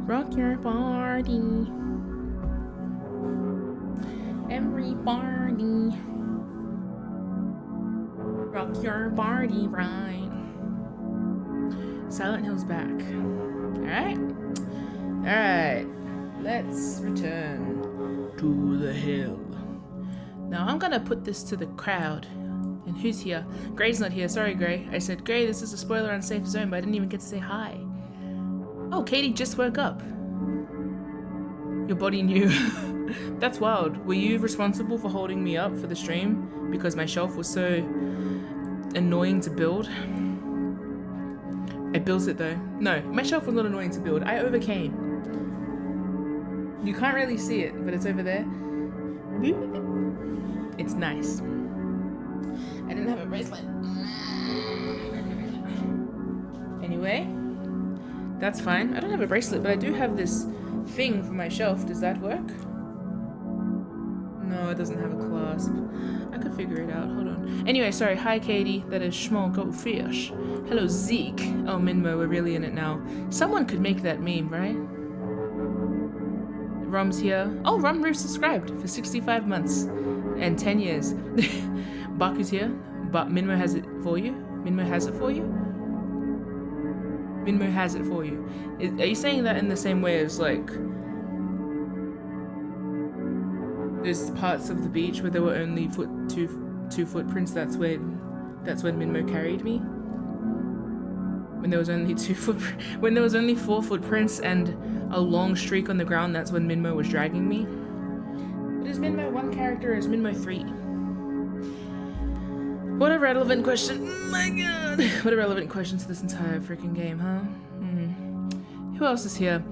Rock your party. Everybody. Rock your party right. Silent Hill's back. Alright? Alright. Let's return to the hill. Now I'm gonna put this to the crowd. And who's here? Gray's not here. Sorry, Gray. I said, Gray, this is a spoiler on Safe Zone, but I didn't even get to say hi. Oh, Katie just woke up. Your body knew. That's wild. Were you responsible for holding me up for the stream because my shelf was so annoying to build? I built it though. No, my shelf was not annoying to build. I overcame. You can't really see it, but it's over there. It's nice. I didn't have a bracelet. Anyway, that's fine. I don't have a bracelet, but I do have this thing for my shelf. Does that work? No, it doesn't have a clasp. I could figure it out. Hold on. Anyway, sorry. Hi, Katie. That is Schmall Goldfish. Hello, Zeke. Oh, Minmo, we're really in it now. Someone could make that meme, right? Rom's here. Oh, Rom resubscribed for 65 months and 10 years. Baku's here, but Minmo has it for you. Minmo has it for you. Minmo has it for you. Are you saying that in the same way as like there's parts of the beach where there were only two footprints? That's when Minmo carried me. When there was only when there was only 4 footprints and a long streak on the ground, that's when Minmo was dragging me. But is Minmo 1 character or is Minmo 3? What a relevant question. Oh my god. What a relevant question to this entire freaking game, huh? Who else is here?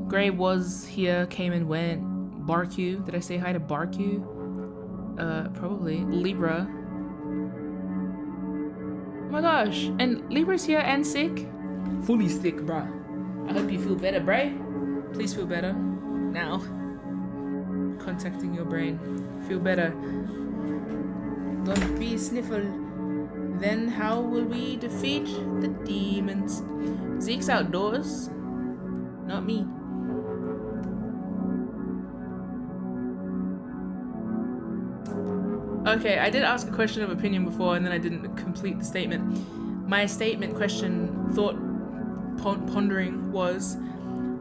Gray was here, came and went. Barq. Did I say hi to Barq? Probably. Libra. Oh my gosh. And Libra's here and sick? Fully sick, bruh. I hope you feel better, Bray. Please feel better. Now. Contacting your brain. Feel better. Don't be sniffle. Then how will we defeat the demons? Zeke's outdoors. Not me. Okay, I did ask a question of opinion before and then I didn't complete the statement. My statement question, thought pondering was,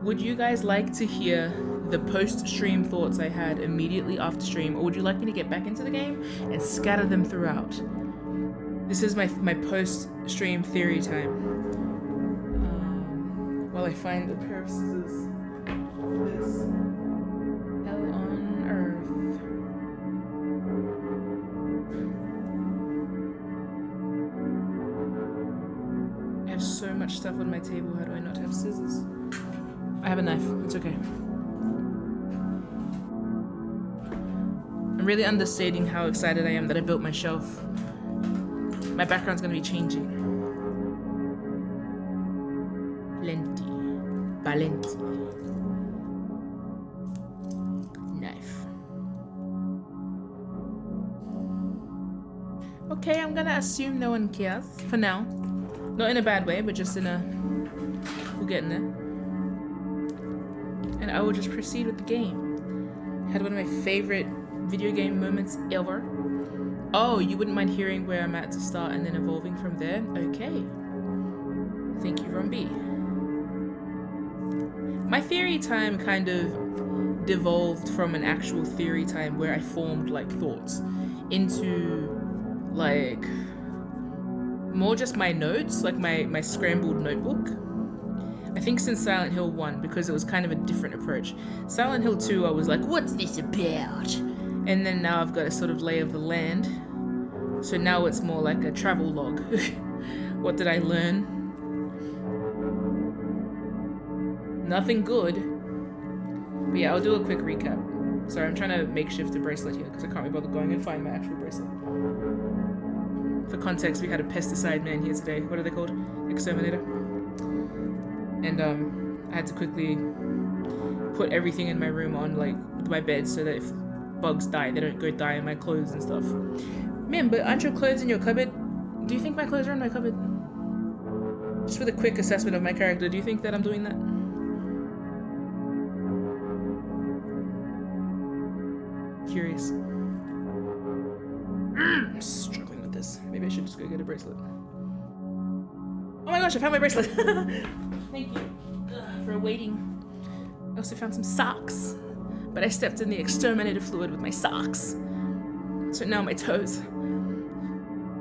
would you guys like to hear the post-stream thoughts I had immediately after stream, or would you like me to get back into the game and scatter them throughout? This is my post-stream theory time. While I find a pair of scissors. This. Hell on earth. I have so much stuff on my table, how do I not have scissors? I have a knife, it's okay. I'm really understating how excited I am that I built my shelf. My background's gonna be changing. Lenti. Balenti. Knife. Okay, I'm gonna assume no one cares for now. Not in a bad way, but just in a... we'll get in there. And I will just proceed with the game. Had one of my favorite video game moments ever. Oh, you wouldn't mind hearing where I'm at to start and then evolving from there? Okay. Thank you, Rumby. My theory time kind of devolved from an actual theory time where I formed like thoughts into like more just my notes, like my scrambled notebook. I think since Silent Hill 1, because it was kind of a different approach. Silent Hill 2, I was like, what's this about? And then now I've got a sort of lay of the land. So now it's more like a travel log. What did I learn? Nothing good. But yeah, I'll do a quick recap. Sorry, I'm trying to makeshift a bracelet here because I can't be bothered going and find my actual bracelet. For context, we had a pesticide man here today. What are they called? Exterminator. And I had to quickly put everything in my room on like my bed so that if bugs die, they don't go die in my clothes and stuff. Man, but aren't your clothes in your cupboard? Do you think my clothes are in my cupboard? Just with a quick assessment of my character, do you think that I'm doing that? curious. Struggling with this. Maybe I should just go get a bracelet. Oh my gosh, I found my bracelet. Thank you for waiting. I also found some socks, but I stepped in the exterminator fluid with my socks. So now my toes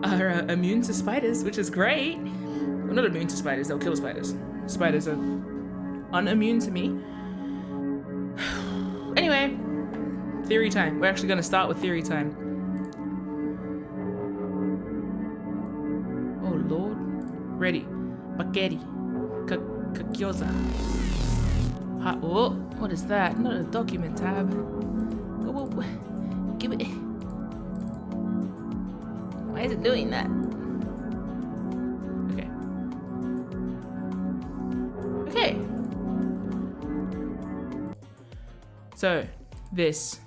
are immune to spiders, which is great. Well, not immune to spiders, they'll kill spiders. Spiders are unimmune to me. Anyway, theory time. We're actually gonna start with theory time. Oh Lord. Ready. Spaghetti. Kakyoza. Oh, what is that? Not a document tab. Oh, give it. Why is it doing that? Okay. Okay. So, this.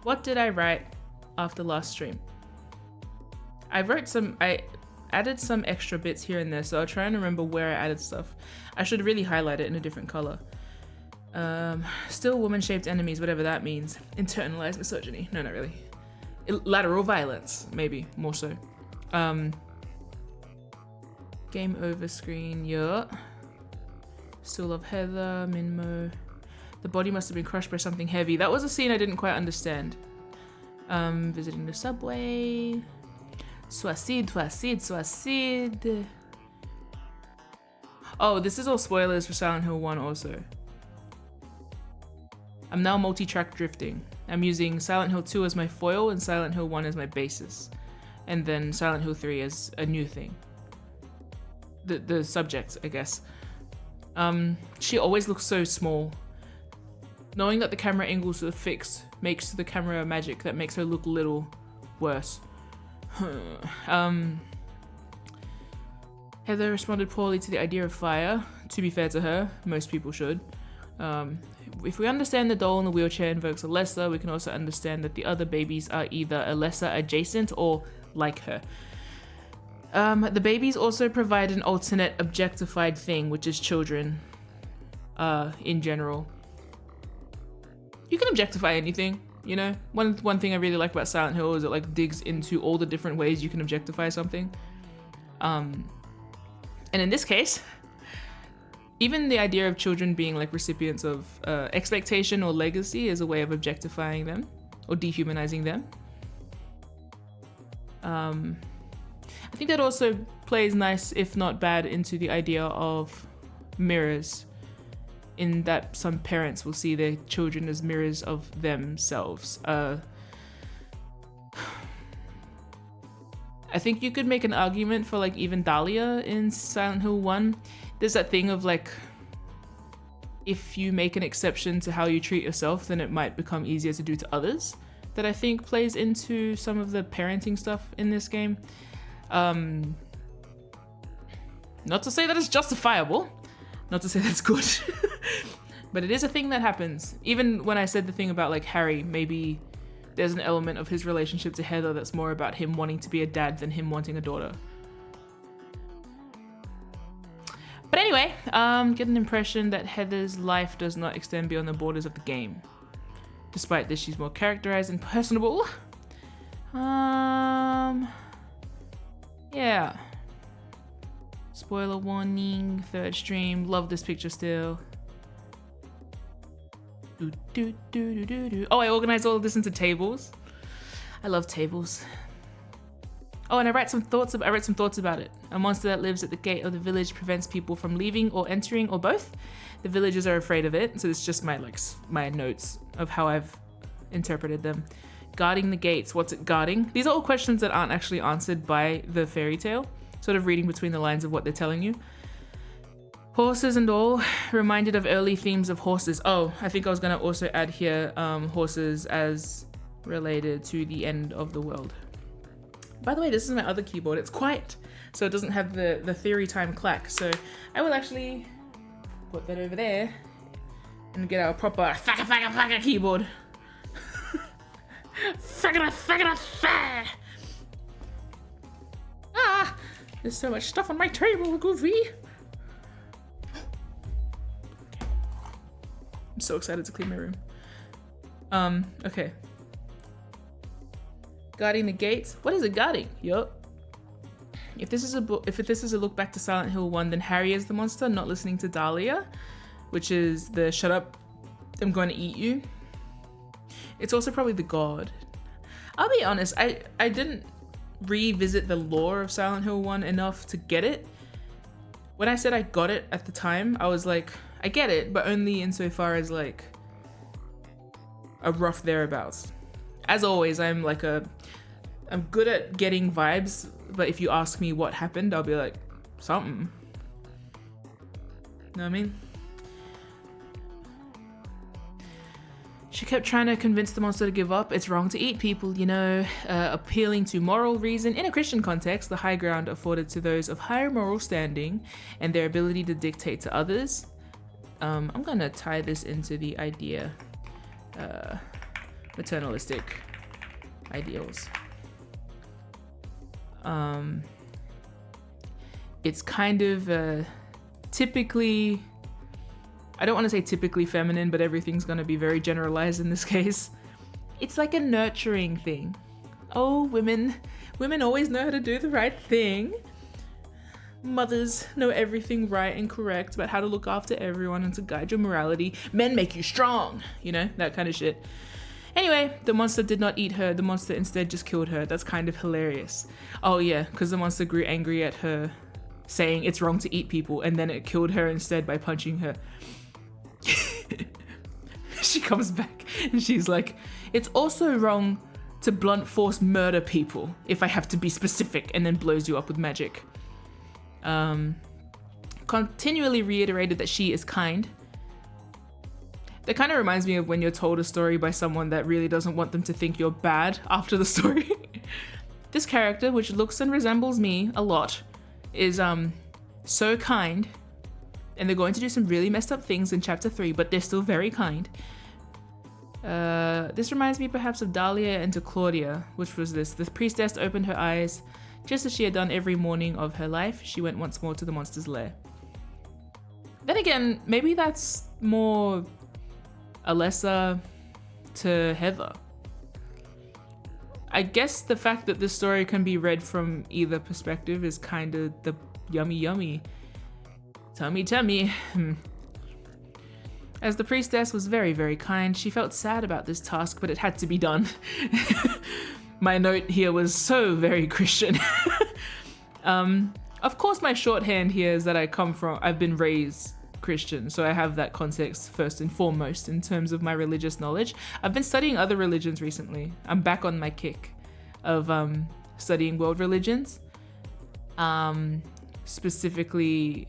What did I write after last stream? I added some extra bits here and there, so I'll try and remember where I added stuff. I should really highlight it in a different color. Still woman-shaped enemies, whatever that means. Internalized misogyny. No, not really. Lateral violence, maybe, more so. Game over screen, yeah. Still love Heather, Minmo. The body must have been crushed by something heavy. That was a scene I didn't quite understand. Visiting the subway. Suicide. Oh, this is all spoilers for Silent Hill 1 also. I'm now multi-track drifting. I'm using Silent Hill 2 as my foil and Silent Hill 1 as my basis. And then Silent Hill 3 as a new thing. The subject, I guess. She always looks so small. Knowing that the camera angles are fixed makes the camera magic that makes her look little worse. Heather responded poorly to the idea of fire. To be fair to her, most people should. If we understand the doll in the wheelchair invokes Alessa, we can also understand that the other babies are either Alessa adjacent or like her. The babies also provide an alternate objectified thing, which is children, in general. You can objectify anything, you know? One thing I really like about Silent Hill is it like digs into all the different ways you can objectify something. And in this case, even the idea of children being like recipients of expectation or legacy is a way of objectifying them or dehumanizing them. I think that also plays nice, if not bad, into the idea of mirrors, in that some parents will see their children as mirrors of themselves. I think you could make an argument for like even Dahlia in Silent Hill 1. There's that thing of like, if you make an exception to how you treat yourself, then it might become easier to do to others. That I think plays into some of the parenting stuff in this game. Not to say that it's justifiable, not to say that's good, but it is a thing that happens. Even when I said the thing about like Harry, maybe there's an element of his relationship to Heather that's more about him wanting to be a dad than him wanting a daughter. But anyway, get an impression that Heather's life does not extend beyond the borders of the game. Despite this, she's more characterized and personable. Yeah. Spoiler warning, third stream. Love this picture still. Oh, I organized all of this into tables. I love tables. Oh, and I wrote some thoughts about it. A monster that lives at the gate of the village prevents people from leaving or entering, or both. The villagers are afraid of it, so it's just my notes of how I've interpreted them. Guarding the gates, what's it guarding? These are all questions that aren't actually answered by the fairy tale, sort of reading between the lines of what they're telling you. Horses and all, reminded of early themes of horses. Oh, I think I was gonna also add here horses as related to the end of the world. By the way, this is my other keyboard. It's quiet, so it doesn't have the theory time clack. So I will actually put that over there and get our proper faka keyboard. Ah, there's so much stuff on my table, Goofy. I'm so excited to clean my room. Okay. Guarding the gates. What is it guarding? Yup. If this is a look back to Silent Hill 1, then Harry is the monster, not listening to Dahlia, which is the shut up, I'm going to eat you. It's also probably the god. I'll be honest, I didn't revisit the lore of Silent Hill 1 enough to get it. When I said I got it at the time, I was like, I get it, but only insofar as like a rough thereabouts. As always, I'm good at getting vibes, but if you ask me what happened, I'll be like, something. Know what I mean? She kept trying to convince the monster to give up. It's wrong to eat people, you know, appealing to moral reason. In a Christian context, the high ground afforded to those of higher moral standing and their ability to dictate to others. I'm gonna tie this into the idea, maternalistic ideals. It's kind of typically, I don't want to say typically feminine, but everything's gonna be very generalized in this case. It's like a nurturing thing. Oh, women always know how to do the right thing. Mothers know everything right and correct about how to look after everyone and to guide your morality. Men make you strong, you know, that kind of shit. Anyway, the monster did not eat her. The monster instead just killed her. That's kind of hilarious. Oh yeah, because the monster grew angry at her, saying it's wrong to eat people, and then it killed her instead by punching her. She comes back and she's like, it's also wrong to blunt force murder people, if I have to be specific, and then blows you up with magic. Continually reiterated that she is kind. That kind of reminds me of when you're told a story by someone that really doesn't want them to think you're bad after the story. This character, which looks and resembles me a lot, is so kind, and they're going to do some really messed up things in chapter 3, but they're still very kind. This reminds me perhaps of Dahlia and to Claudia, which was this. The priestess opened her eyes, just as she had done every morning of her life. She went once more to the monster's lair. Then again, maybe that's more Alessa to Heather. I guess the fact that this story can be read from either perspective is kind of the yummy. Tummy. As the priestess was very, very kind, she felt sad about this task, but it had to be done. My note here was so very Christian. Of course, my shorthand here is that I've been raised Christian, so I have that context first and foremost in terms of my religious knowledge. I've been studying other religions recently. I'm back on my kick of studying world religions. Specifically,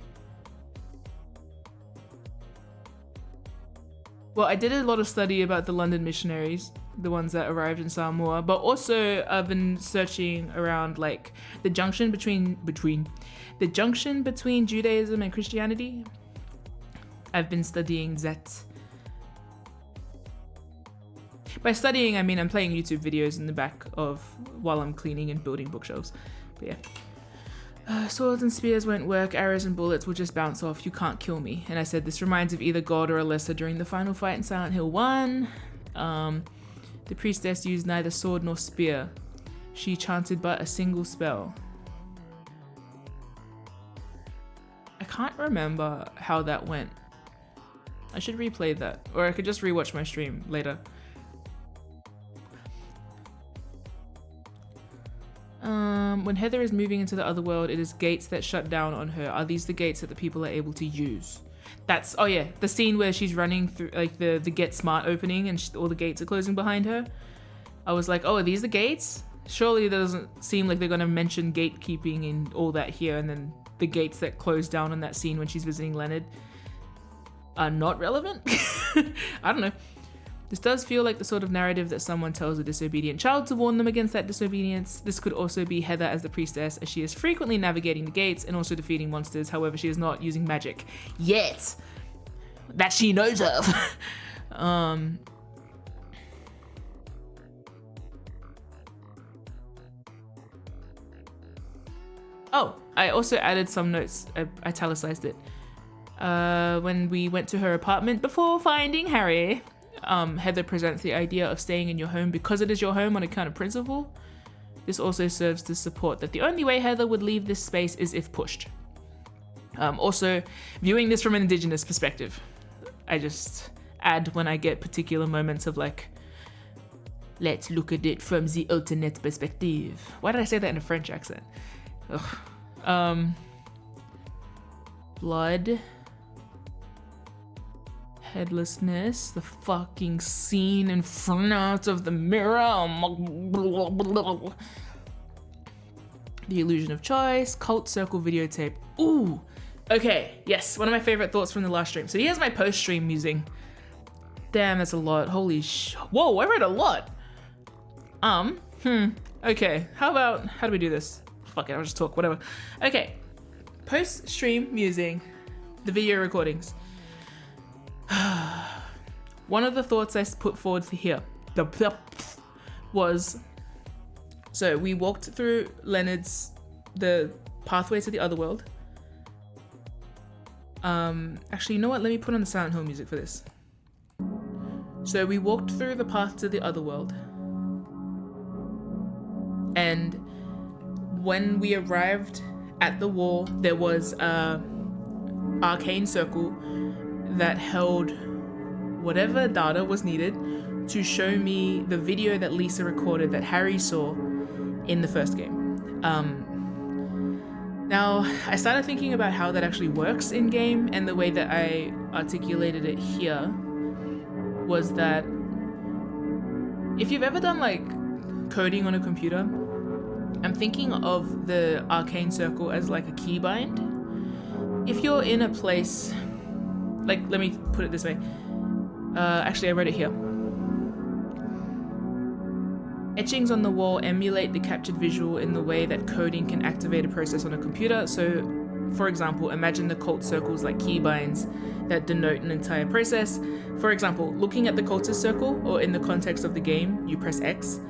well, I did a lot of study about the London missionaries, the ones that arrived in Samoa, but also I've been searching around like the junction between Judaism and Christianity. I've been studying that. By studying, I mean I'm playing YouTube videos in the back of while I'm cleaning and building bookshelves. But yeah. Swords and spears won't work, arrows and bullets will just bounce off, you can't kill me. And I said this reminds of either God or Alessa during the final fight in Silent Hill 1. The priestess used neither sword nor spear. She chanted but a single spell. I can't remember how that went. I should replay that, or I could just rewatch my stream later. When Heather is moving into the other world, it is gates that shut down on her. Are these the gates that the people are able to use? That's, oh yeah, the scene where she's running through, like the Get Smart opening and all the gates are closing behind her. I was like, oh, are these the gates? Surely that doesn't seem like they're gonna mention gatekeeping and all that here, and then the gates that close down on that scene when she's visiting Leonard are not relevant? I don't know. This does feel like the sort of narrative that someone tells a disobedient child to warn them against that disobedience. This could also be Heather as the priestess, as she is frequently navigating the gates and also defeating monsters. However, she is not using magic yet, that she knows of. Oh, I also added some notes. I italicized it. When we went to her apartment before finding Harry. Heather presents the idea of staying in your home because it is your home on account of principle. This also serves to support that the only way Heather would leave this space is if pushed. Also, viewing this from an Indigenous perspective, I just add when I get particular moments of like, let's look at it from the alternate perspective. Why did I say that in a French accent? Ugh. Blood. Headlessness. The fucking scene in front of the mirror. The illusion of choice. Cult circle videotape. Ooh. Okay. Yes. One of my favorite thoughts from the last stream. So here's my post-stream musing. Damn, that's a lot. Holy whoa, I read a lot. Okay. How do we do this? Fuck it, I'll just talk, whatever. Okay. Post-stream musing. The video recordings. One of the thoughts I put forward for here was, so we walked through Leonard's, the pathway to the other world. Actually, you know what? Let me put on the Silent Hill music for this. So we walked through the path to the other world. And when we arrived at the wall, there was a arcane circle that held whatever data was needed to show me the video that Lisa recorded that Harry saw in the first game. Now, I started thinking about how that actually works in game, and the way that I articulated it here was that if you've ever done like coding on a computer, I'm thinking of the arcane circle as like a keybind. If you're in a place, like, let me put it this way. Actually, I wrote it here. Etchings on the wall emulate the captured visual in the way that coding can activate a process on a computer. So, for example, imagine the cult circles like keybinds that denote an entire process. For example, looking at the cultist circle, or in the context of the game, you press X,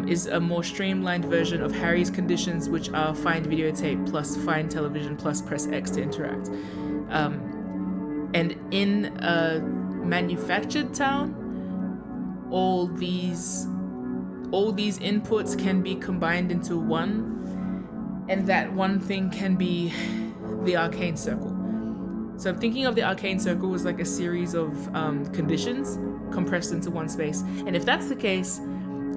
is a more streamlined version of Harry's conditions, which are find videotape plus find television plus press X to interact. And in a manufactured town, all these inputs can be combined into one, and that one thing can be the arcane circle. So I'm thinking of the arcane circle as like a series of conditions compressed into one space. And if that's the case,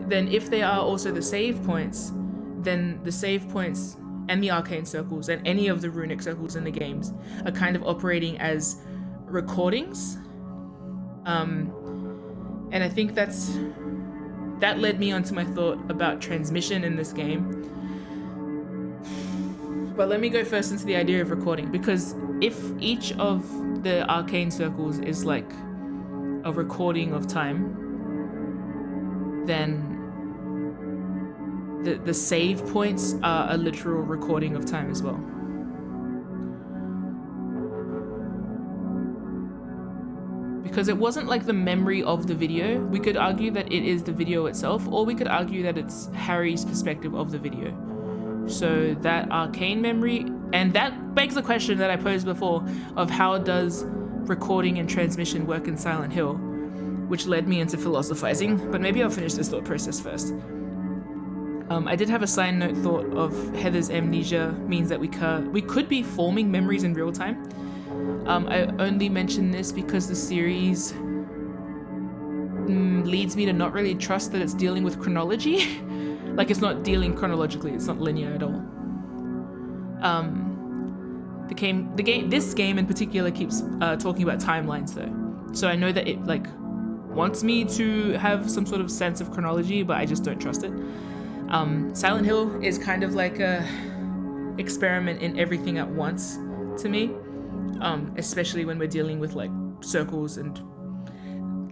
then if they are also the save points, then the save points and the arcane circles and any of the runic circles in the games are kind of operating as recordings. And I think that led me onto my thought about transmission in this game. But let me go first into the idea of recording, because if each of the arcane circles is like a recording of time, then the save points are a literal recording of time as well. Because it wasn't like the memory of the video. We could argue that it is the video itself, or we could argue that it's Harry's perspective of the video. So that arcane memory, and that begs the question that I posed before of how does recording and transmission work in Silent Hill, which led me into philosophizing, but maybe I'll finish this thought process first. I did have a side note thought of Heather's amnesia means that we could be forming memories in real time. I only mention this because the series leads me to not really trust that it's dealing with chronology. Like, it's not dealing chronologically, it's not linear at all. This game in particular keeps talking about timelines though. So I know that it like wants me to have some sort of sense of chronology, but I just don't trust it. Silent Hill is kind of like a experiment in everything at once to me. Especially when we're dealing with like circles and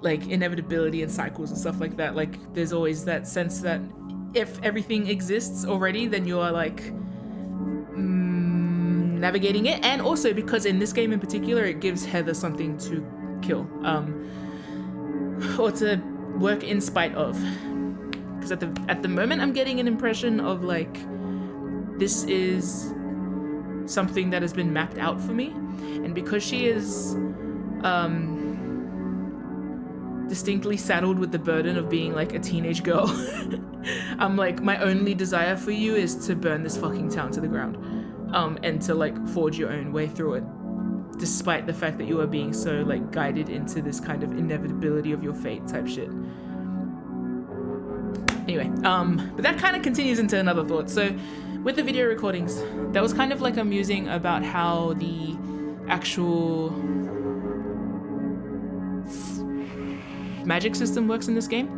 like inevitability and cycles and stuff like that. Like, there's always that sense that if everything exists already, then you are like navigating it. And also because in this game in particular, it gives Heather something to kill, or to work in spite of. Because at the moment, I'm getting an impression of like, this is something that has been mapped out for me. And because she is distinctly saddled with the burden of being like a teenage girl. I'm like, my only desire for you is to burn this fucking town to the ground, and to like forge your own way through it, despite the fact that you are being so like guided into this kind of inevitability of your fate type shit. Anyway, but that kind of continues into another thought. So with the video recordings, that was kind of like I'm musing about how the actual magic system works in this game.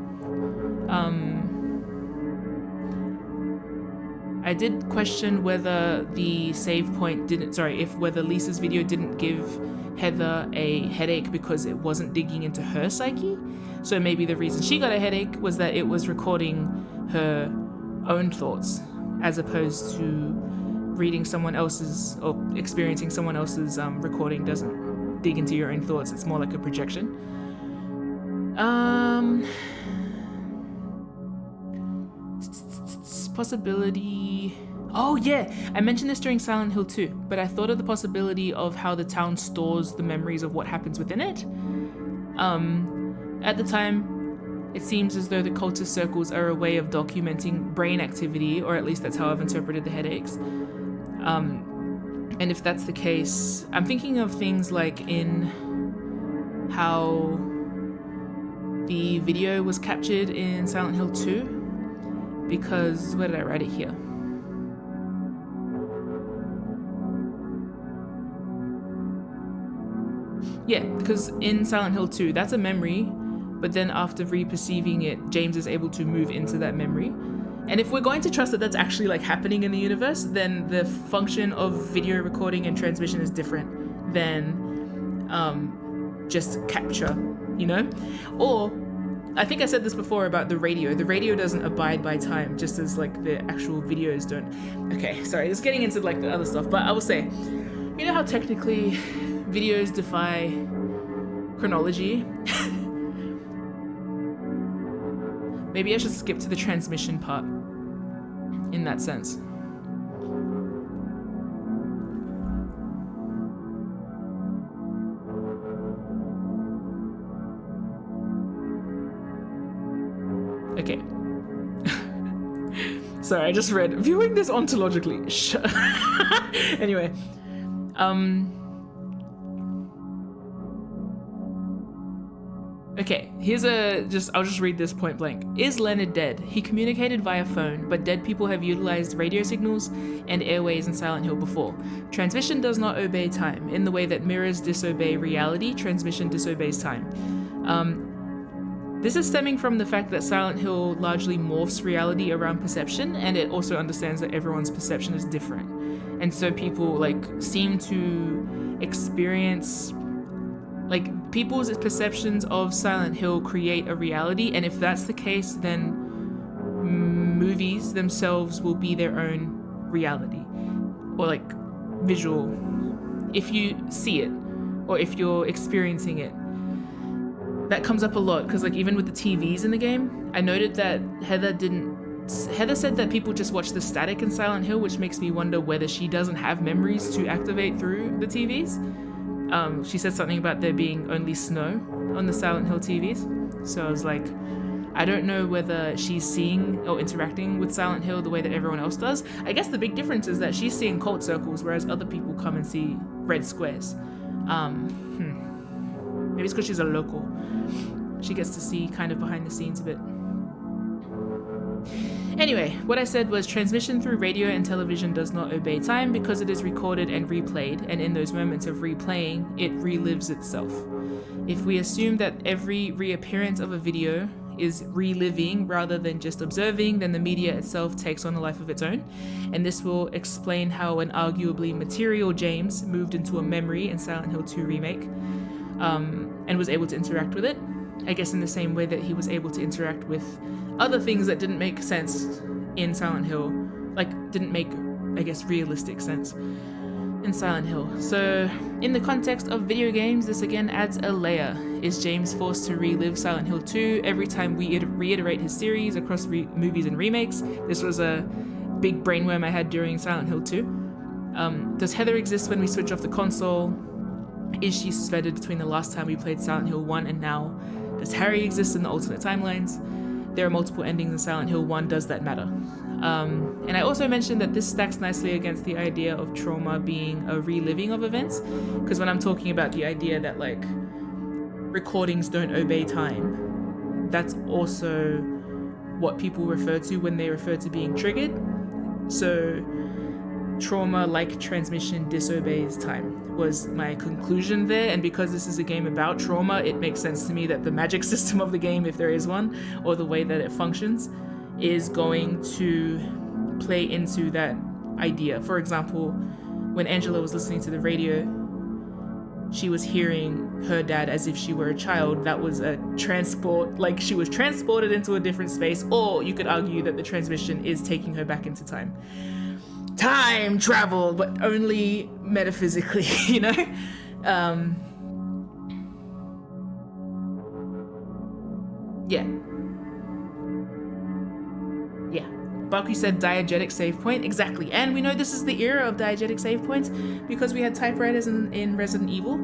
I did question whether the save point didn't, whether Lisa's video didn't give Heather a headache because it wasn't digging into her psyche. So maybe the reason she got a headache was that it was recording her own thoughts as opposed to reading someone else's or experiencing someone else's recording doesn't dig into your own thoughts. It's more like a projection. Possibility. Oh yeah, I mentioned this during Silent Hill 2, but I thought of the possibility of how the town stores the memories of what happens within it. At the time, it seems as though the cultist circles are a way of documenting brain activity, or at least that's how I've interpreted the headaches. And if that's the case, I'm thinking of things like in how the video was captured in Silent Hill 2. Because, where did I write it here? Yeah, because in Silent Hill 2, that's a memory, but then after re-perceiving it, James is able to move into that memory. And if we're going to trust that that's actually like happening in the universe, then the function of video recording and transmission is different than just capture, you know? Or, I think I said this before about the radio. The radio doesn't abide by time, just as like the actual videos don't. Okay, sorry, just getting into like the other stuff, but I will say, you know how technically videos defy chronology? Maybe I should skip to the transmission part in that sense. Okay. Sorry, I just read, viewing this ontologically. Anyway. Okay, I'll just read this point blank. Is Leonard dead? He communicated via phone, but dead people have utilized radio signals and airways in Silent Hill before. Transmission does not obey time. In the way that mirrors disobey reality, transmission disobeys time. This is stemming from the fact that Silent Hill largely morphs reality around perception, and it also understands that everyone's perception is different. And so people like seem to experience, like people's perceptions of Silent Hill create a reality, and if that's the case, then movies themselves will be their own reality, or like visual, if you see it, or if you're experiencing it. That comes up a lot, because like even with the TVs in the game, I noted that Heather said that people just watch the static in Silent Hill, which makes me wonder whether she doesn't have memories to activate through the TVs. She said something about there being only snow on the Silent Hill TVs. So I was like, I don't know whether she's seeing or interacting with Silent Hill the way that everyone else does. I guess the big difference is that she's seeing cult circles, whereas other people come and see red squares. Maybe it's because she's a local. She gets to see kind of behind the scenes a bit. Anyway, what I said was transmission through radio and television does not obey time because it is recorded and replayed, and in those moments of replaying, it relives itself. If we assume that every reappearance of a video is reliving rather than just observing, then the media itself takes on a life of its own, and this will explain how an arguably material James moved into a memory in Silent Hill 2 Remake, and was able to interact with it. I guess in the same way that he was able to interact with other things that didn't make sense in Silent Hill, like didn't make, I guess, realistic sense in Silent Hill. So in the context of video games, this again adds a layer. Is James forced to relive Silent Hill 2 every time we reiterate his series across movies and remakes? This was a big brainworm I had during Silent Hill 2. Does Heather exist when we switch off the console? Is she suspended between the last time we played Silent Hill 1 and now Does Harry exist in the alternate timelines? There are multiple endings in Silent Hill 1. Does that matter? And I also mentioned that this stacks nicely against the idea of trauma being a reliving of events, because when I'm talking about the idea that like recordings don't obey time, that's also what people refer to when they refer to being triggered. So trauma, like transmission, disobeys time was my conclusion there. And because this is a game about trauma, it makes sense to me that the magic system of the game, if there is one, or the way that it functions, is going to play into that idea. For example, when Angela was listening to the radio, she was hearing her dad as if she were a child. That was a transport, like she was transported into a different space, or you could argue that the transmission is taking her back into time. Time travel, but only metaphysically, you know? Yeah. Baku said diegetic save point. Exactly. And we know this is the era of diegetic save points because we had typewriters in Resident Evil.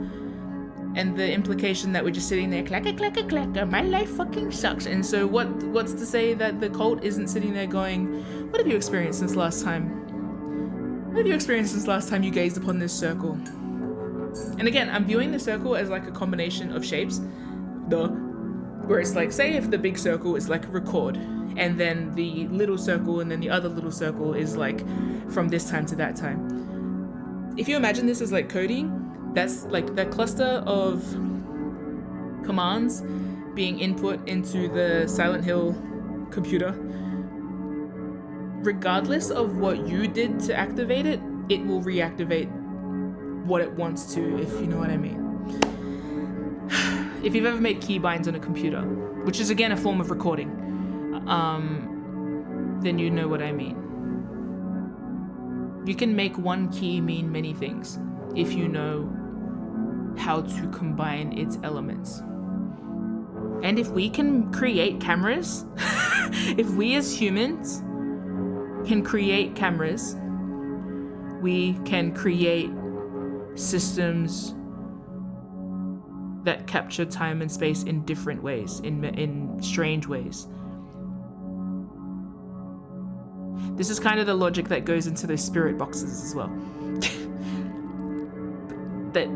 And the implication that we're just sitting there, clacka, clacka, clacka, my life fucking sucks. And so what's to say that the cult isn't sitting there going, what have you experienced since last time? What have you experienced since last time you gazed upon this circle? And again, I'm viewing the circle as like a combination of shapes. Where it's like, say if the big circle is like record, and then the little circle and then the other little circle is like from this time to that time. If you imagine this as like coding, that's like that cluster of commands being input into the Silent Hill computer. Regardless of what you did to activate it, it will reactivate what it wants to, if you know what I mean. If you've ever made keybinds on a computer, which is again a form of recording, then you know what I mean. You can make one key mean many things if you know how to combine its elements. And if we can create cameras, if we as humans can create cameras, we can create systems that capture time and space in different ways, in strange ways. This is kind of the logic that goes into those spirit boxes as well. They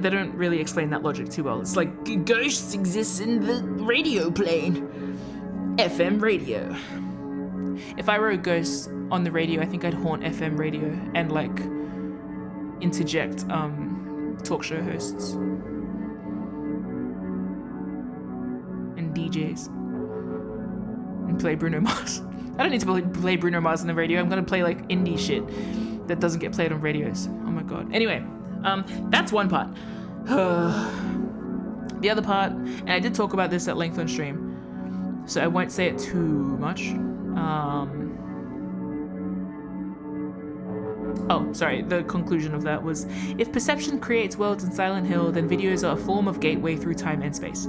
don't really explain that logic too well. It's like ghosts exist in the radio plane. FM radio. If I were a ghost on the radio, I think I'd haunt FM radio and like interject talk show hosts and DJs and play Bruno Mars. I don't need to play Bruno Mars on the radio. I'm gonna play like indie shit that doesn't get played on radios. Oh my god. Anyway, that's one part. The other part, and I did talk about this at length on stream, so I won't say it too much. Oh, sorry, the conclusion of that was, if perception creates worlds in Silent Hill, then videos are a form of gateway through time and space.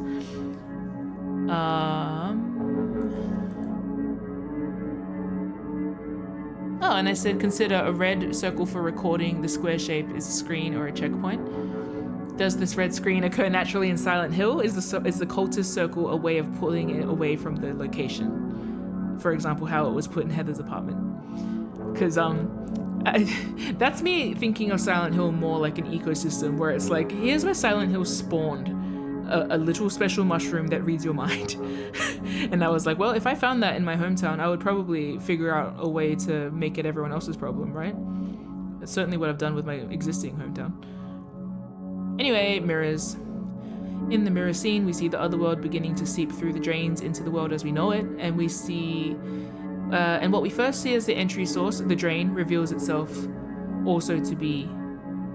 Oh, and I said consider a red circle for recording. The square shape is a screen or a checkpoint. Does this red screen occur naturally in Silent Hill? Is the cultist circle a way of pulling it away from the location? For example, how it was put in Heather's apartment. Because that's me thinking of Silent Hill more like an ecosystem, where it's like, here's where Silent Hill spawned a little special mushroom that reads your mind. And I was like, well, if I found that in my hometown, I would probably figure out a way to make it everyone else's problem, right? That's certainly what I've done with my existing hometown. Anyway, mirrors. In the mirror scene, we see the other world beginning to seep through the drains into the world as we know it, and we see and what we first see as the entry source, the drain, reveals itself also to be...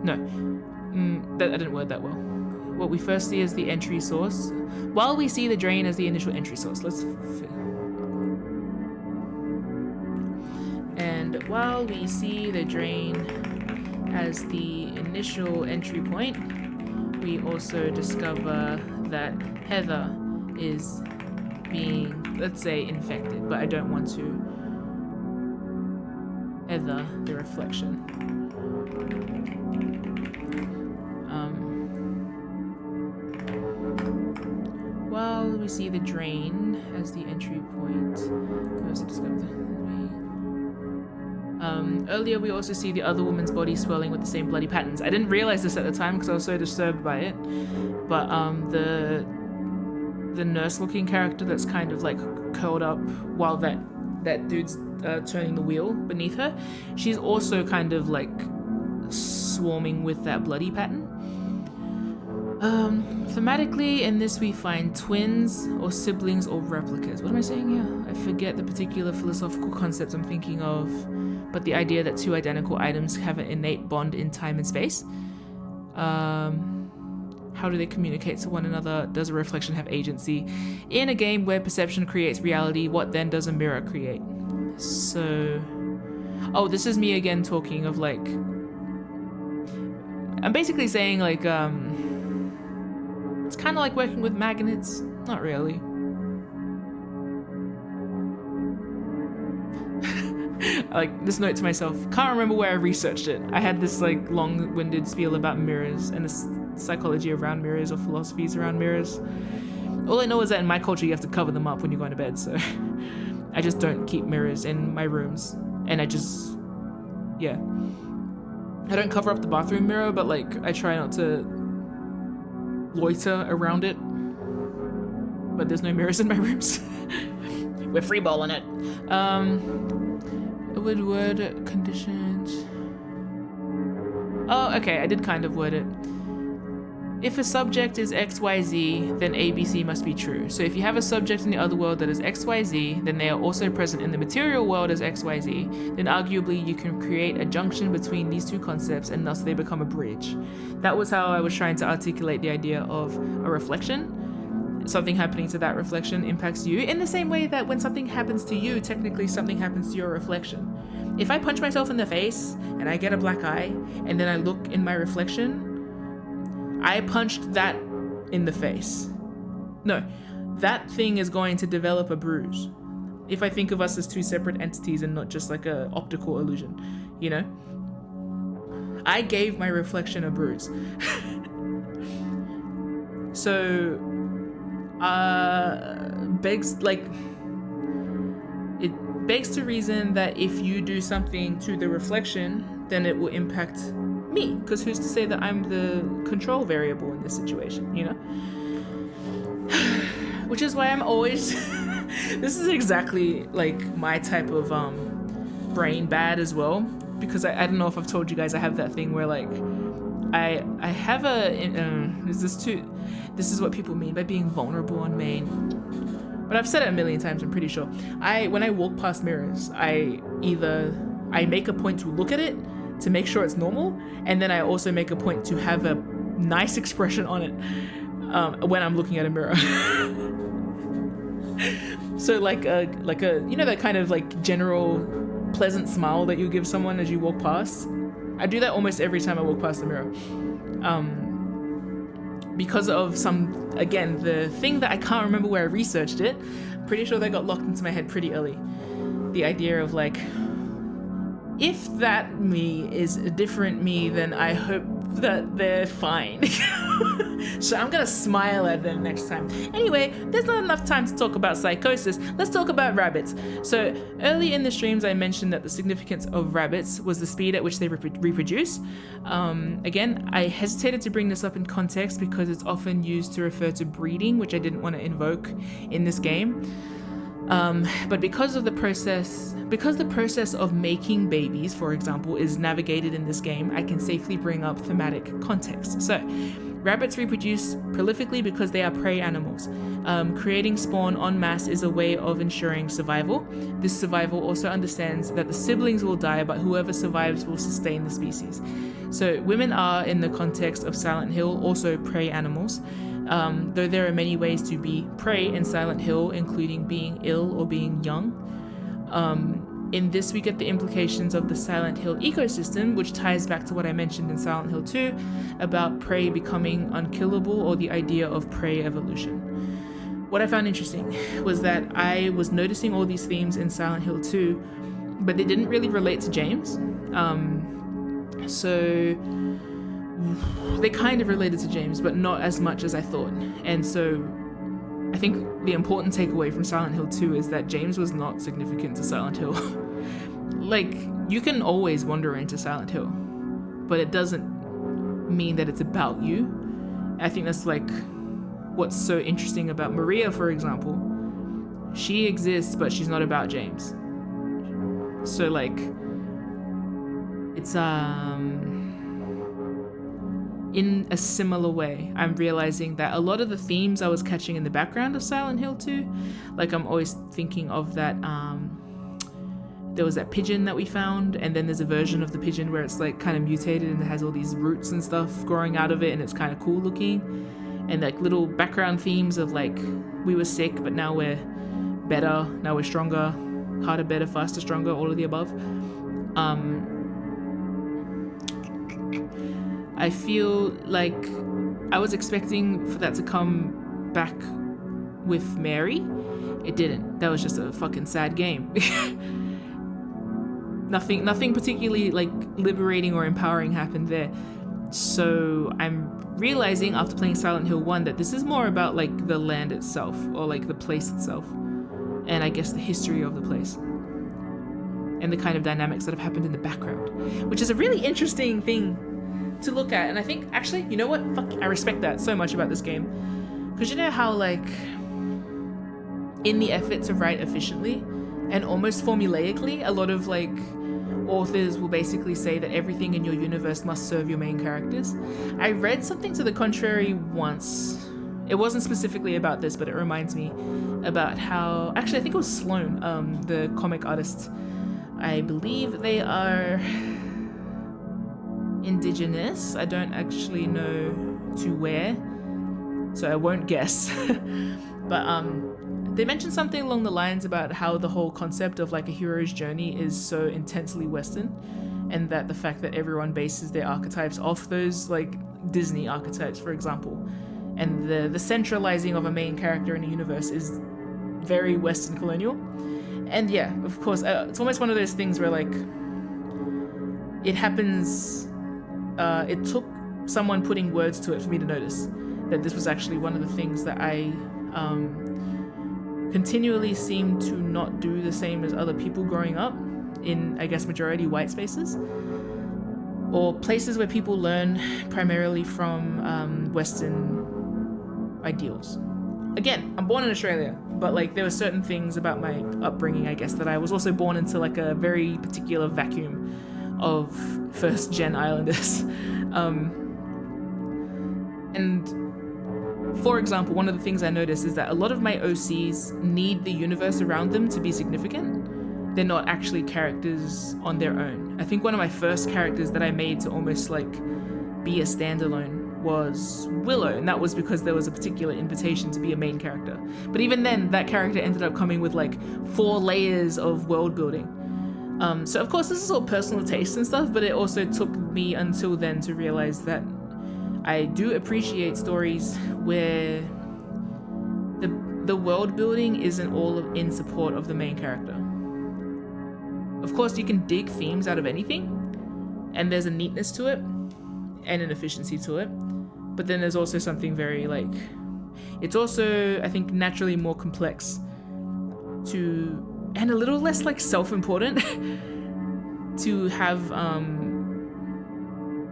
No, I didn't word that well. What we first see as the entry source, while we see the drain as the initial entry source. And while we see the drain as the initial entry point, we also discover that Heather is being, let's say, infected, but I don't want to. Heather, the reflection. While we see the drain as the entry point. We also discovered the earlier we also see the other woman's body swelling with the same bloody patterns. I didn't realize this at the time because I was so disturbed by it, but the nurse-looking character that's kind of like curled up while that dude's turning the wheel beneath her, she's also kind of like swarming with that bloody pattern. Thematically, in this we find twins or siblings or replicas. What am I saying here? I forget the particular philosophical concepts I'm thinking of, but the idea that two identical items have an innate bond in time and space. How do they communicate to one another? Does a reflection have agency? In a game where perception creates reality, what then does a mirror create? So, oh, this is me again talking of like, I'm basically saying like, it's kind of like working with magnets. Not really. Like this note to myself, can't remember where I researched it. I had this like long-winded spiel about mirrors and the psychology around mirrors or philosophies around mirrors. All I know is that in my culture you have to cover them up when you're going to bed, so I just don't keep mirrors in my rooms. And I just, yeah. I don't cover up the bathroom mirror, but like I try not to loiter around it. But there's no mirrors in my rooms. We're freeballing it. Would word conditions. Oh, okay, I did kind of word it. If a subject is XYZ, then ABC must be true. So if you have a subject in the other world that is XYZ, then they are also present in the material world as XYZ, then arguably you can create a junction between these two concepts and thus they become a bridge. That was how I was trying to articulate the idea of a reflection. Something happening to that reflection impacts you in the same way that when something happens to you, technically something happens to your reflection. If I punch myself in the face and I get a black eye and then I look in my reflection, I punched that in the face. No, that thing is going to develop a bruise. If I think of us as two separate entities and not just like a optical illusion, you know? I gave my reflection a bruise. So, it begs to reason that if you do something to the reflection, then it will impact me, because who's to say that I'm the control variable in this situation, you know? Which is why I'm always this is exactly like my type of brain bad as well, because I don't know if I've told you guys I have that thing where like I have a this is what people mean by being vulnerable on main, but I've said it a million times, I'm pretty sure. When I walk past mirrors, I make a point to look at it to make sure it's normal, and then I also make a point to have a nice expression on it when I'm looking at a mirror. So like a you know that kind of like general pleasant smile that you give someone as you walk past? I do that almost every time I walk past the mirror. Because of the thing that I can't remember where I researched it, I'm pretty sure that got locked into my head pretty early. The idea of like, if that me is a different me, then I hope that they're fine. So I'm gonna smile at them next time. Anyway, there's not enough time to talk about psychosis. Let's talk about rabbits. So early in the streams, I mentioned that the significance of rabbits was the speed at which they reproduce. Again, I hesitated to bring this up in context because it's often used to refer to breeding, which I didn't want to invoke in this game. But because the process of making babies, for example, is navigated in this game, I can safely bring up thematic context. So, rabbits reproduce prolifically because they are prey animals. Creating spawn en masse is a way of ensuring survival. This survival also understands that the siblings will die, but whoever survives will sustain the species. So, women are, in the context of Silent Hill, also prey animals. Though there are many ways to be prey in Silent Hill, including being ill or being young. In this, we get the implications of the Silent Hill ecosystem, which ties back to what I mentioned in Silent Hill 2 about prey becoming unkillable, or the idea of prey evolution. What I found interesting was that I was noticing all these themes in Silent Hill 2, but they didn't really relate to James. So they kind of related to James, but not as much as I thought. And so I think the important takeaway from Silent Hill 2 is that James was not significant to Silent Hill. Like, you can always wander into Silent Hill, but it doesn't mean that it's about you. I think that's like what's so interesting about Maria, for example. She exists, but she's not about James. So like, it's in a similar way, I'm realizing that a lot of the themes I was catching in the background of Silent Hill 2, like I'm always thinking of that, there was that pigeon that we found, and then there's a version of the pigeon where it's like kind of mutated and it has all these roots and stuff growing out of it, and it's kind of cool looking, and like little background themes of like, we were sick, but now we're better, now we're stronger, harder, better, faster, stronger, all of the above. I feel like I was expecting for that to come back with Mary. It didn't. That was just a fucking sad game. Nothing particularly like liberating or empowering happened there. So I'm realizing after playing Silent Hill 1 that this is more about like the land itself, or like the place itself, and I guess the history of the place, and the kind of dynamics that have happened in the background, which is a really interesting thing to look at. And I think, actually, you know what? Fuck, I respect that so much about this game. Because you know how, like, in the effort to write efficiently and almost formulaically, a lot of, like, authors will basically say that everything in your universe must serve your main characters. I read something to the contrary once. It wasn't specifically about this, but it reminds me about how... Actually, I think it was Sloan, the comic artist. I believe they are... Indigenous. I don't actually know to where, so I won't guess. But they mentioned something along the lines about how the whole concept of like a hero's journey is so intensely Western, and that the fact that everyone bases their archetypes off those like Disney archetypes, for example, and the centralizing of a main character in a universe is very Western colonial. And yeah, of course, it's almost one of those things where like it happens. It took someone putting words to it for me to notice that this was actually one of the things that I continually seem to not do the same as other people growing up in, I guess, majority white spaces, or places where people learn primarily from Western ideals. Again, I'm born in Australia, but like there were certain things about my upbringing, I guess, that I was also born into like a very particular vacuum of first gen islanders. And for example, one of the things I noticed is that a lot of my OCs need the universe around them to be significant. They're not actually characters on their own. I think one of my first characters that I made to almost like be a standalone was Willow, and that was because there was a particular invitation to be a main character. But even then, that character ended up coming with like 4 layers of world building. So of course this is all personal taste and stuff, but it also took me until then to realize that I do appreciate stories where the world building isn't all in support of the main character. Of course you can dig themes out of anything, and there's a neatness to it and an efficiency to it, but then there's also something very like, it's also I think naturally more complex to, and a little less like self-important to have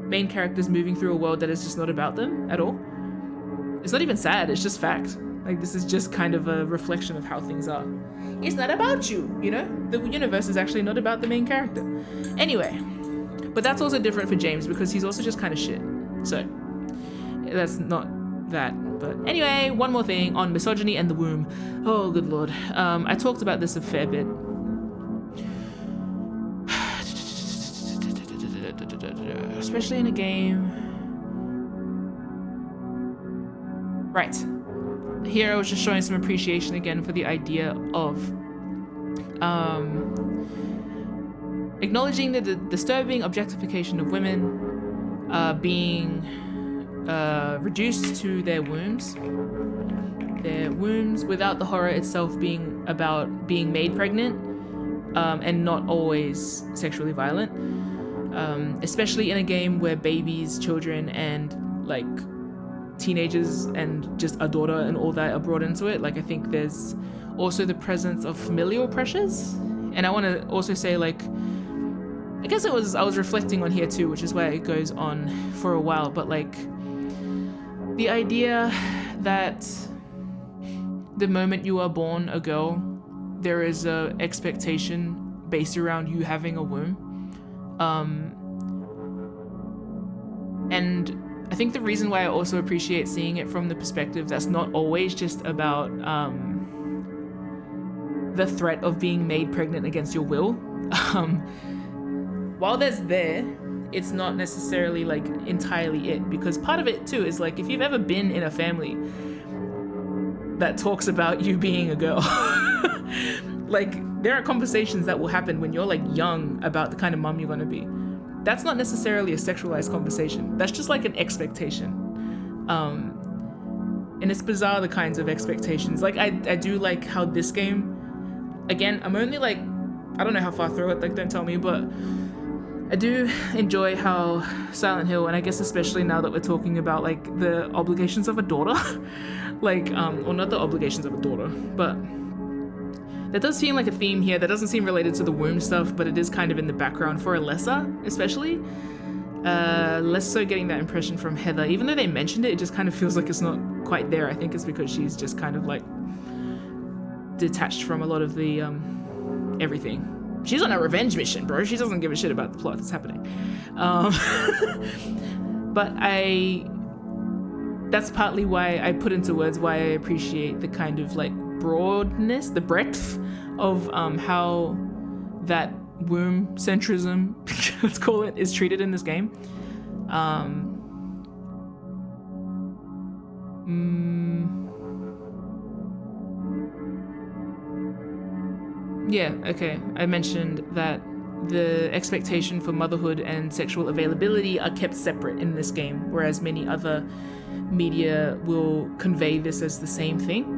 main characters moving through a world that is just not about them at all. It's not even sad, it's just fact. Like this is just kind of a reflection of how things are. It's not about you, you know? The universe is actually not about the main character. Anyway, but that's also different for James because he's also just kind of shit. So that's not that. But anyway, one more thing on misogyny and the womb. Oh, good lord. I talked about this a fair bit. Especially in a game. Right. Here I was just showing some appreciation again for the idea of acknowledging the disturbing objectification of women being reduced to their wombs without the horror itself being about being made pregnant and not always sexually violent, especially in a game where babies, children, and like teenagers and just a daughter and all that are brought into it. Like, I think there's also the presence of familial pressures. And I want to also say, like, I guess I was reflecting on here too, which is why it goes on for a while, but like the idea that the moment you are born a girl, there is a expectation based around you having a womb. And I think the reason why I also appreciate seeing it from the perspective that's not always just about the threat of being made pregnant against your will. While it's not necessarily like entirely it, because part of it too is like, if you've ever been in a family that talks about you being a girl, like there are conversations that will happen when you're like young about the kind of mom you're going to be. That's not necessarily a sexualized conversation. That's just like an expectation. And it's bizarre, the kinds of expectations. Like I do like how this game, again, I'm only like, I don't know how far through it, like don't tell me, but I do enjoy how Silent Hill, and I guess especially now that we're talking about like the obligations of a daughter, like, or not the obligations of a daughter, but there does seem like a theme here that doesn't seem related to the womb stuff, but it is kind of in the background for Alessa, especially. Less so getting that impression from Heather. Even though they mentioned it, it just kind of feels like it's not quite there. I think it's because she's just kind of like detached from a lot of the everything. She's on a revenge mission, bro. She doesn't give a shit about the plot that's happening. But that's partly why I put into words why I appreciate the kind of like broadness, the breadth of how that womb centrism, let's call it, is treated in this game. Yeah, okay. I mentioned that the expectation for motherhood and sexual availability are kept separate in this game, whereas many other media will convey this as the same thing.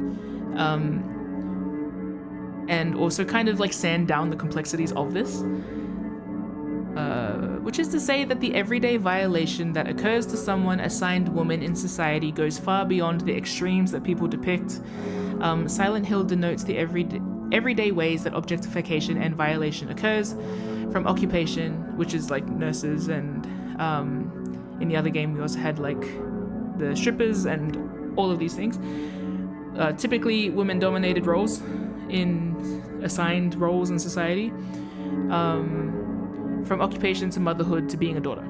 And also kind of like sand down the complexities of this. Which is to say that the everyday violation that occurs to someone assigned woman in society goes far beyond the extremes that people depict. Silent Hill denotes the everyday ways that objectification and violation occurs, from occupation, which is like nurses, and in the other game we also had like the strippers and all of these things. Typically women-dominated roles in assigned roles in society, from occupation to motherhood to being a daughter.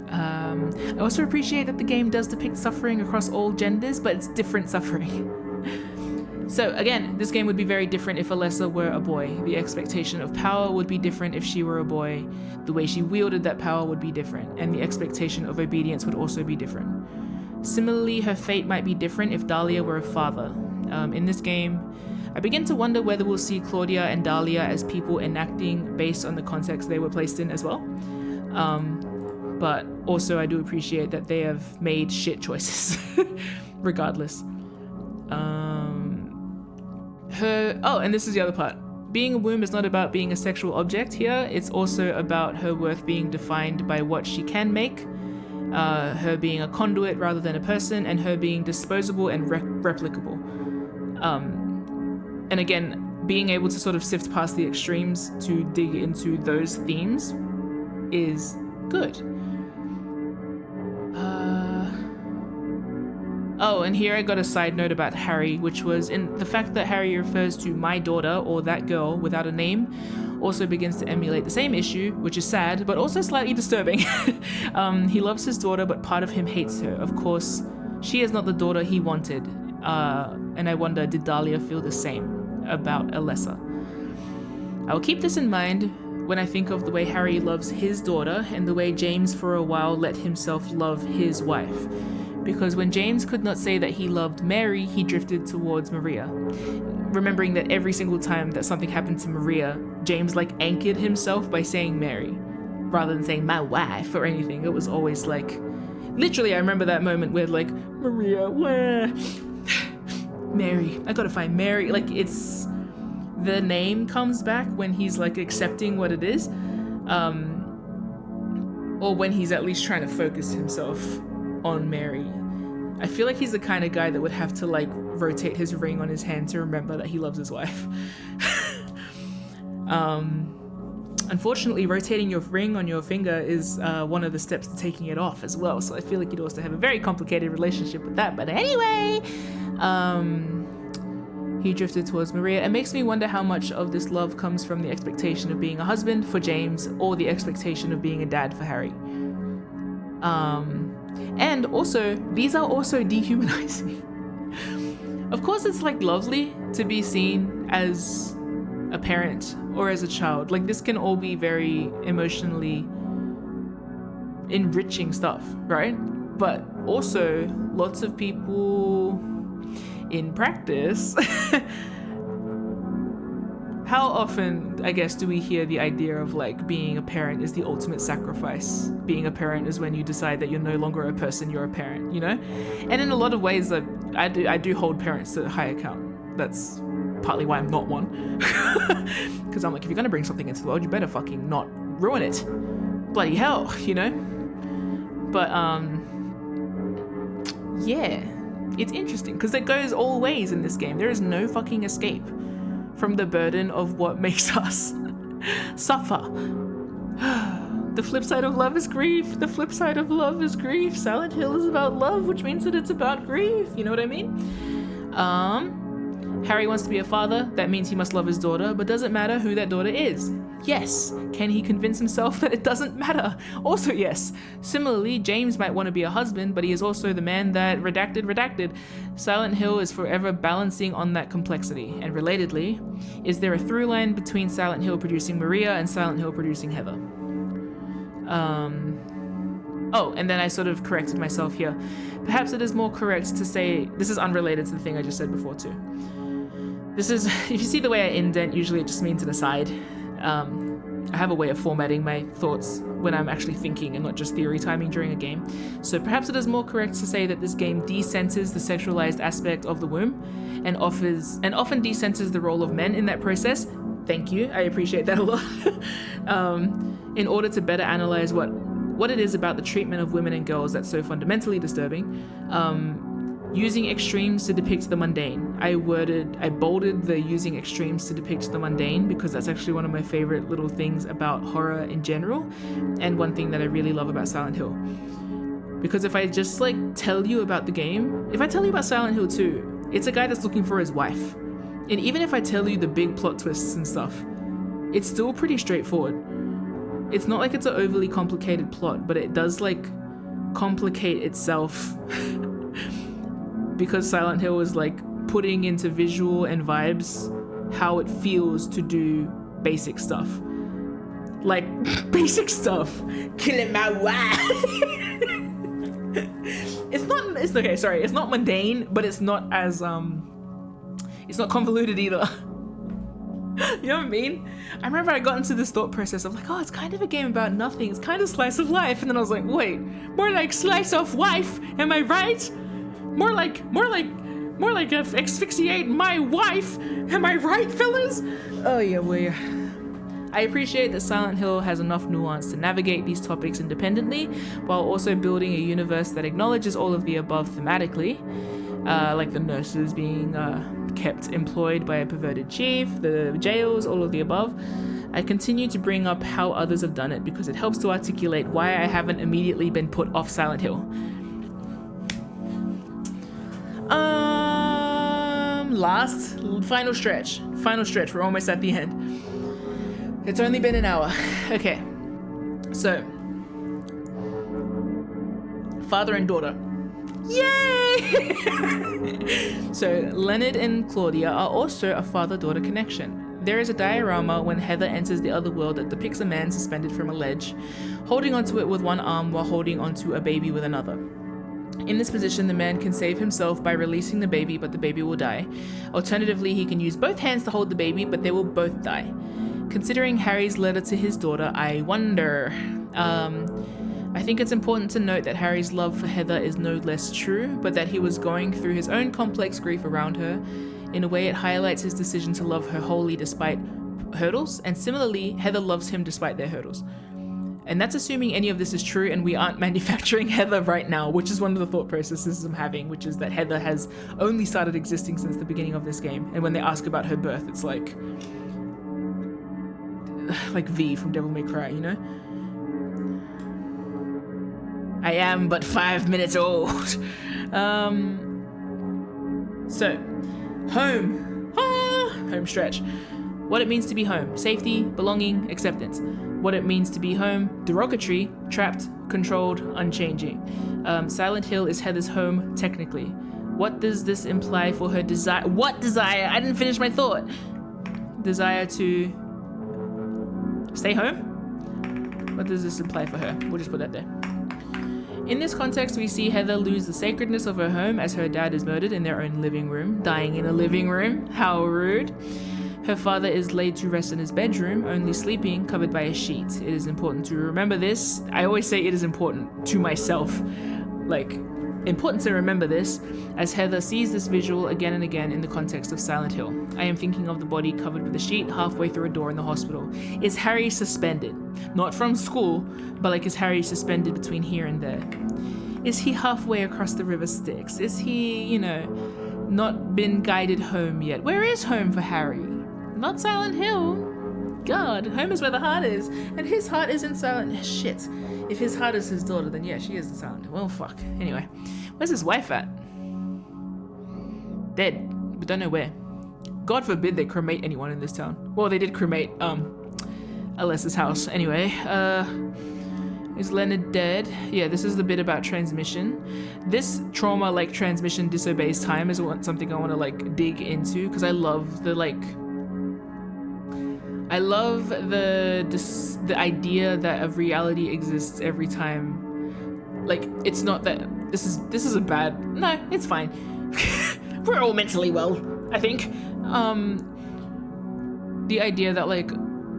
I also appreciate that the game does depict suffering across all genders, but it's different suffering. So again, this game would be very different if Alessa were a boy. The expectation of power would be different if she were a boy. The way she wielded that power would be different, and the expectation of obedience would also be different. Similarly, her fate might be different if Dahlia were a father. In this game, I begin to wonder whether we'll see Claudia and Dahlia as people enacting based on the context they were placed in as well. But also I do appreciate that they have made shit choices, regardless. And this is the other part. Being a womb is not about being a sexual object here. It's also about her worth being defined by what she can make, her being a conduit rather than a person, and her being disposable and replicable. And again, being able to sort of sift past the extremes to dig into those themes is good. Oh, and here I got a side note about Harry, which was in the fact that Harry refers to my daughter, or that girl, without a name, also begins to emulate the same issue, which is sad, but also slightly disturbing. He loves his daughter, but part of him hates her. Of course, she is not the daughter he wanted. And I wonder, did Dahlia feel the same about Alessa? I will keep this in mind when I think of the way Harry loves his daughter and the way James for a while let himself love his wife. Because when James could not say that he loved Mary, he drifted towards Maria. Remembering that every single time that something happened to Maria, James like anchored himself by saying Mary, rather than saying my wife or anything. It was always like, literally I remember that moment where like, Maria, where? Mary, I gotta find Mary. Like, it's, the name comes back when he's like accepting what it is. Or when he's at least trying to focus himself on Mary. I feel like he's the kind of guy that would have to like rotate his ring on his hand to remember that he loves his wife. Unfortunately, rotating your ring on your finger is one of the steps to taking it off as well. So I feel like you'd also have a very complicated relationship with that. But anyway, he drifted towards Maria. It makes me wonder how much of this love comes from the expectation of being a husband for James or the expectation of being a dad for Harry. And also, these are also dehumanizing. Of course, it's like lovely to be seen as a parent or as a child. Like, this can all be very emotionally enriching stuff, right? But also, lots of people in practice, how often, I guess, do we hear the idea of like being a parent is the ultimate sacrifice? Being a parent is when you decide that you're no longer a person, you're a parent, you know? And in a lot of ways, like, I do hold parents to a high account. That's partly why I'm not one. Because I'm like, if you're gonna bring something into the world, you better fucking not ruin it. Bloody hell, you know? But yeah, it's interesting because it goes all ways in this game. There is no fucking escape from the burden of what makes us suffer. The flip side of love is grief. The flip side of love is grief. Silent Hill is about love, which means that it's about grief. You know what I mean? Harry wants to be a father. That means he must love his daughter, but does it matter who that daughter is? Yes. Can he convince himself that it doesn't matter? Also yes. Similarly, James might want to be a husband, but he is also the man that redacted. Silent Hill is forever balancing on that complexity. And relatedly, is there a through line between Silent Hill producing Maria and Silent Hill producing Heather? Oh, and then I sort of corrected myself here. Perhaps it is more correct to say, this is unrelated to the thing I just said before too. This is, if you see the way I indent, usually it just means an aside. I have a way of formatting my thoughts when I'm actually thinking and not just theory timing during a game. So perhaps it is more correct to say that this game decenters the sexualized aspect of the womb and often decenters the role of men in that process. Thank you, I appreciate that a lot. In order to better analyze what it is about the treatment of women and girls that's so fundamentally disturbing. Using extremes to depict the mundane. I bolded the using extremes to depict the mundane because that's actually one of my favorite little things about horror in general, and one thing that I really love about Silent Hill. Because if I just like tell you about the game, if I tell you about Silent Hill 2, it's a guy that's looking for his wife. And even if I tell you the big plot twists and stuff, it's still pretty straightforward. It's not like it's an overly complicated plot, but it does like complicate itself because Silent Hill is like putting into visual and vibes how it feels to do basic stuff. Like basic stuff. Killing my wife. It's not mundane, but it's not as it's not convoluted either. You know what I mean? I remember I got into this thought process of like, oh, it's kind of a game about nothing. It's kind of slice of life. And then I was like, wait, more like slice of wife. Am I right? More like asphyxiate my wife. Am I right, fellas? Oh yeah, well, I appreciate that Silent Hill has enough nuance to navigate these topics independently, while also building a universe that acknowledges all of the above thematically, like the nurses being kept employed by a perverted chief, the jails, all of the above. I continue to bring up how others have done it because it helps to articulate why I haven't immediately been put off Silent Hill. Final stretch. We're almost at the end. It's only been an hour. Okay. So, father and daughter. Yay! So, Leonard and Claudia are also a father-daughter connection. There is a diorama when Heather enters the other world that depicts a man suspended from a ledge, holding onto it with one arm while holding onto a baby with another. In this position, the man can save himself by releasing the baby, but the baby will die. Alternatively, he can use both hands to hold the baby, but they will both die. Considering Harry's letter to his daughter, I wonder. I think it's important to note that Harry's love for Heather is no less true, but that he was going through his own complex grief around her. In a way, it highlights his decision to love her wholly despite hurdles, and similarly, Heather loves him despite their hurdles. And that's assuming any of this is true and we aren't manufacturing Heather right now, which is one of the thought processes I'm having, which is that Heather has only started existing since the beginning of this game. And when they ask about her birth, it's like V from Devil May Cry, you know? I am but 5 minutes old. So, home. Home stretch. What it means to be home. Safety, belonging, acceptance. What it means to be home. Derogatory, trapped, controlled, unchanging. Silent Hill is Heather's home, technically. What does this imply for her desire? What desire? I didn't finish my thought. Desire to stay home? What does this imply for her? We'll just put that there. In this context, we see Heather lose the sacredness of her home as her dad is murdered in their own living room, dying in a living room. How rude. Her father is laid to rest in his bedroom, only sleeping, covered by a sheet. It is important to remember this. I always say it is important to myself. Like, important to remember this, as Heather sees this visual again and again in the context of Silent Hill. I am thinking of the body covered with a sheet halfway through a door in the hospital. Is Harry suspended? Not from school, but like, is Harry suspended between here and there? Is he halfway across the river Styx? Is he, you know, not been guided home yet? Where is home for Harry? Not Silent Hill. God, home is where the heart is, and his heart is in Silent Shit. If his heart is his daughter, then yeah, she is the Silent Hill. Well, fuck. Anyway, where's his wife at? Dead. We don't know where. God forbid they cremate anyone in this town. Well, they did cremate Alessa's house. Anyway, is Leonard dead? Yeah, this is the bit about transmission. This trauma, like transmission disobeys time, is something I want to like dig into, because I love the like. I love the idea that a reality exists every time. Like, it's not that this is a bad. No, it's fine. We're all mentally well, I think. The idea that like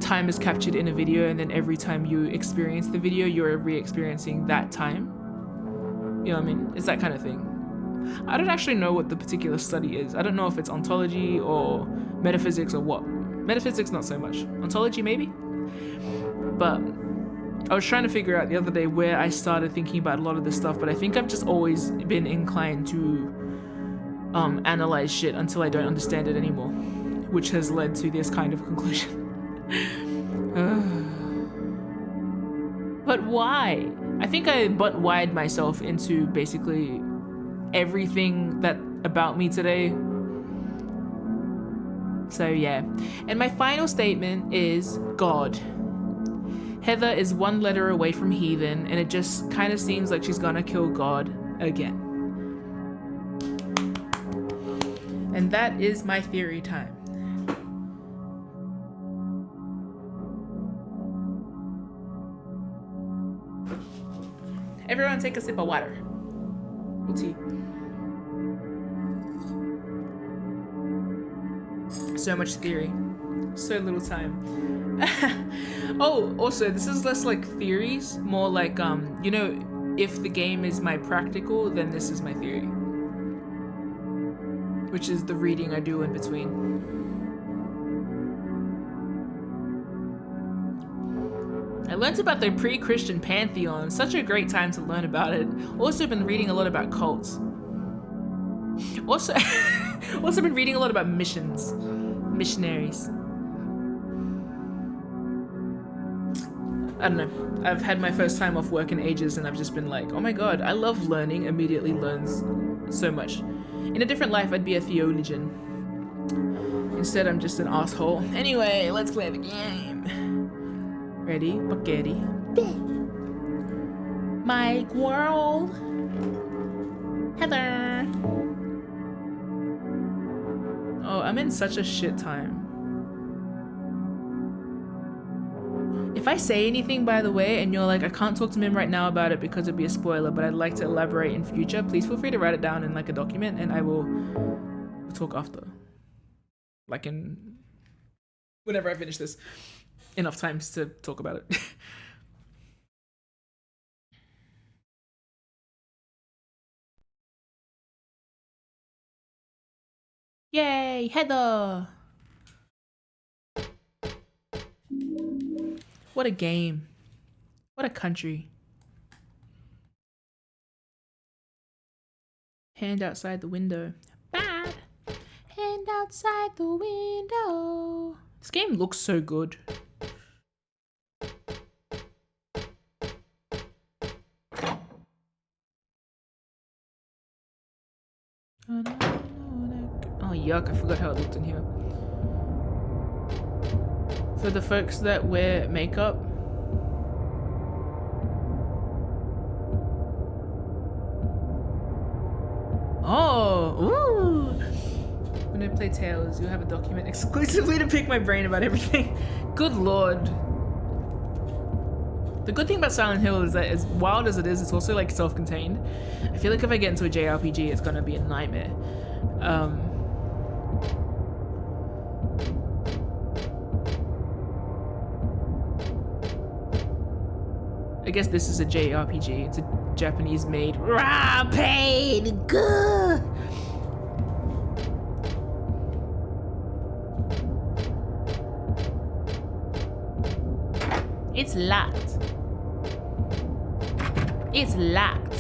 time is captured in a video, and then every time you experience the video, you're re-experiencing that time. You know what I mean? It's that kind of thing. I don't actually know what the particular study is. I don't know if it's ontology or metaphysics or what. Metaphysics, not so much. Ontology, maybe? But I was trying to figure out the other day where I started thinking about a lot of this stuff, but I think I've just always been inclined to analyze shit until I don't understand it anymore, which has led to this kind of conclusion. But why? I think I butt-wired myself into basically everything that about me today. So yeah. And my final statement is God. Heather is one letter away from heathen, and it just kind of seems like she's gonna kill God again. And that is my theory time. Everyone take a sip of water. Or tea. So much theory. So little time. Oh, also, this is less like theories, more like, you know, if the game is my practical, then this is my theory. Which is the reading I do in between. I learned about the pre-Christian pantheon. Such a great time to learn about it. Also been reading a lot about cults. Also been reading a lot about missionaries. I don't know. I've had my first time off work in ages, and I've just been like, oh my god, I love learning. Immediately learns so much. In a different life, I'd be a theologian. Instead, I'm just an asshole. Anyway, let's play the game. Ready? Spaghetti. Mike World. Heather. Oh, I'm in such a shit time. If I say anything, by the way, and you're like, I can't talk to Mim right now about it because it'd be a spoiler, but I'd like to elaborate in future, please feel free to write it down in like a document, and I will talk after. Like in whenever I finish this. Enough times to talk about it. Yay, Heather! What a game. What a country. Hand outside the window. Bad. Hand outside the window. This game looks so good. Oh, yuck, I forgot how it looked in here. For the folks that wear makeup, oh, ooh. When I play Tales, you'll have a document exclusively to pick my brain about everything. Good lord. The good thing about Silent Hill is that as wild as it is, it's also like self-contained. I feel like if I get into a JRPG, it's gonna be a nightmare. I guess this is a JRPG. It's a Japanese-made raw pain. Gah! It's locked. It's locked.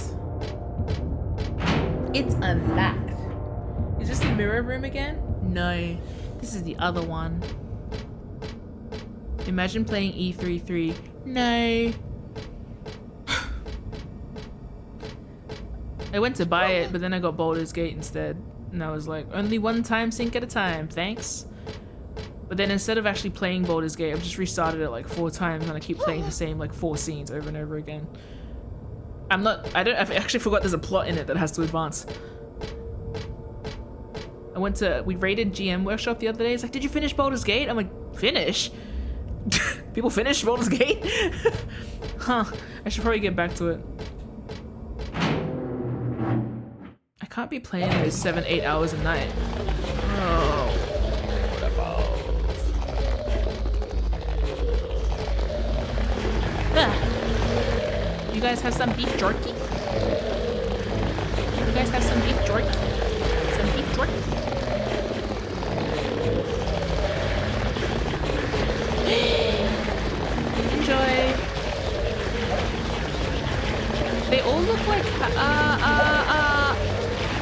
It's unlocked. Is this the mirror room again? No, this is the other one. Imagine playing E33. No. I went to buy it, but then I got Baldur's Gate instead. And I was like, only one time sync at a time, thanks. But then instead of actually playing Baldur's Gate, I've just restarted it like 4 times and I keep playing the same like 4 scenes over and over again. I actually forgot there's a plot in it that has to advance. We raided GM Workshop the other day. It's like, did you finish Baldur's Gate? I'm like, finish? People finish Baldur's Gate? Huh, I should probably get back to it. I can't be playing those 7-8 hours a night. Oh, what about? You guys have some beef jerky? You guys have some beef jerky? Some beef jerky? Enjoy. They all look like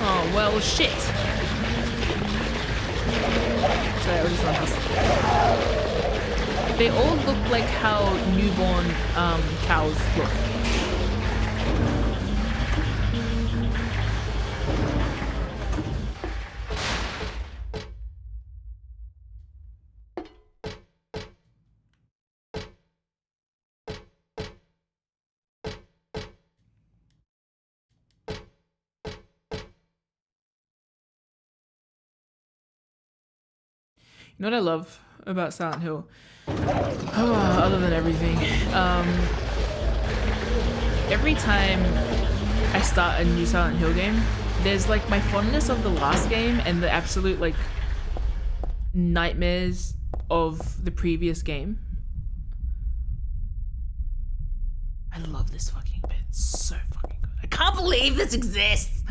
oh well, shit. Sorry, I was just on house. They all look like how newborn cows look. You know what I love about Silent Hill? Other than everything. Every time I start a new Silent Hill game, there's like my fondness of the last game and the absolute like nightmares of the previous game. I love this fucking bit. It's so fucking good. I can't believe this exists!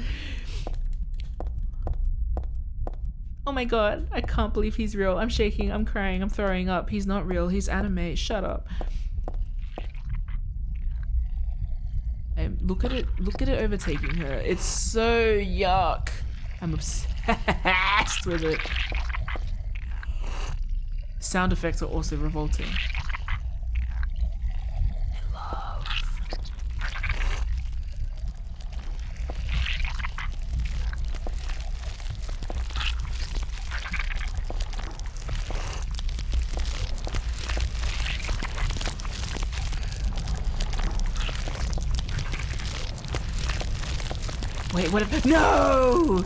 Oh my god, I can't believe he's real. I'm shaking, I'm crying, I'm throwing up. He's not real, he's anime. Shut up. And look at it overtaking her. It's so yuck. I'm obsessed with it. Sound effects are also revolting. Wait, what if— no!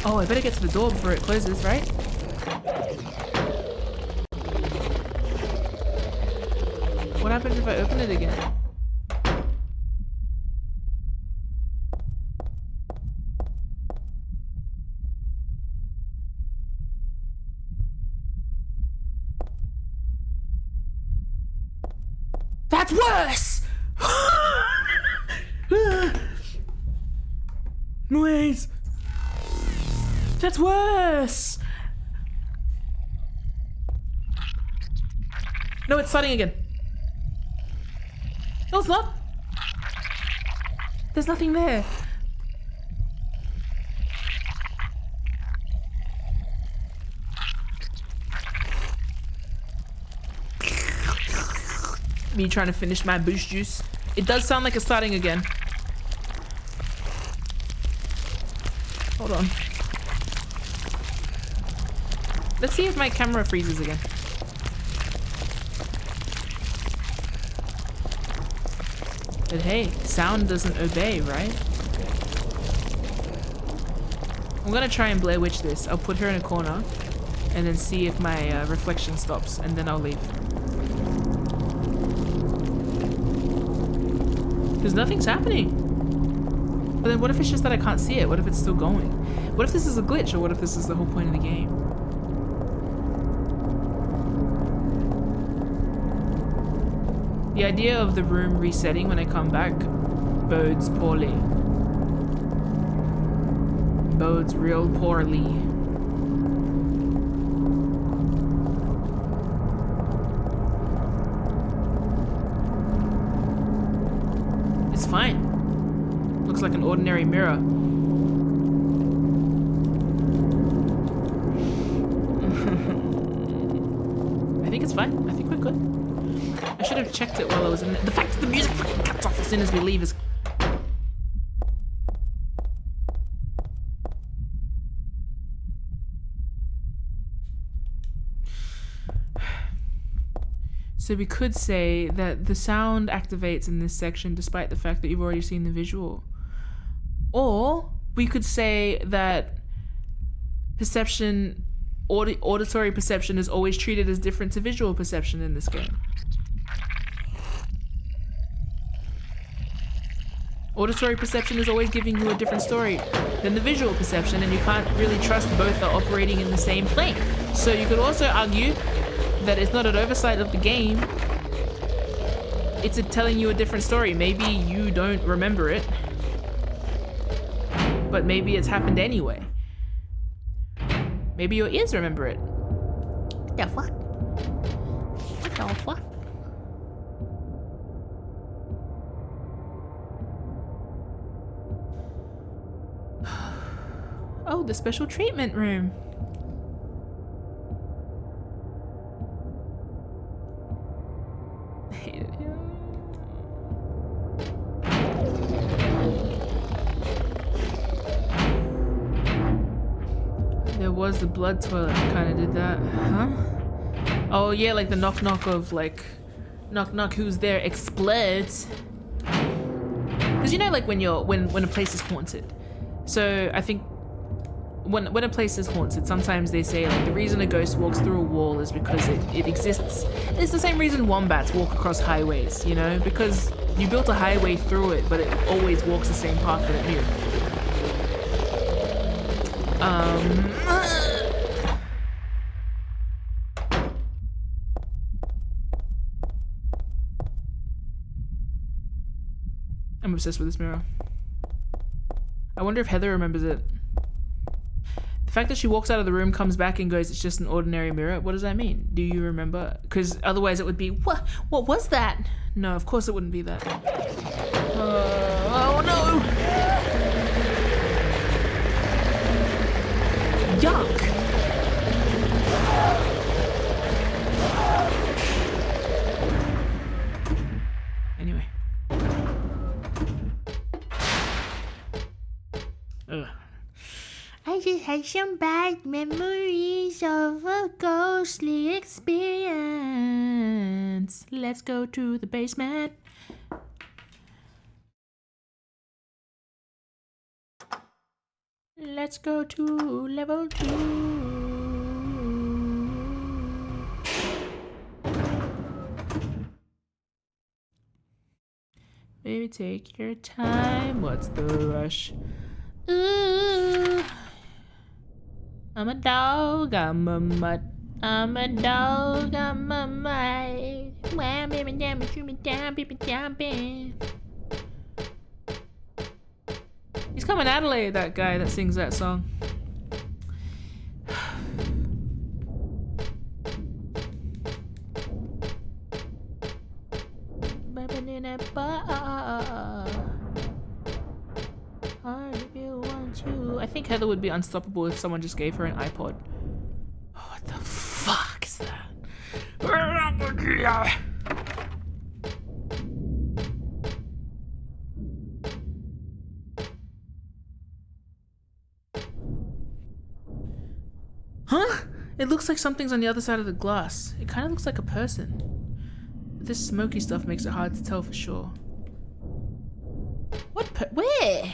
Oh, I better get to the door before it closes, right? What happens if I open it again? That's worse! Wait! That's worse! No, it's starting again. No, it's not. There's nothing there. Me trying to finish my boost juice. It does sound like it's starting again. Hold on. Let's see if my camera freezes again. But hey, sound doesn't obey, right? I'm gonna try and Blair Witch this. I'll put her in a corner and then see if my reflection stops, and then I'll leave. Because nothing's happening. But then what if it's just that I can't see it? What if it's still going? What if this is a glitch, or what if this is the whole point of the game? The idea of the room resetting when I come back bodes poorly. Bodes real poorly. It's fine. Looks like an ordinary mirror. I think it's fine. I think we're good. I should have checked it while I was in there. The fact that the music fucking cuts off as soon as we leave is... So we could say that the sound activates in this section despite the fact that you've already seen the visual. Or we could say that perception, auditory perception is always treated as different to visual perception in this game. Auditory perception is always giving you a different story than the visual perception, and you can't really trust both are operating in the same plane. So you could also argue that it's not an oversight of the game, it's telling you a different story. Maybe you don't remember it, but maybe it's happened anyway. Maybe your ears remember it. What the fuck? What the fuck? Oh, the special treatment room. There was the blood toilet that kind of did that. Huh? Oh yeah, like the knock knock of like, knock knock, who's there explodes. Because you know, like when a place is haunted. So I think when a place is haunted, sometimes they say like the reason a ghost walks through a wall is because it exists. It's the same reason wombats walk across highways, you know, because you built a highway through it, but it always walks the same path that it knew. I'm obsessed with this mirror. I wonder if Heather remembers it. The fact that she walks out of the room, comes back and goes, it's just an ordinary mirror. What does that mean? Do you remember? Because otherwise it would be, what was that? No, of course it wouldn't be that. Oh no! Yuck! Anyway. Ugh. I just had some bad memories of a ghostly experience. Let's go to the basement. Let's go to level 2. Baby, take your time. What's the rush? Ooh. I'm a dog, I'm a mutt. I'm a dog, I'm a mutt. Wow, baby, damn it, shoot me down, baby, jumping. He's coming Adelaide, that guy that sings that song. I think Heather would be unstoppable if someone just gave her an iPod. Oh, what the fuck is that? Huh? It looks like something's on the other side of the glass. It kind of looks like a person. But this smoky stuff makes it hard to tell for sure. Where?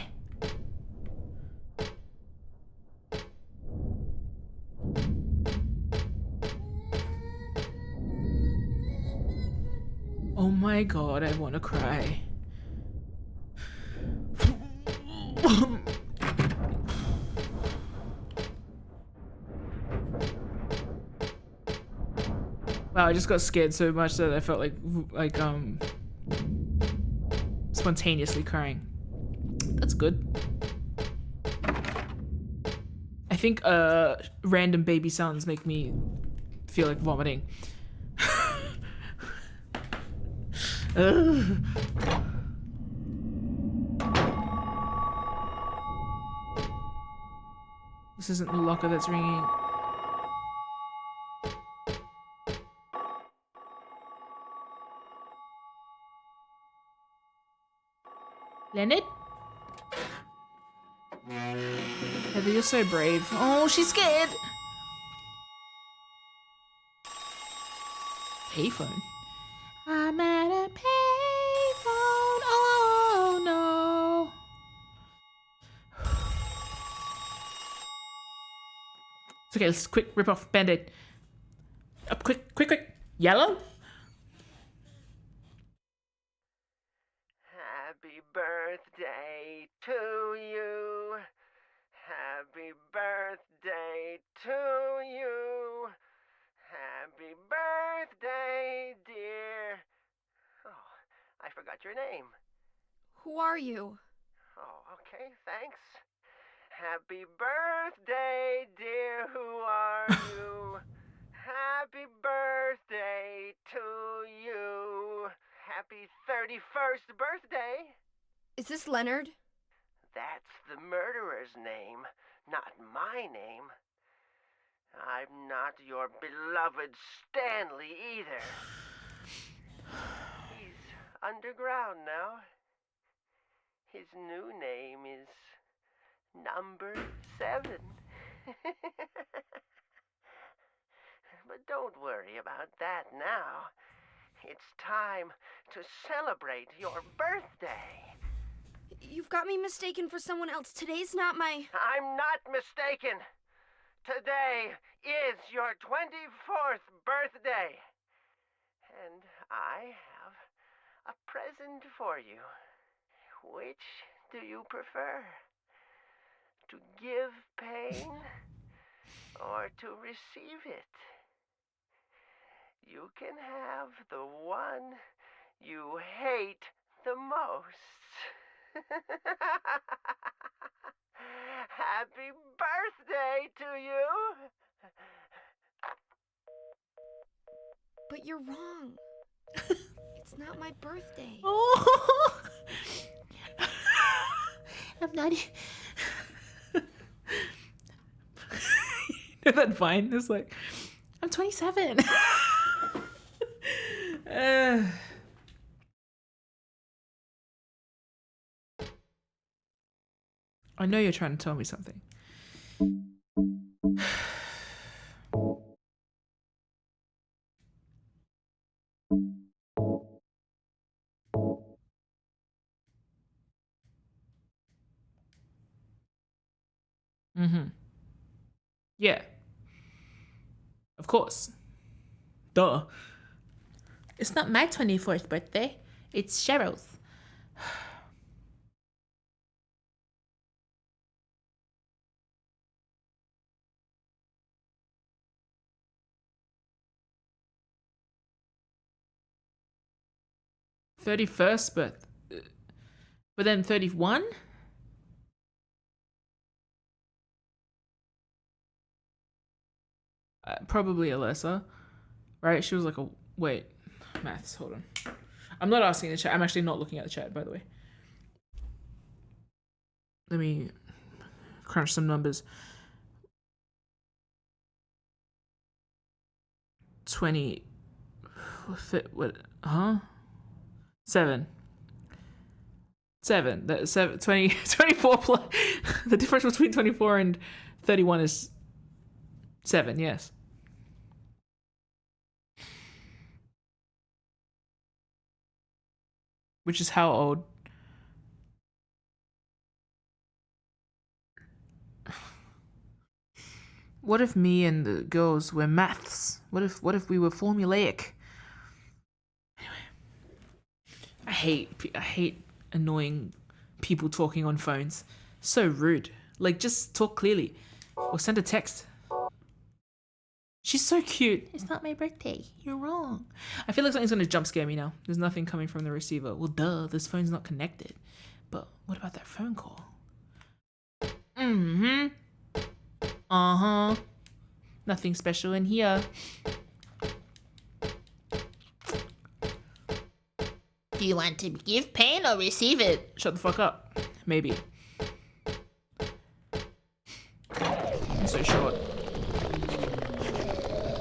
Oh my god, I want to cry. Wow, I just got scared so much that I felt like spontaneously crying. That's good. I think random baby sounds make me feel like vomiting. This isn't the locker that's ringing. Leonard? Heather, you're so brave. Oh, she's scared. Payphone. I'm at a payphone. Oh no. It's okay, let's quick rip off Band-Aid. Up quick, quick, quick. Yellow? Happy birthday to you. Happy birthday to you. Happy birthday, dear. Oh, I forgot your name. Who are you? Oh, okay, thanks. Happy birthday, dear. Who are you? Happy birthday to you. Happy 31st birthday. Is this Leonard? That's the murderer's name, not my name. I'm not your beloved Stanley either. He's underground now. His new name is Number 7. But don't worry about that now. It's time to celebrate your birthday. You've got me mistaken for someone else. Today's not my... I'm not mistaken. Today is your 24th birthday. And I have a present for you. Which do you prefer? To give pain or to receive it? You can have the one you hate the most. Happy birthday to you! But you're wrong. It's not my birthday. Oh. I'm not. You know that Vine is like, I'm 27. I know you're trying to tell me something. Mm-hmm. Yeah. Of course. Duh. It's not my 24th birthday. It's Cheryl's. 31st, but then 31? Probably Alyssa, right? She was like a... Wait. Maths, hold on. I'm not asking the chat. I'm actually not looking at the chat, by the way. Let me crunch some numbers. 20. What? Huh? 7. 7. That's 7. 20. 24 plus. The difference between 24 and 31 is 7. Yes. Which is how old? What if me and the girls were maths? What if we were formulaic? Anyway, I hate annoying people talking on phones. So rude. Like, just talk clearly or send a text. She's so cute. It's not my birthday. You're wrong. I feel like something's gonna jump scare me now. There's nothing coming from the receiver. Well, duh, this phone's not connected. But what about that phone call? Mm-hmm. Uh-huh. Nothing special in here. Do you want to give pain or receive it? Shut the fuck up. Maybe. I'm so short.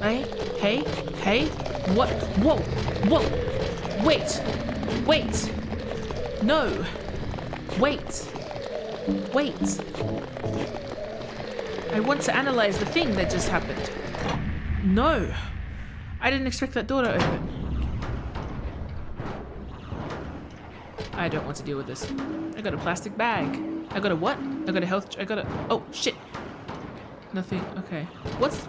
Hey. What? Whoa. Wait. No. Wait. I want to analyze the thing that just happened. No. I didn't expect that door to open. I don't want to deal with this. I got a plastic bag. I got a what? I got a health... Oh, shit. Nothing. Okay. What's...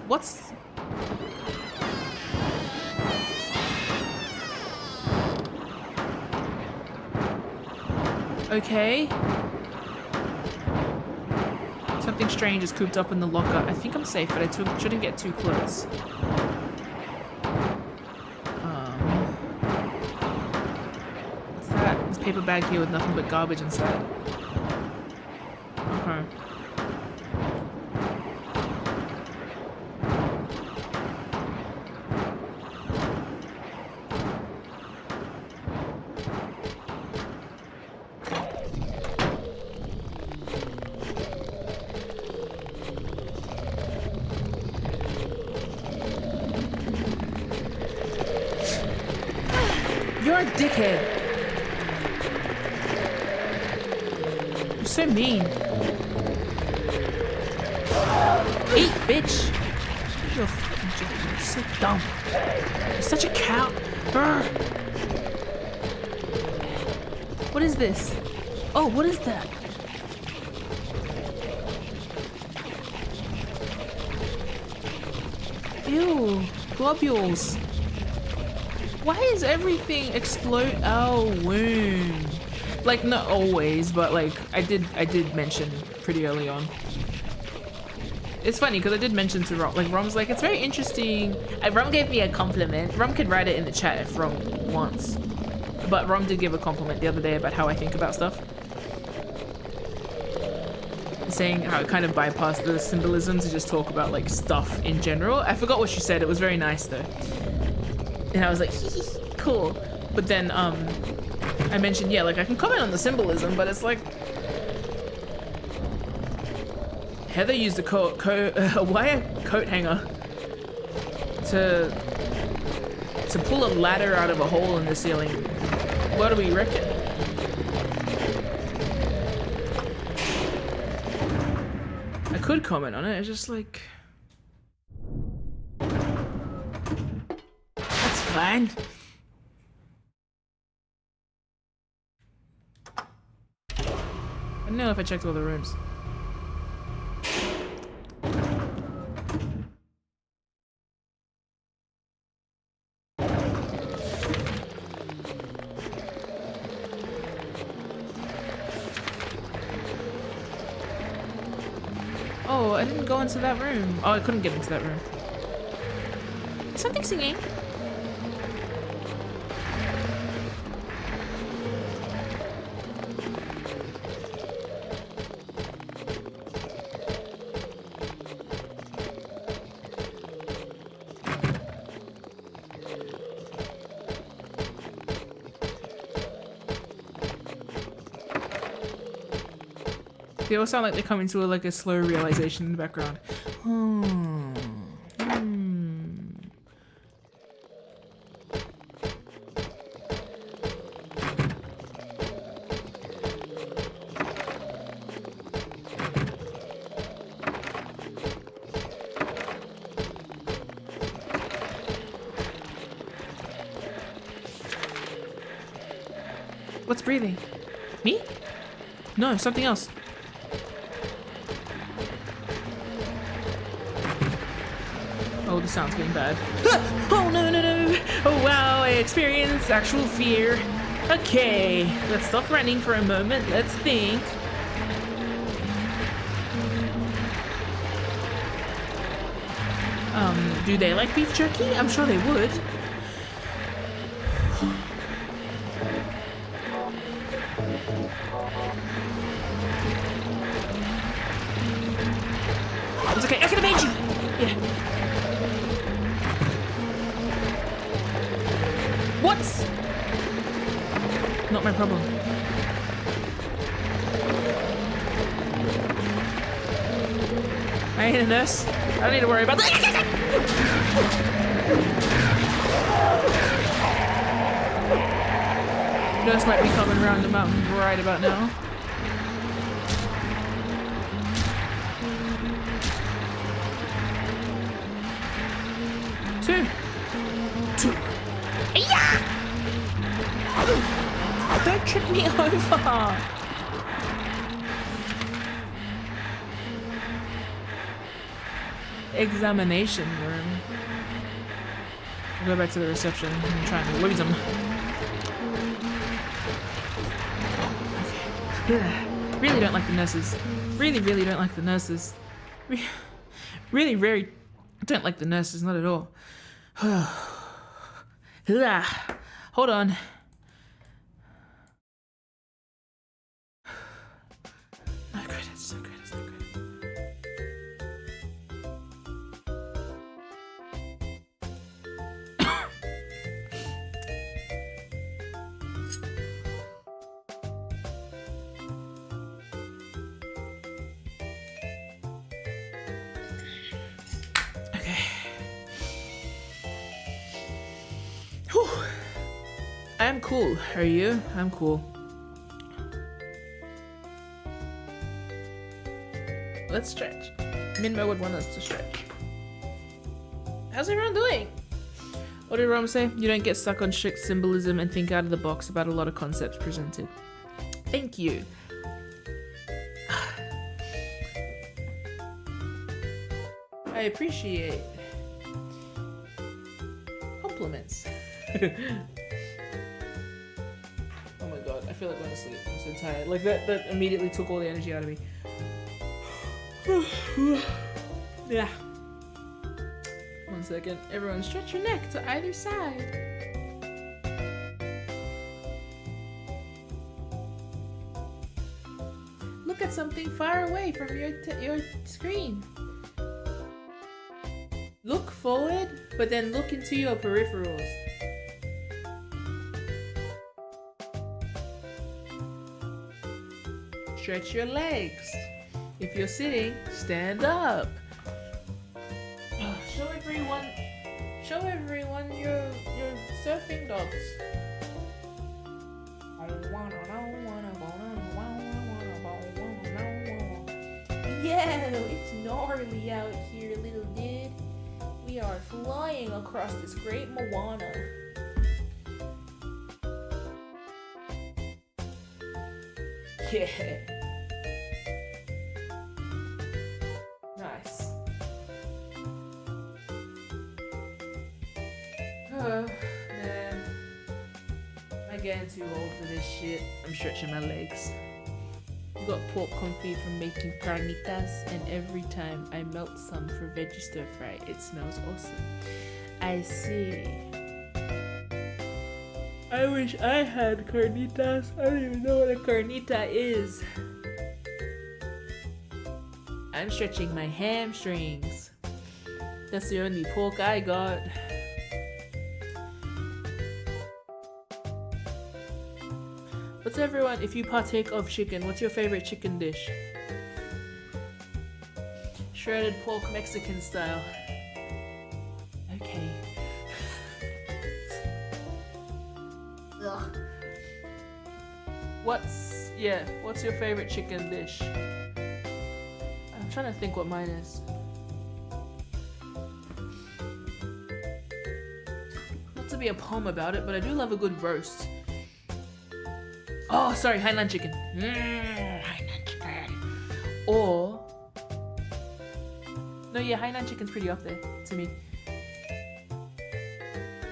Okay. Something strange is cooped up in the locker. I think I'm safe, but I shouldn't get too close. What's that? This paper bag here with nothing but garbage inside. Okay. You're a dickhead. You're so mean. Eat, bitch. You're a fucking joke. You're so dumb. You're such a cow. Brr. What is this? Oh, what is that? Ew, globules. Why is everything explode? Oh, wound. Like, not always, but like, I did mention pretty early on. It's funny because I did mention to Rom, like Rom's like, it's very interesting. Rom gave me a compliment. Rom could write it in the chat if Rom wants. But Rom did give a compliment the other day about how I think about stuff. Saying how it kind of bypassed the symbolism to just talk about like stuff in general. I forgot what she said. It was very nice though. And I was like, cool. But then I mentioned, yeah, like I can comment on the symbolism, but it's like Heather used a wire coat hanger to pull a ladder out of a hole in the ceiling. What do we reckon? I could comment on it. It's just like, that's fine. I don't know if I checked all the rooms. Oh, I didn't go into that room. Oh, I couldn't get into that room. Is something singing? They all sound like they're coming to like a slow realization in the background. What's breathing? Me? No, something else. Oh, the sound's getting bad. Oh, no, no, no. Oh, wow, I experienced actual fear. Okay, let's stop running for a moment. Let's think. Do they like beef jerky? I'm sure they would. It's okay, I can evade you! Yeah. What? Not my problem. I ain't a nurse. I don't need to worry about that. Nurse might be coming around the mountain right about now. Two. Yeah! Don't trip me over. Examination room. We'll go back to the reception and try and lose them. Okay. Really don't like the nurses. Really don't like the nurses. Really very don't like the nurses, not at all. Hold on. No credits, no credits, no credits. I'm cool. Are you? I'm cool. Let's stretch. Minmo would want us to stretch. How's everyone doing? What did Rome say? You don't get stuck on strict symbolism and think out of the box about a lot of concepts presented. Thank you. I appreciate compliments. Oh my god, I feel like going to sleep. I'm so tired. Like that immediately took all the energy out of me. Yeah. 1 second. Everyone stretch your neck to either side. Look at something far away from your screen. Look forward, but then look into your peripherals. Stretch your legs. If you're sitting, stand up. Show everyone your surfing dogs. Yeah, it's gnarly out here, little dude. We are flying across this great Moana. Yeah. Nice. Man. I'm getting too old for this shit. I'm stretching my legs. We got pork confit from making carnitas, and every time I melt some for veggie stir fry, it smells awesome. I see. I wish I had carnitas. I don't even know what a carnita is. I'm stretching my hamstrings. That's the only pork I got. What's everyone, if you partake of chicken, what's your favorite chicken dish? Shredded pork Mexican style. Okay. Ugh. What's your favorite chicken dish? I'm trying to think what mine is. Not to be a poem about it, but I do love a good roast. Oh, sorry, Hainan chicken. Hainan chicken. Or no, yeah, Hainan chicken's pretty up there to me.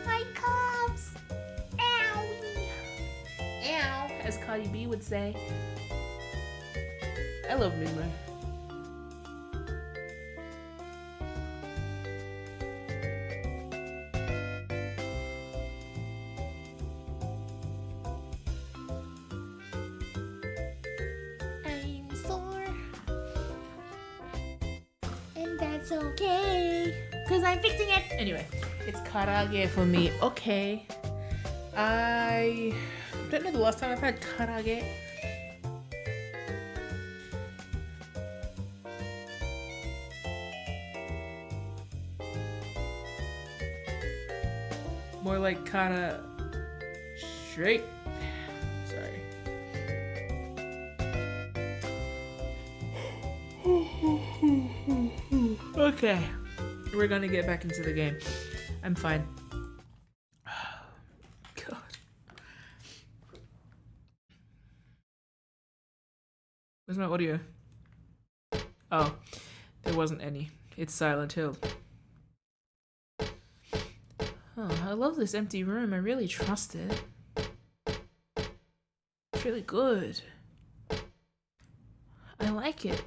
My cubs. Ow. Ow, as Cardi B would say. I love MIM. I'm sore. And that's okay. Because I'm fixing it. Anyway, it's karage for me. Okay. I don't know the last time I've had karage. More like kara straight. Sorry. Okay. We're gonna get back into the game. I'm fine. God. Where's my audio? Oh, there wasn't any. It's Silent Hill. Oh, I love this empty room. I really trust it. It's really good. I like it.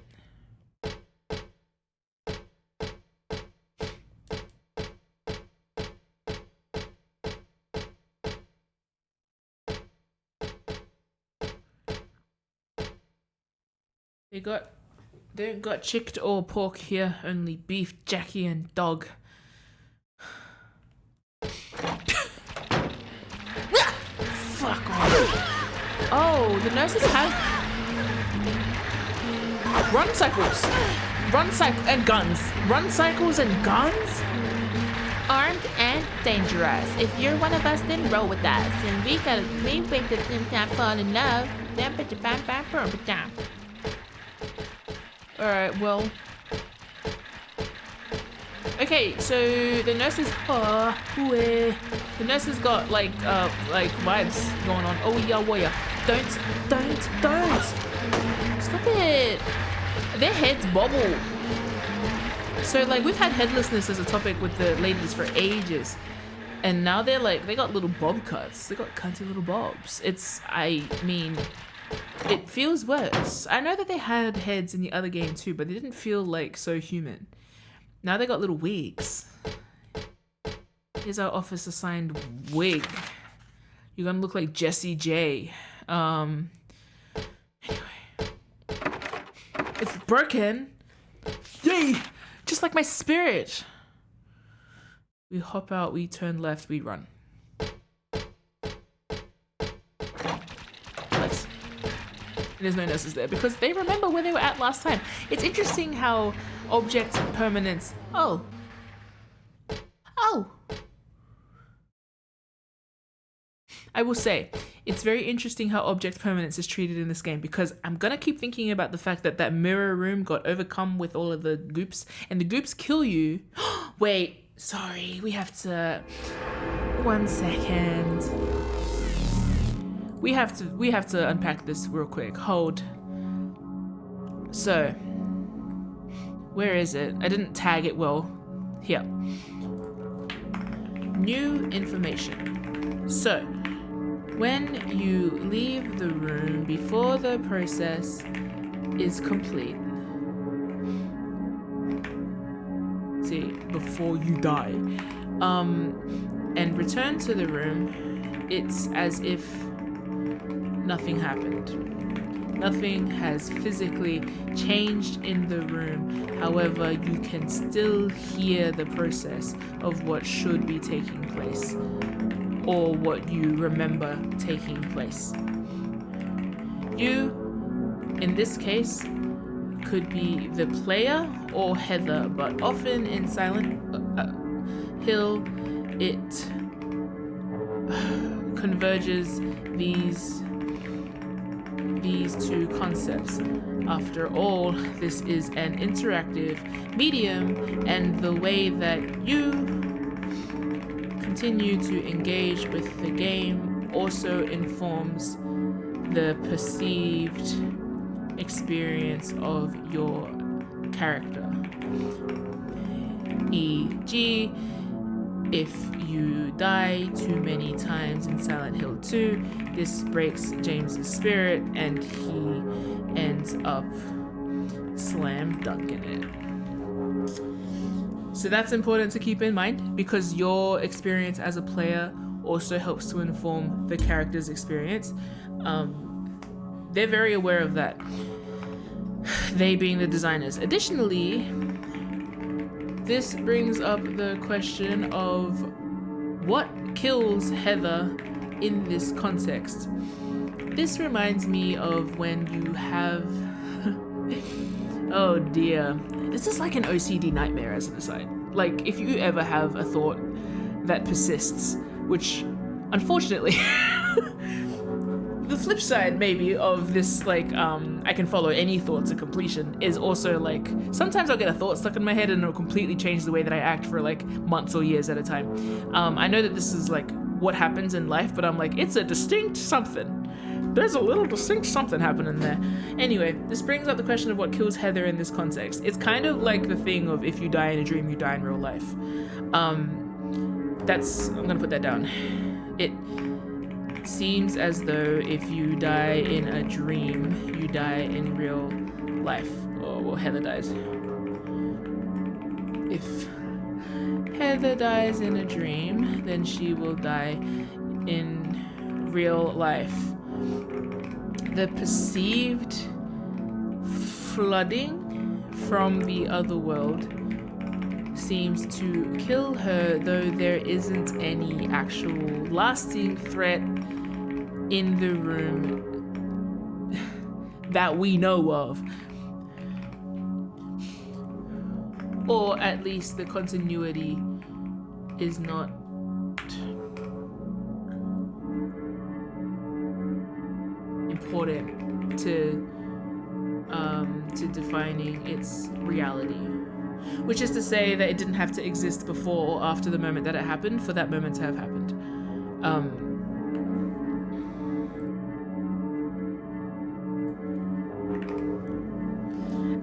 They don't got chicken or pork here, only beef, Jackie, and dog. Fuck off. Oh, the nurses have run cycles. And guns. Run cycles and guns? Armed and dangerous. If you're one of us, then roll with us. And we make the time fall in love. Alright, well. Okay, so the nurses the nurses got like vibes going on. Oh yeah, warrior. Don't stop it. Their heads bobble. So like we've had headlessness as a topic with the ladies for ages. And now they're like they got little bob cuts. They got cunty little bobs. It feels worse. I know that they had heads in the other game too, but they didn't feel like so human. Now they got little wigs. Here's our office assigned wig. You're gonna look like Jessie J. Anyway. It's broken. Yay! Just like my spirit. We hop out, we turn left, we run. Left. There's no nurses there because they remember where they were at last time. It's interesting how object permanence. Oh. I will say, it's very interesting how object permanence is treated in this game because I'm gonna keep thinking about the fact that that mirror room got overcome with all of the goops and the goops kill you. Wait, sorry, we have to. 1 second. We have to unpack this real quick. Hold. So, where is it? I didn't tag it well. Here. New information. So, when you leave the room before the process is complete. See, before you die. And return to the room, it's as if nothing happened. Nothing has physically changed in the room. However, you can still hear the process of what should be taking place or what you remember taking place. You, in this case, could be the player or Heather, but often in Silent Hill, it converges these two concepts. After all, this is an interactive medium, and the way that you continue to engage with the game also informs the perceived experience of your character. E.g., if you die too many times in Silent Hill 2, this breaks James's spirit and he ends up slam dunking it. So that's important to keep in mind, because your experience as a player also helps to inform the character's experience. They're very aware of that, they being the designers. Additionally, this brings up the question of what kills Heather in this context. This reminds me of when you have oh dear, this is like an OCD nightmare as an aside. Like, if you ever have a thought that persists, which unfortunately the flip side maybe of this, like, I can follow any thought to completion, is also like, sometimes I'll get a thought stuck in my head and it'll completely change the way that I act for like months or years at a time. I know that this is like what happens in life, but I'm like, it's a distinct something. There's a little distinct something happening there. Anyway, this brings up the question of what kills Heather in this context. It's kind of like the thing of if you die in a dream, you die in real life. I'm gonna put that down. It seems as though if you die in a dream, you die in real life. Oh, well, Heather dies. If Heather dies in a dream, then she will die in real life. The perceived flooding from the other world seems to kill her, though there isn't any actual lasting threat in the room that we know of. Or at least the continuity is not important to defining its reality. Which is to say that it didn't have to exist before or after the moment that it happened for that moment to have happened.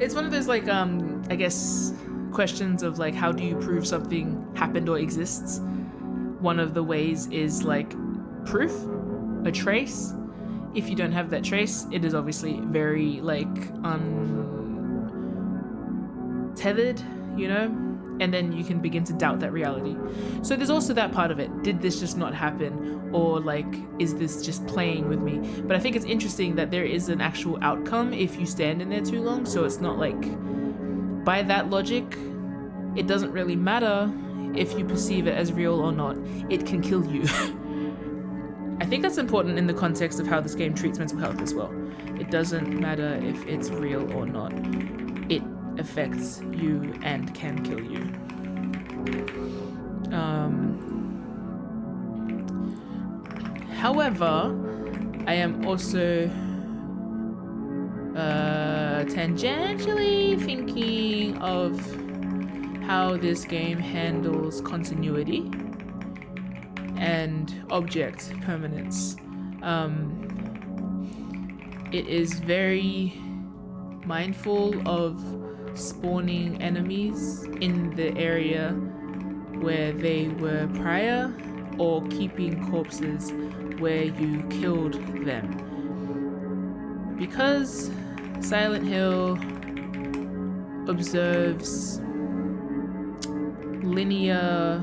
It's one of those, like, I guess, questions of, like, how do you prove something happened or exists? One of the ways is, like, proof, a trace. If you don't have that trace, it is obviously very, like, untethered, you know? And then you can begin to doubt that reality. So there's also that part of it. Did this just not happen? Or, like, is this just playing with me? But I think it's interesting that there is an actual outcome if you stand in there too long. So it's not like, by that logic, it doesn't really matter if you perceive it as real or not. It can kill you. I think that's important in the context of how this game treats mental health as well. It doesn't matter if it's real or not. It affects you and can kill you. However, I am also tangentially thinking of how this game handles continuity and object permanence. It is very mindful of spawning enemies in the area where they were prior, or keeping corpses where you killed them. Because Silent Hill observes linear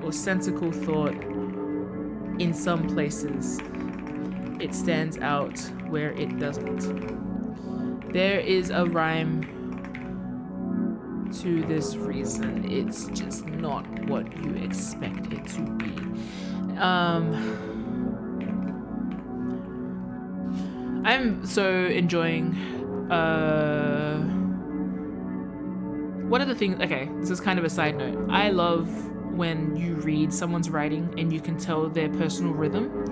or sensical thought in some places, it stands out where it doesn't. There is a rhyme to this reason. It's just not what you expect it to be. I'm so enjoying one of the things, okay, this is kind of a side note. I love when you read someone's writing and you can tell their personal rhythm.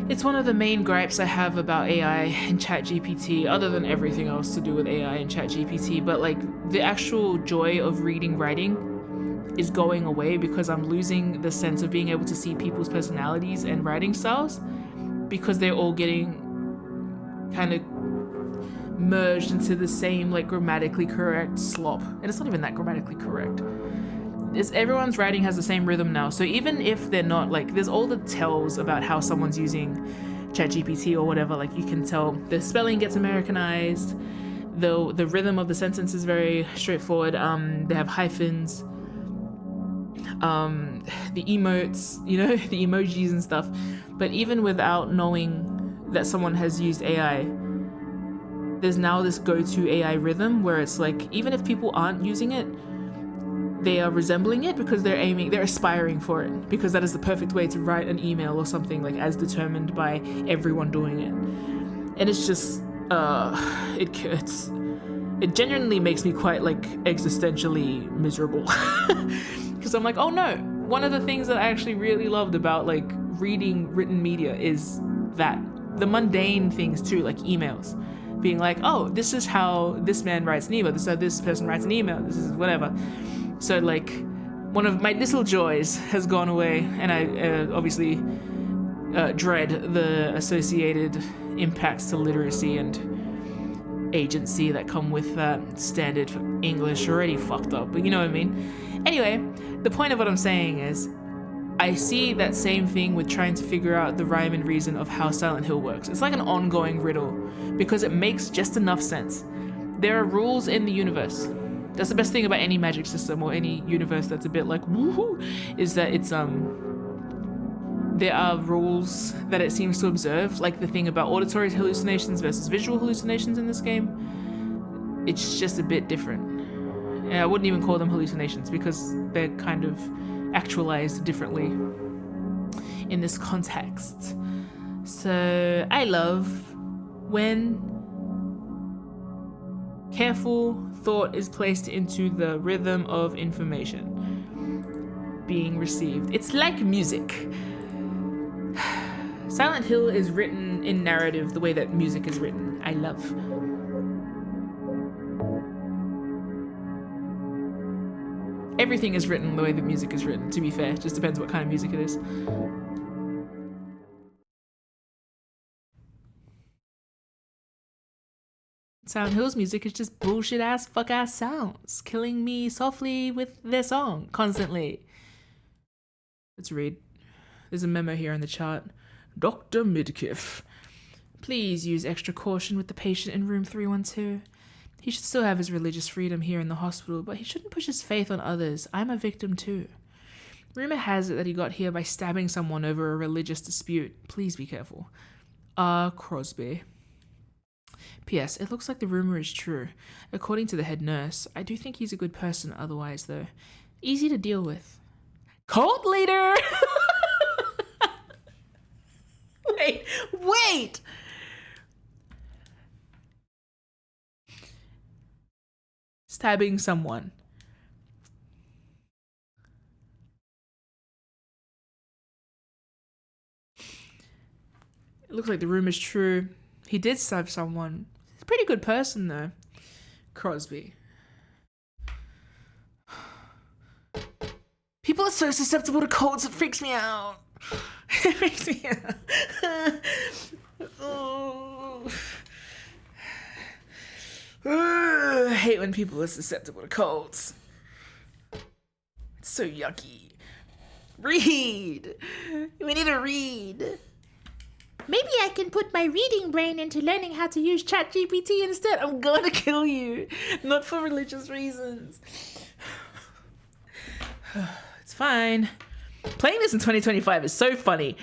It's one of the main gripes I have about AI and ChatGPT, other than everything else to do with AI and ChatGPT, but like the actual joy of reading writing is going away because I'm losing the sense of being able to see people's personalities and writing styles because they're all getting kind of merged into the same like grammatically correct slop. And it's not even that grammatically correct. Everyone's writing has the same rhythm now. So even if they're not like, there's all the tells about how someone's using ChatGPT or whatever. Like you can tell the spelling gets Americanized. The rhythm of the sentence is very straightforward. They have hyphens. The emotes, you know, the emojis and stuff. But even without knowing that someone has used AI, there's now this go-to AI rhythm where it's like, even if people aren't using it, they are resembling it because they're aspiring for it, because that is the perfect way to write an email or something, like as determined by everyone doing it. And it's just, it genuinely makes me quite like existentially miserable. Because I'm like, oh no, one of the things that I actually really loved about like reading written media is that the mundane things too, like emails. Being like, oh, this is how this man writes an email, this is how this person writes an email, this is whatever. So like, one of my little joys has gone away, and I obviously dread the associated impacts to literacy and agency that come with that. Standard English already fucked up, but you know what I mean. Anyway, the point of what I'm saying is, I see that same thing with trying to figure out the rhyme and reason of how Silent Hill works. It's like an ongoing riddle, because it makes just enough sense. There are rules in the universe. That's the best thing about any magic system or any universe that's a bit like woohoo, is that it's there are rules that it seems to observe, like the thing about auditory hallucinations versus visual hallucinations in this game. It's just a bit different. And I wouldn't even call them hallucinations because they're kind of actualized differently in this context. So I love when careful thought is placed into the rhythm of information being received. It's like music. Silent Hill is written in narrative the way that music is written. I love. Everything is written the way that music is written, to be fair. It just depends what kind of music it is. Silent Hill's music is just bullshit ass fuck ass sounds, killing me softly with their song constantly. Let's read. There's a memo here in the chart. Dr. Midkiff, please use extra caution with the patient in room 312. He should still have his religious freedom here in the hospital, but he shouldn't push his faith on others. I'm a victim too. Rumor has it that he got here by stabbing someone over a religious dispute. Please be careful. R. Crosby. P.S. It looks like the rumor is true. According to the head nurse, I do think he's a good person otherwise, though. Easy to deal with. Cult leader! Wait! Stabbing someone. It looks like the rumor's true. He did stab someone. He's a pretty good person, though. Crosby. People are so susceptible to cults, it freaks me out. It freaks me out. Oh. I hate when people are susceptible to cults. It's so yucky. Read! We need to read. Maybe I can put my reading brain into learning how to use ChatGPT instead. I'm gonna kill you. Not for religious reasons. It's fine. Playing this in 2025 is so funny.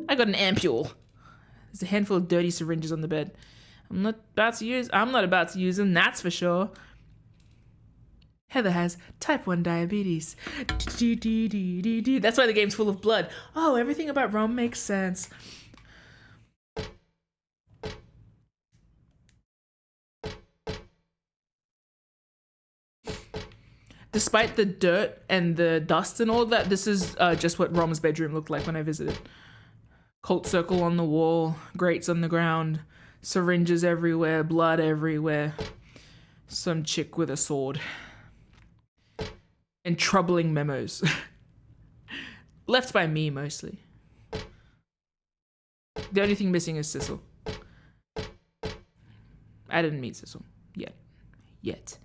I got an ampule. There's a handful of dirty syringes on the bed. I'm not about to use them, that's for sure. Heather has type 1 diabetes. That's why the game's full of blood. Oh, everything about Rome makes sense. Despite the dirt and the dust and all that, this is just what Rom's bedroom looked like when I visited. Cult circle on the wall, grates on the ground, syringes everywhere, blood everywhere. Some chick with a sword. And troubling memos. Left by me, mostly. The only thing missing is Sissel. I didn't meet Sissel. Yet.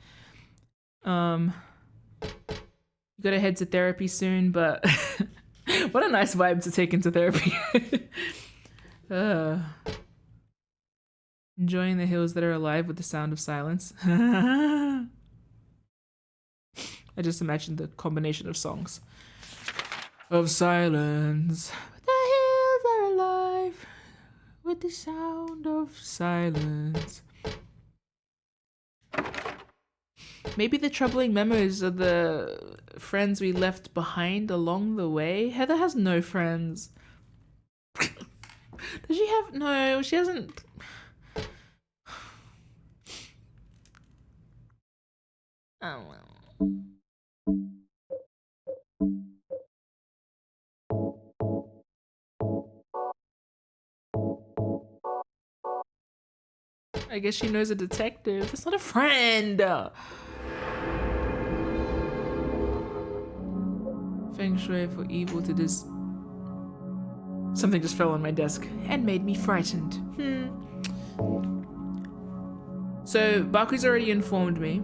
You gotta head to therapy soon, but... what a nice vibe to take into therapy. Enjoying the hills that are alive with the sound of silence. I just imagined the combination of songs. Of silence. The hills are alive with the sound of silence. Maybe the troubling memories of the friends we left behind along the way. Heather has no friends. Does she have? No, she hasn't. Oh well. I guess she knows a detective. That's not a friend. Feng shui for evil to this. Something just fell on my desk and made me frightened. So Baku's already informed me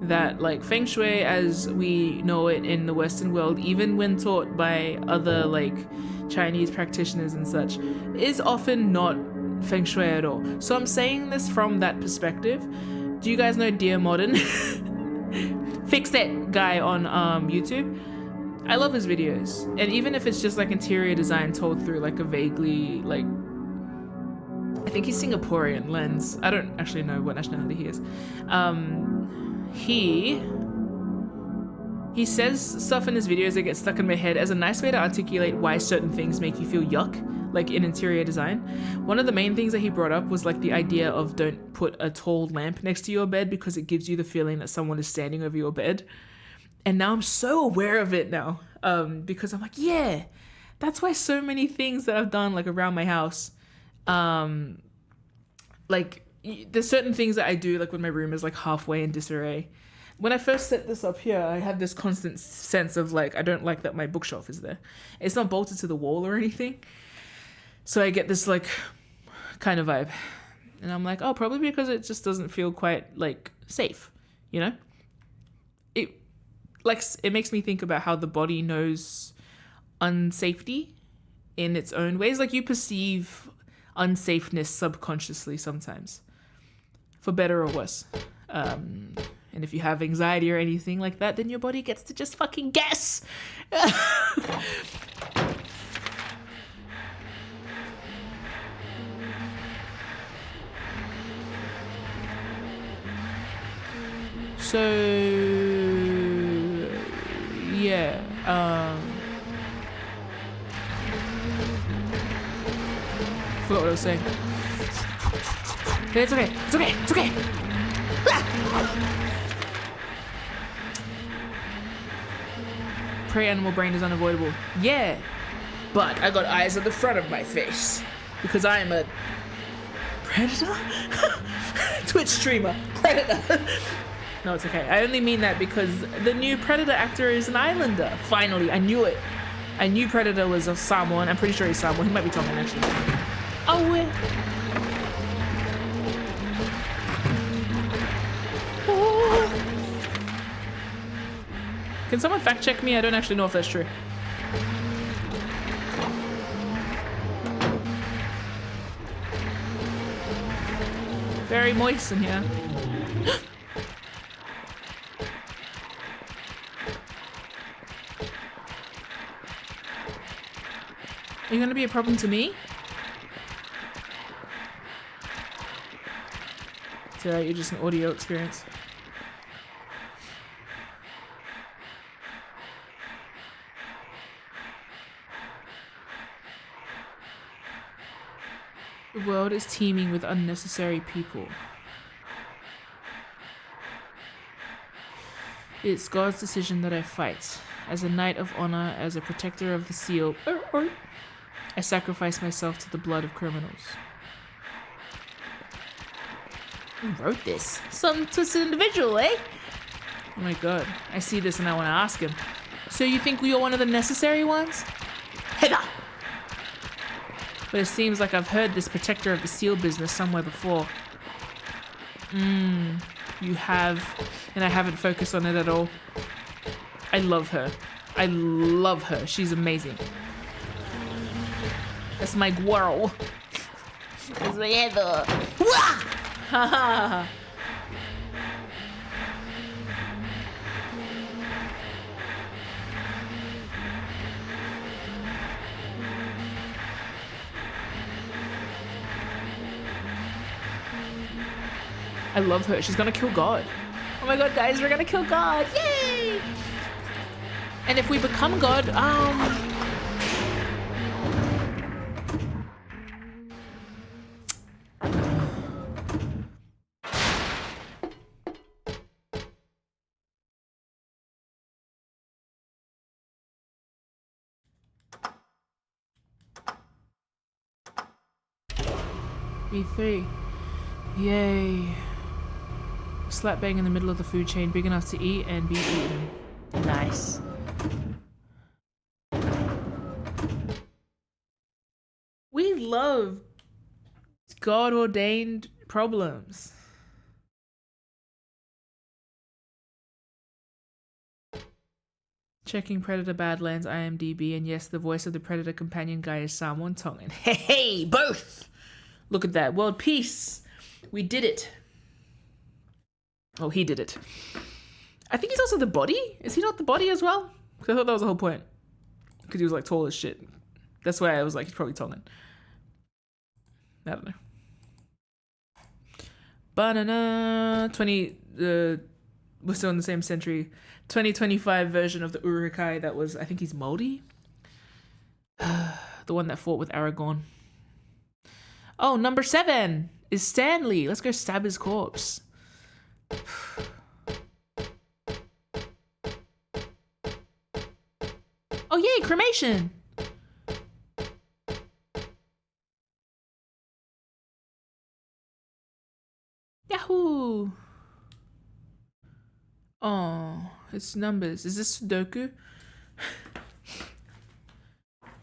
that like feng shui as we know it in the Western world, even when taught by other like Chinese practitioners and such, is often not feng shui at all. So I'm saying this from that perspective. Do you guys know Dear Modern? Fix That guy on YouTube. I love his videos, and even if it's just like interior design told through like a vaguely like, I think he's Singaporean lens. I don't actually know what nationality he is. He says stuff in his videos that get stuck in my head as a nice way to articulate why certain things make you feel yuck, like in interior design. One of the main things that he brought up was like the idea of don't put a tall lamp next to your bed because it gives you the feeling that someone is standing over your bed. And now I'm so aware of it now, because I'm like, yeah, that's why so many things that I've done like around my house, like there's certain things that I do like when my room is like halfway in disarray. When I first set this up here, I had this constant sense of like, I don't like that my bookshelf is there. It's not bolted to the wall or anything. So I get this like kind of vibe. And I'm like, oh, probably because it just doesn't feel quite like safe, you know? It makes me think about how the body knows unsafety in its own ways. Like you perceive unsafeness subconsciously sometimes, for better or worse. And if you have anxiety or anything like that, then your body gets to just fucking guess. So yeah, forgot what I was saying. It's okay. Prey animal brain is unavoidable. Yeah, but I got eyes at the front of my face because I am a predator. Twitch streamer, predator. No, it's okay. I only mean that because the new Predator actor is an islander. Finally, I knew it. I knew Predator was a Samoan. I'm pretty sure he's Samoan. He might be Tongan, actually. Oh, Can someone fact check me? I don't actually know if that's true. Very moist in here. Are you gonna be a problem to me? It's alright, you're just an audio experience. The world is teeming with unnecessary people. It's God's decision that I fight. As a knight of honor, as a protector of the seal, I sacrifice myself to the blood of criminals. Who wrote this? Some twisted individual, eh? Oh my god. I see this and I want to ask him. So you think we are one of the necessary ones? Heather! But it seems like I've heard this protector of the seal business somewhere before. You have, and I haven't focused on it at all. I love her. I love her. She's amazing. That's my girl. That's my Heather. Wah! Ha ha. I love her. She's gonna kill God. Oh my god, guys, we're gonna kill God. Yay! And if we become God, B3. Yay. Slap bang in the middle of the food chain, big enough to eat and be eaten. Nice. We love God-ordained problems. Checking Predator Badlands IMDb, and yes, the voice of the Predator companion guy is Samoan Tongan. Hey, both! Look at that. World peace. We did it. Oh, he did it. I think he's also the body. Is he not the body as well? Because I thought that was the whole point. Because he was like tall as shit. That's why I was like, he's probably Tongan. I don't know. Banana 20. We're still in the same century. 2025 version of the Urukai that was, I think he's Moldy. The one that fought with Aragorn. Oh, number 7 is Stanley. Let's go stab his corpse. Oh yay, cremation! Yahoo! Oh, it's numbers. Is this Sudoku?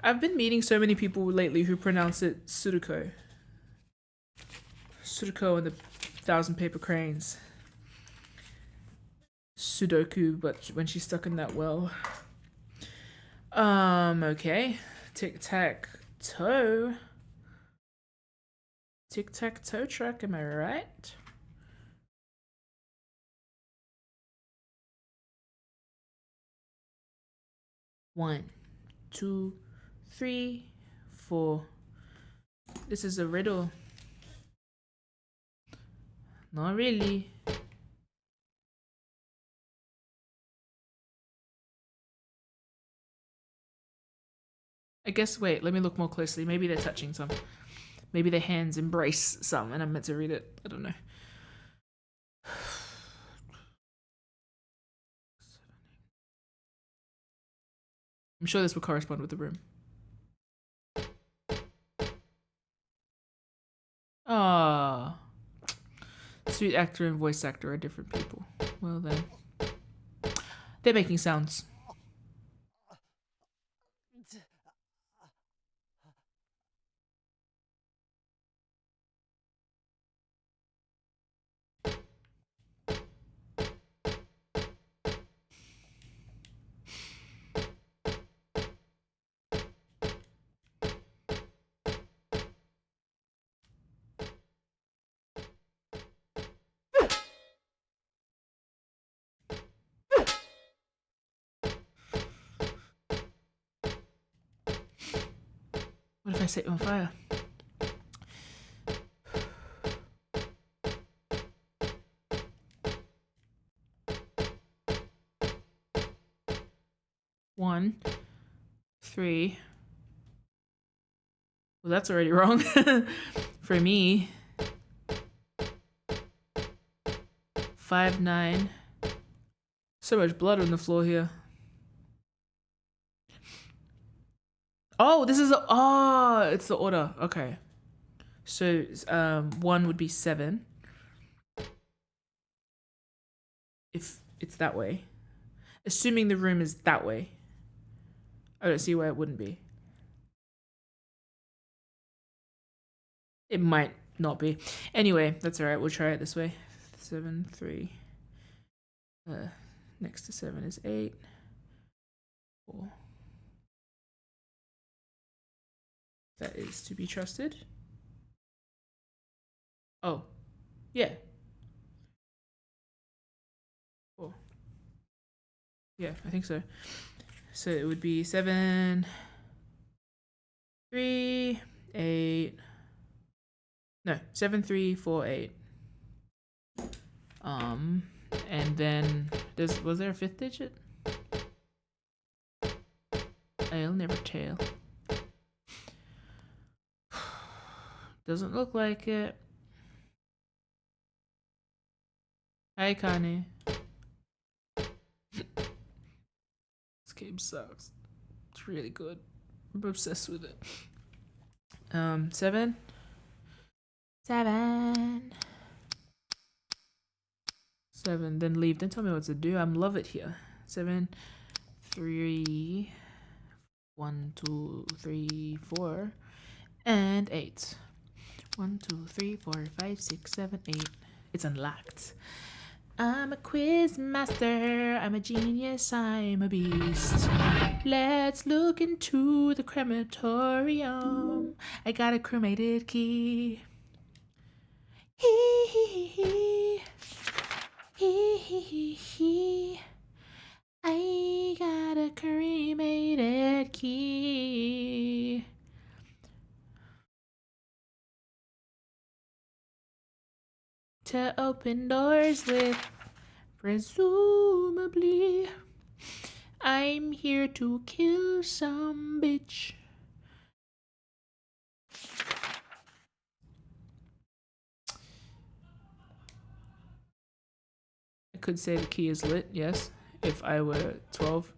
I've been meeting so many people lately who pronounce it Sudoku. Sudoku and the 1,000 paper cranes. Sudoku, but when she's stuck in that well. Okay. Tic-tac-toe. Tic-tac-toe track, am I right? One, 2, 3, 4. This is a riddle. Not really. I guess, wait, let me look more closely. Maybe they're touching some. Maybe their hands embrace some and I'm meant to read it. I don't know. I'm sure this will correspond with the room. Ah, sweet actor and voice actor are different people. Well then, they're making sounds. What if I set you on fire? One, 3. Well, that's already wrong for me. 5, 9, So much blood on the floor here. Oh, this is it's the order. Okay. So 1 would be 7. If it's that way. Assuming the room is that way. I don't see why it wouldn't be. It might not be. Anyway, that's alright. We'll try it this way. 7, 3. Next to 7 is 8. 4. That is to be trusted. Oh, yeah. 4. Yeah, I think so. So it would be 7, 3, 8. No, 7, 3, 4, 8. And then was there a 5th digit? I'll never tell. Doesn't look like it. Hi, Connie. This game sucks. It's really good. I'm obsessed with it. 7. 7. 7. Then leave. Don't tell me what to do. I'm love it here. 7, 3, 1, 2, 3, 4, and 8. 1, 2, 3, 4, 5, 6, 7, 8. It's unlocked. I'm a quiz master. I'm a genius. I'm a beast. Let's look into the crematorium. I got a cremated key. Hee hee hee hee hee hee hee. I got a cremated key. To open doors with, presumably. I'm here to kill some bitch. I could say the key is lit, yes, if I were 12.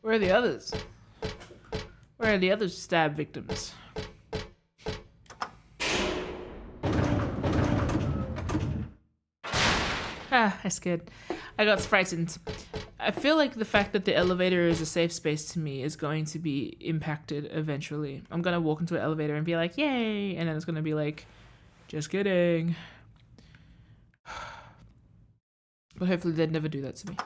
Where are the others? Where are the other stab victims? I scared. I got frightened. I feel like the fact that the elevator is a safe space to me is going to be impacted eventually. I'm gonna walk into an elevator and be like, yay! And then it's gonna be like, just kidding. But hopefully they'd never do that to me.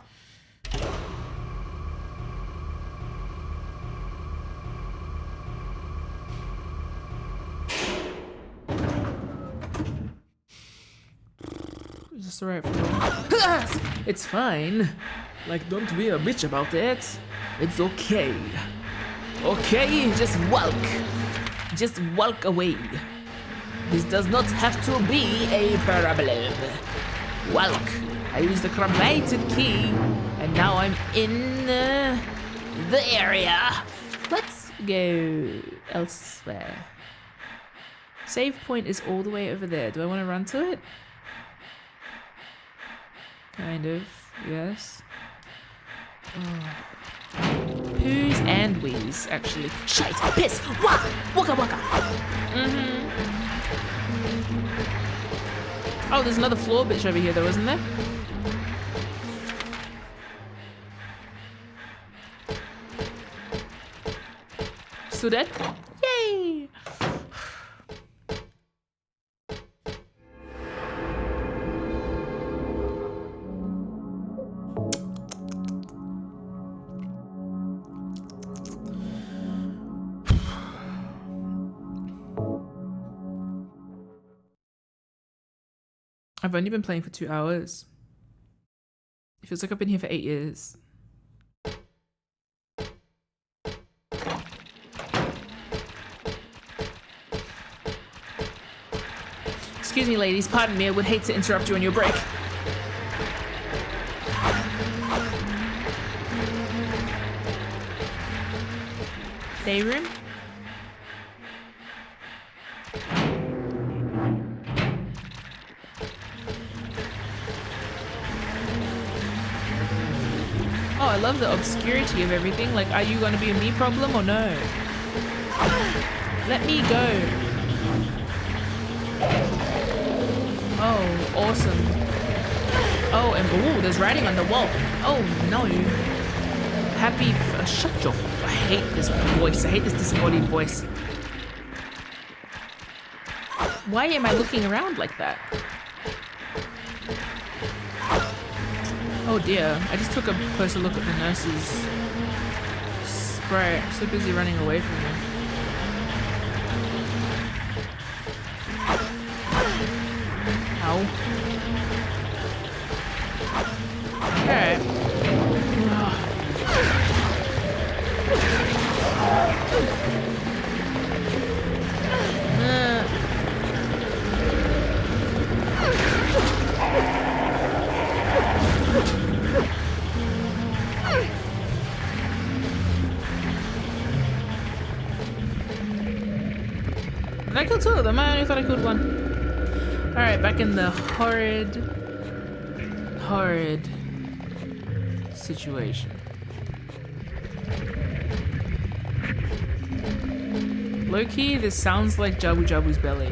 Is this the right floor? It's fine. Like, don't be a bitch about it. It's okay. Okay, just walk. Just walk away. This does not have to be a problem. Walk. I used the cremated key, and now I'm in the area. Let's go elsewhere. Save point is all the way over there. Do I want to run to it? Kind of, yes. Poos and wees, actually. Shite, piss, wah, waka waka. Oh, there's another floor bitch over here though, isn't there? Still dead? Yay! I've only been playing for 2 hours. It feels like I've been here for 8 years. Excuse me, ladies. Pardon me. I would hate to interrupt you on your break. Day room? love the obscurity of everything. Like, are you gonna be a me problem or no? Let me go. Oh, awesome. Oh, and ooh, there's writing on the wall. Oh no. Happy. Shut your. I hate this voice. I hate this disembodied voice. Why am I looking around like that? Oh dear. I just took a closer look at the nurse's spray. I'm so busy running away from them. Ow. Okay. Did I kill two of them? I only thought I killed one. Alright, back in the horrid situation. Low-key, this sounds like Jabu Jabu's belly.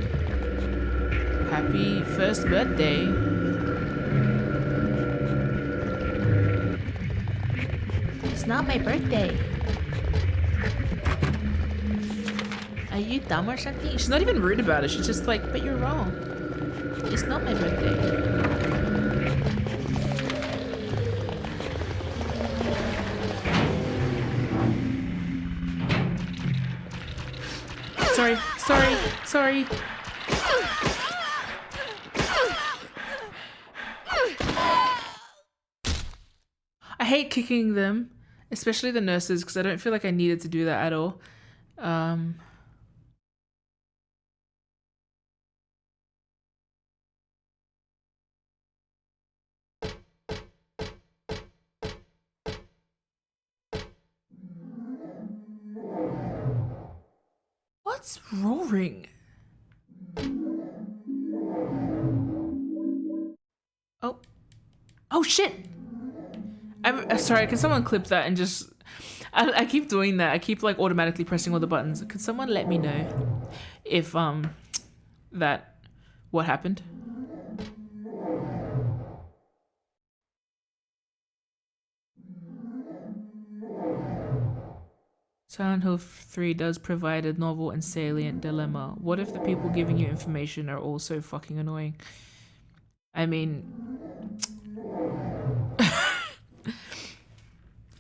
Happy first birthday. It's not my birthday. Are you dumb or something? She's not even rude about it. She's just like, but you're wrong. It's not my birthday. Sorry. I hate kicking them, especially the nurses, because I don't feel like I needed to do that at all. What's roaring? Oh shit! I'm sorry, can someone clip that and just... I keep doing that. I keep like automatically pressing all the buttons. Could someone let me know if what happened? Silent Hill 3 does provide a novel and salient dilemma. What if the people giving you information are also fucking annoying? I mean...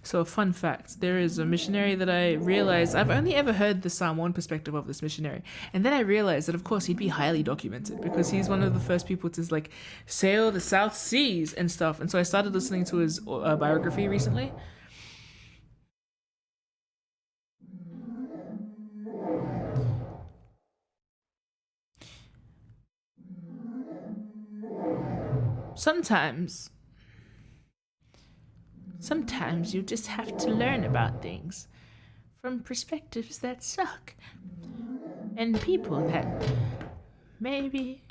So, a fun fact. There is a missionary that I realized... I've only ever heard the Samoan perspective of this missionary. And then I realized that, of course, he'd be highly documented because he's one of the first people to, like, sail the South Seas and stuff. And so I started listening to his biography recently. Sometimes you just have to learn about things from perspectives that suck and people that maybe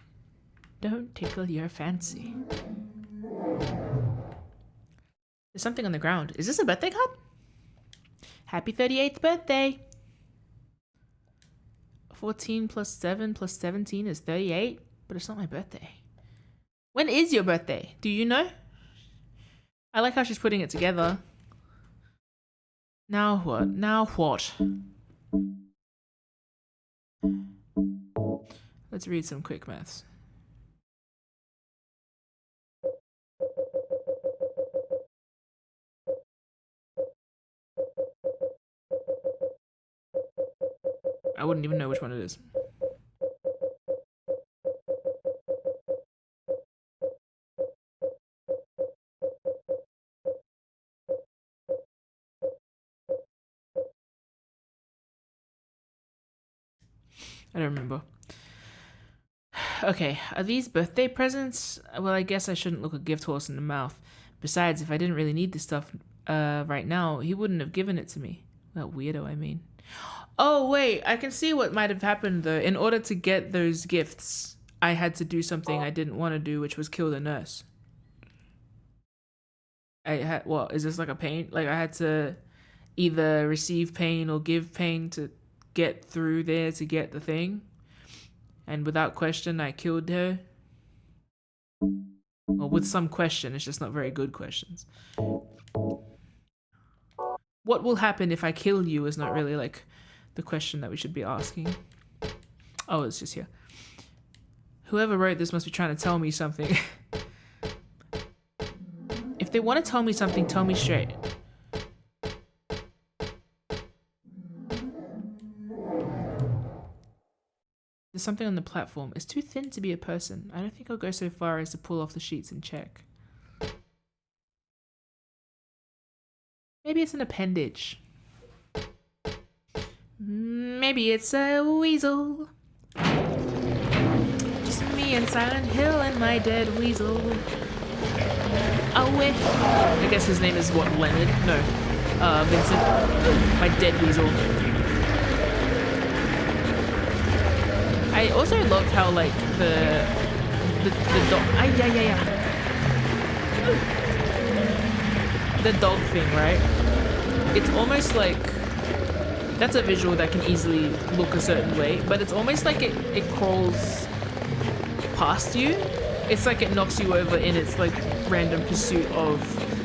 don't tickle your fancy. There's something on the ground. Is this a birthday card? Happy 38th birthday. 14 plus 7 plus 17 is 38, but it's not my birthday. When is your birthday? Do you know? I like how she's putting it together. Now what? Now what? Let's read some quick maths. I wouldn't even know which one it is. I don't remember. Okay, are these birthday presents? Well, I guess I shouldn't look a gift horse in the mouth. Besides, if I didn't really need this stuff right now, he wouldn't have given it to me. That weirdo, I mean. Oh, wait, I can see what might have happened, though. In order to get those gifts, I had to do something I didn't want to do, which was kill the nurse. I had, what, is this like a pain? Like I had to either receive pain or give pain to get through there to get the thing. And without question, I killed her. Well, with some question, it's just not very good questions. What will happen if I kill you is not really like the question that we should be asking. Oh, it's just here. Whoever wrote this must be trying to tell me something. If they want to tell me something, tell me straight. There's something on the platform. It's too thin to be a person. I don't think I'll go so far as to pull off the sheets and check. Maybe it's an appendage. Maybe it's a weasel. Just me and Silent Hill and my dead weasel. Oh, wait. I guess his name is what, Leonard? No. Vincent. My dead weasel. I also love how like the dog. The dog thing, right? It's almost like that's a visual that can easily look a certain way, but it's almost like it crawls past you. It's like it knocks you over in its like random pursuit of,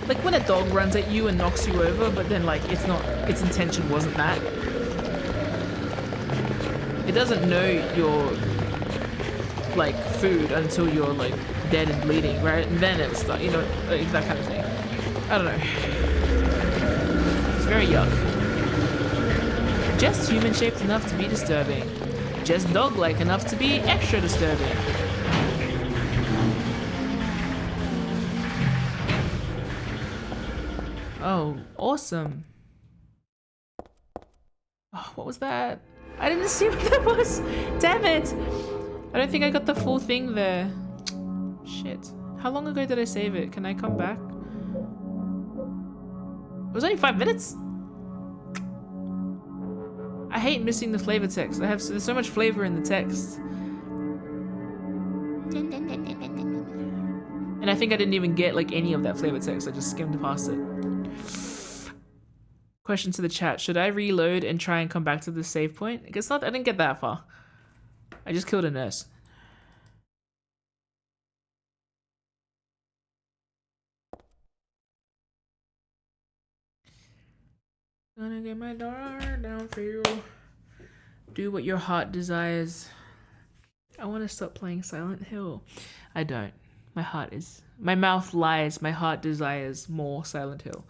like when a dog runs at you and knocks you over, but then like it's not, its intention wasn't that. It doesn't know your like food until you're like dead and bleeding, right? And then it will start, you know, like that kind of thing. I don't know. It's very yuck. Just human-shaped enough to be disturbing. Just dog-like enough to be extra disturbing. Oh, awesome. Oh, what was that? I didn't see what that was. Damn it. I don't think I got the full thing there. Shit. How long ago did I save it? Can I come back? It was only 5 minutes? I hate missing the flavor text. There's so much flavor in the text. And I think I didn't even get like any of that flavor text. I just skimmed past it. Question to the chat. Should I reload and try and come back to the save point? I guess not. I didn't get that far. I just killed a nurse. Gonna get my door down for you. Do what your heart desires. I want to stop playing Silent Hill. I don't. My mouth lies. My heart desires more Silent Hill.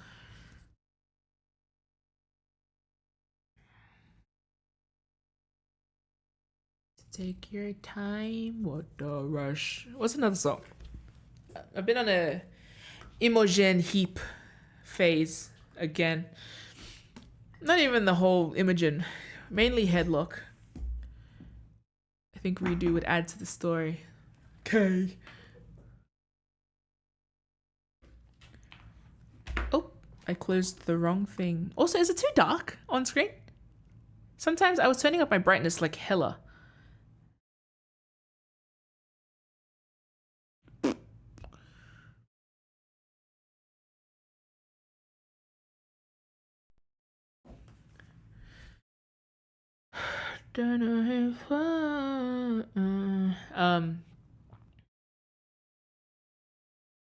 Take your time. What a rush. What's another song? I've been on a Imogen Heap phase again. Not even the whole Imogen. Mainly Headlock. I think Redo would add to the story. Okay. Oh, I closed the wrong thing. Also, is it too dark on screen? Sometimes I was turning up my brightness like hella.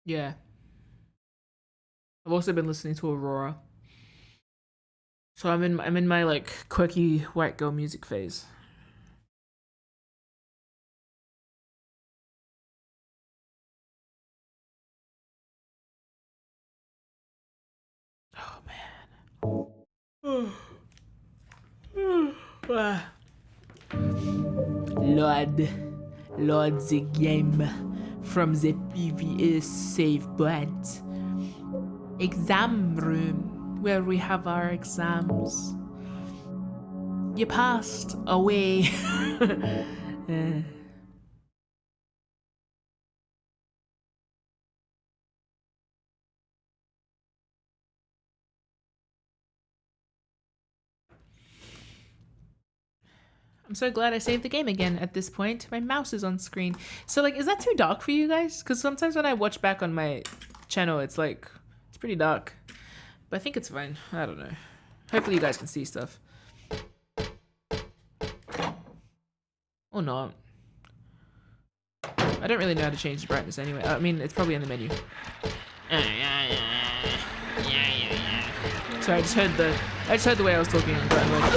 Yeah. I've also been listening to Aurora. So I'm in my like quirky white girl music phase. Oh man. Lord the game from the previous save point. Exam room where we have our exams. You passed away. I'm so glad I saved the game again at this point. My mouse is on screen. So like, is that too dark for you guys? Because sometimes when I watch back on my channel, it's like It's pretty dark. But I think it's fine. I don't know. Hopefully you guys can see stuff. Or not. I don't really know how to change the brightness anyway. I mean, it's probably in the menu. So I just heard the way I was talking and going like,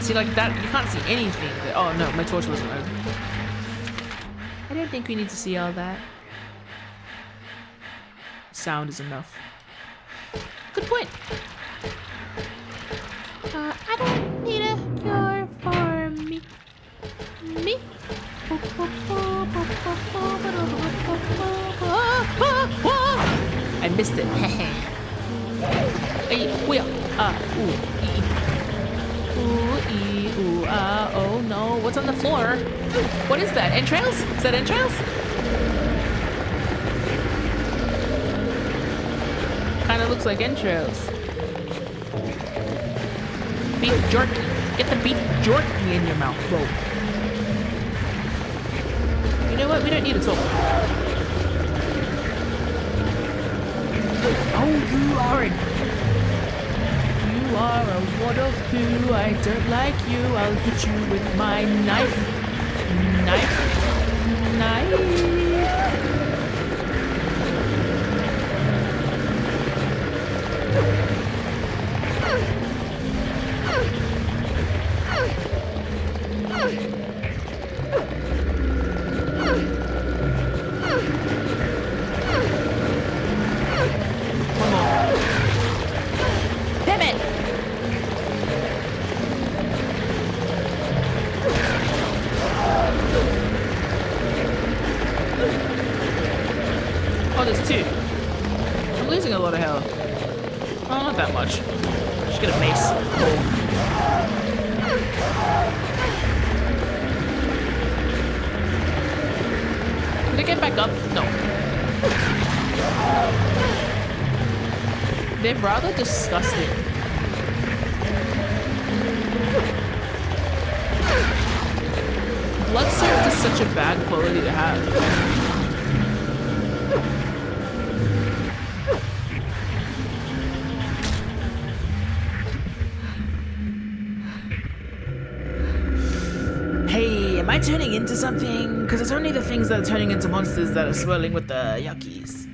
see, like that, you can't see anything. Oh no, my torch wasn't on. I don't think we need to see all that. Sound is enough. Good point. I don't need a cure for me. Me? I missed it. Oh no, what's on the floor? What is that? Entrails? Is that entrails? Kinda looks like entrails. Beef jerky. Get the beef jerky in your mouth, bro. You know what? We don't need to talk. Oh, you are a wad of poo. I don't like you. I'll hit you with my knife. Knife. Oh, there's two. I'm losing a lot of health. Oh, not that much. Just get a mace. Did I get back up? No. They're rather disgusting. Blood soaked is such a bad quality to have. Hey, am I turning into something? Because it's only the things that are turning into monsters that are swirling with the yuckies.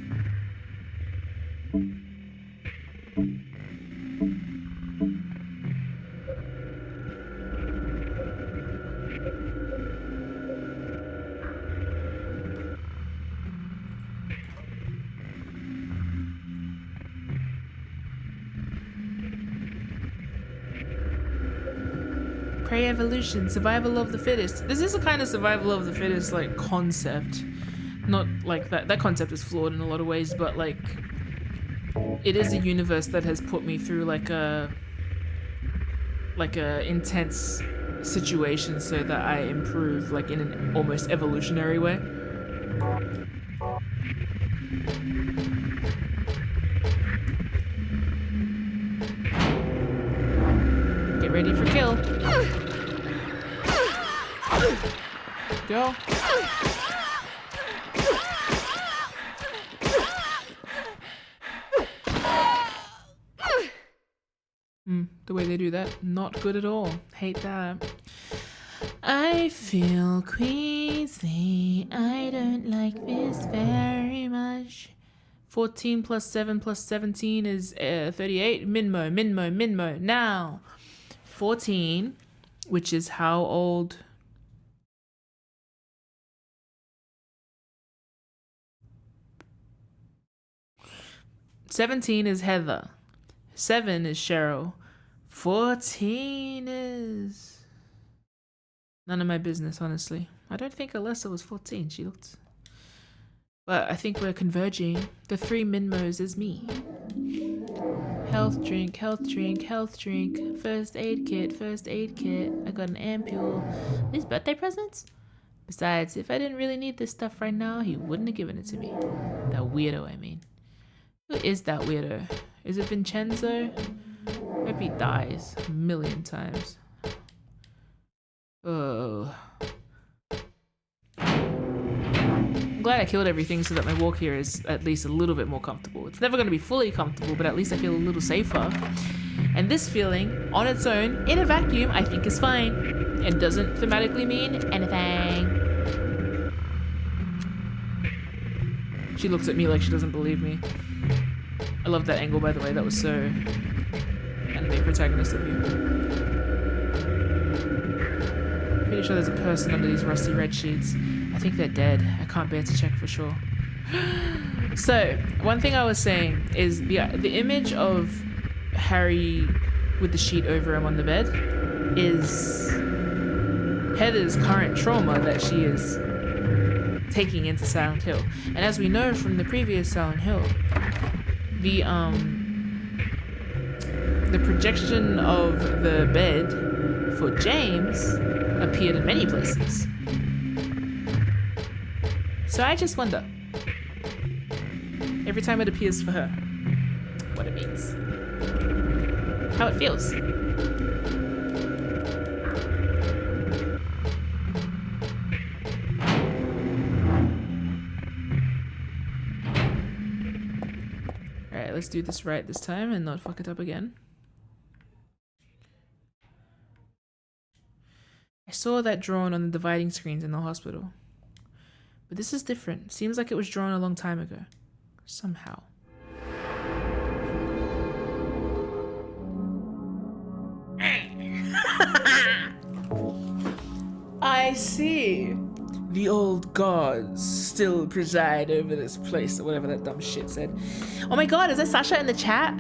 Prey evolution, survival of the fittest. This is a kind of survival of the fittest like concept. Not like that concept is flawed in a lot of ways, but like it is a universe that has put me through like a intense situation so that I improve like in an almost evolutionary way. Get ready for kill. Go. The way they do that, not good at all. Hate that. I feel queasy. I don't like this very much. 14 plus 7 plus 17 is 38. Minmo. Now, 14, which is how old? "17 is Heather. 7 is Cheryl. 14 is... none of my business, honestly. I don't think Alyssa was 14. She looked... but I think we're converging. The 3 Minmos is me. Health drink. First aid kit. I got an ampule. These birthday presents? Besides, if I didn't really need this stuff right now, he wouldn't have given it to me. That weirdo, I mean. Who is that weirdo? Is it Vincenzo? Hope he dies a million times. Oh. I'm glad I killed everything so that my walk here is at least a little bit more comfortable. It's never going to be fully comfortable, but at least I feel a little safer. And this feeling, on its own, in a vacuum, I think is fine. It doesn't thematically mean anything. She looks at me like she doesn't believe me. I love that angle, by the way. That was so anime protagonist of you. Pretty sure there's a person under these rusty red sheets. I think they're dead. I can't bear to check for sure. So, one thing I was saying is the image of Harry with the sheet over him on the bed is Heather's current trauma that she is taking into Silent Hill. And as we know from the previous Silent Hill, the projection of the bed for James appeared in many places. So I just wonder, every time it appears for her, what it means, how it feels. Alright, let's do this right this time and not fuck it up again. I saw that drawn on the dividing screens in the hospital. But this is different. Seems like it was drawn a long time ago. Somehow. I see. The old gods still preside over this place, or whatever that dumb shit said. Oh my god, is that Sasha in the chat?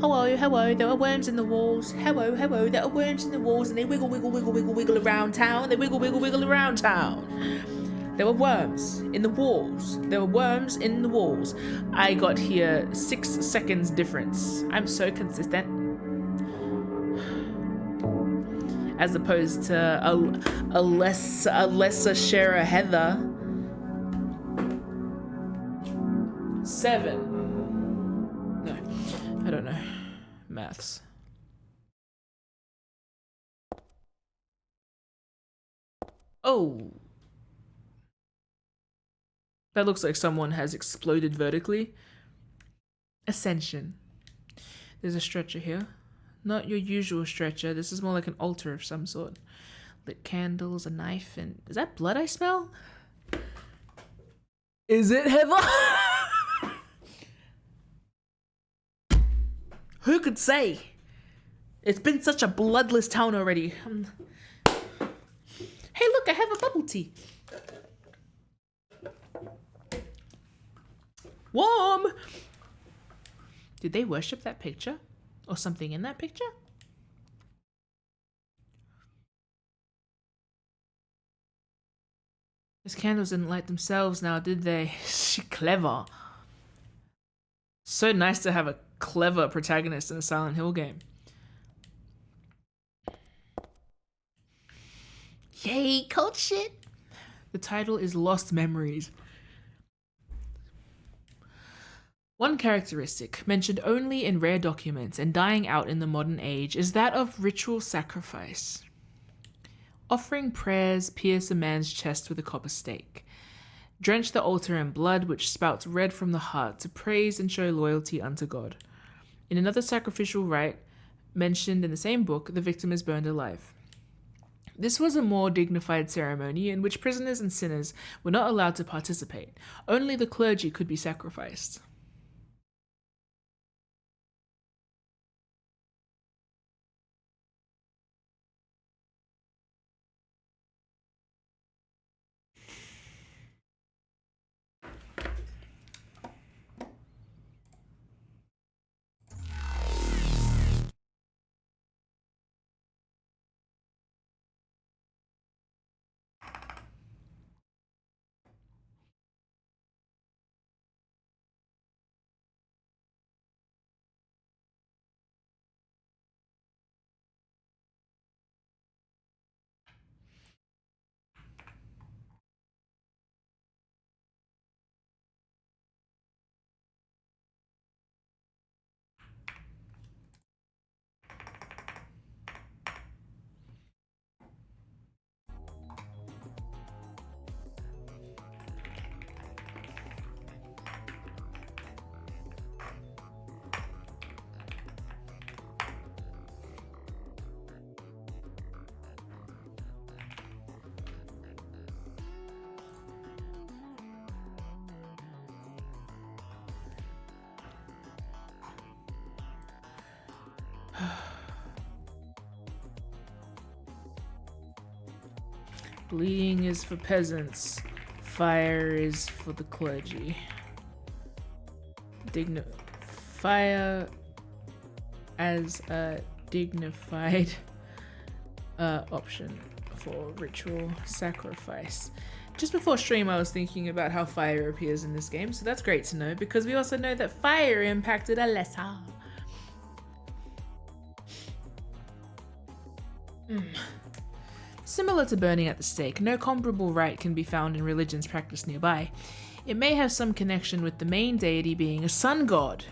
Hello, hello, there are worms in the walls. Hello, hello, there are worms in the walls and they wiggle, wiggle, wiggle, wiggle, wiggle around town. They wiggle, wiggle, wiggle around town. There were worms in the walls. There were worms in the walls. I got here 6 seconds difference. I'm so consistent. As opposed to a lesser share of Heather. 7. No, I don't know. Maths. Oh. That looks like someone has exploded vertically. Ascension. There's a stretcher here. Not your usual stretcher. This is more like an altar of some sort. Lit candles, a knife, and... Is that blood I smell? Is it, Heather? Who could say? It's been such a bloodless town already. Hey, look, I have a bubble tea. Warm! Did they worship that picture? Or something in that picture? Those candles didn't light themselves now, did they? She clever. So nice to have a clever protagonist in a Silent Hill game. Yay, cult shit! The title is Lost Memories. One characteristic, mentioned only in rare documents and dying out in the modern age, is that of ritual sacrifice. Offering prayers pierce a man's chest with a copper stake. Drench the altar in blood which spouts red from the heart to praise and show loyalty unto God. In another sacrificial rite, mentioned in the same book, the victim is burned alive. This was a more dignified ceremony in which prisoners and sinners were not allowed to participate. Only the clergy could be sacrificed. Bleeding is for peasants. Fire is for the clergy. Fire as a dignified option for ritual sacrifice. Just before stream, I was thinking about how fire appears in this game, so that's great to know because we also know that fire impacted Alessa. Similar to burning at the stake, no comparable rite can be found in religions practiced nearby. It may have some connection with the main deity being a sun god.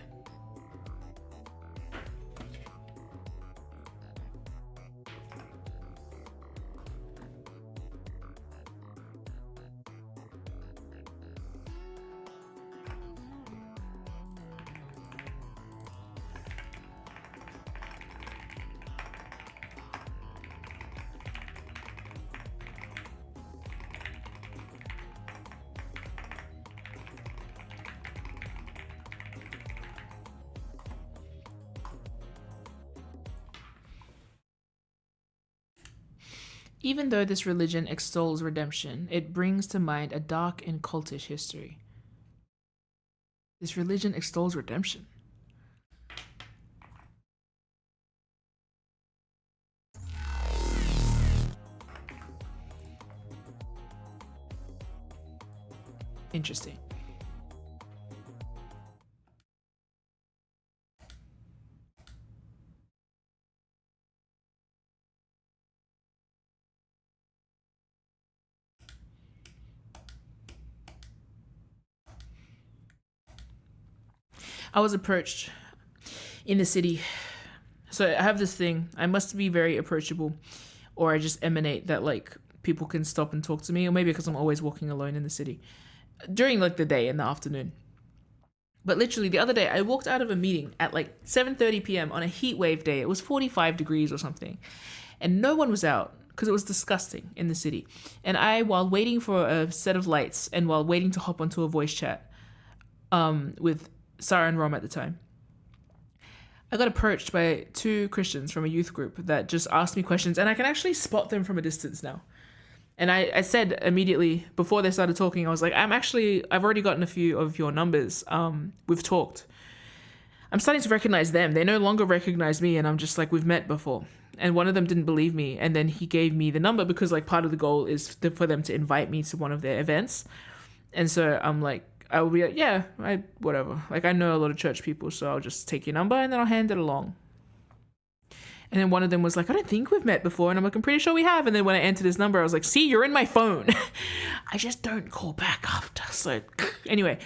Even though this religion extols redemption, it brings to mind a dark and cultish history. This religion extols redemption. Interesting. I was approached in the city. So I have this thing. I must be very approachable, or I just emanate that like people can stop and talk to me, or maybe because I'm always walking alone in the city during like the day and the afternoon. But literally the other day I walked out of a meeting at like 7:30 p.m. on a heat wave day. It was 45 degrees or something. And no one was out because it was disgusting in the city. And I, while waiting for a set of lights and while waiting to hop onto a voice chat with Sarah and Rom at the time, I got approached by two Christians from a youth group that just asked me questions, and I can actually spot them from a distance now. And I said immediately before they started talking, I was like, I've already gotten a few of your numbers. We've talked. I'm starting to recognize them. They no longer recognize me, and I'm just like, we've met before. And one of them didn't believe me, and then he gave me the number because like part of the goal is for them to invite me to one of their events. And so I'm like, I will be like, yeah, whatever. Like I know a lot of church people, so I'll just take your number and then I'll hand it along. And then one of them was like, I don't think we've met before. And I'm like, I'm pretty sure we have. And then when I entered his number, I was like, see, you're in my phone. I just don't call back after. So anyway,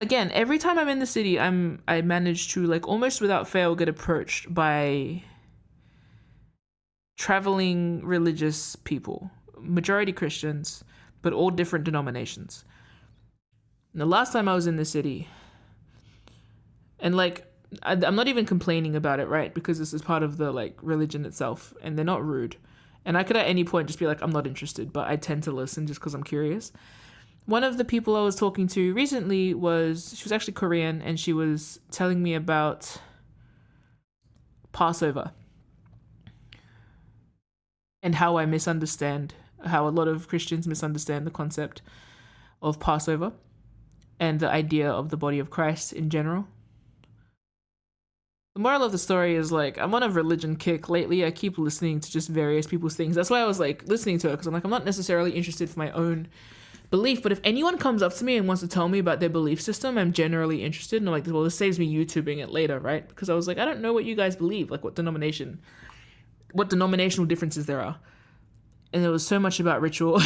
again, every time I'm in the city, I manage to like almost without fail get approached by traveling religious people, majority Christians, but all different denominations. And the last time I was in the city, and like, I'm not even complaining about it, right? Because this is part of the like religion itself, and they're not rude. And I could at any point just be like, I'm not interested, but I tend to listen just because I'm curious. One of the people I was talking to recently she was actually Korean, and she was telling me about Passover and how I misunderstand, how a lot of Christians misunderstand the concept of Passover and the idea of the body of Christ in general. The moral of the story is like, I'm on a religion kick lately. I keep listening to just various people's things. That's why I was like listening to it, because I'm like, I'm not necessarily interested for my own belief, but if anyone comes up to me and wants to tell me about their belief system, I'm generally interested. And I'm like, well, this saves me YouTubing it later, right? Because I was like, I don't know what you guys believe, like what denominational differences there are. And there was so much about ritual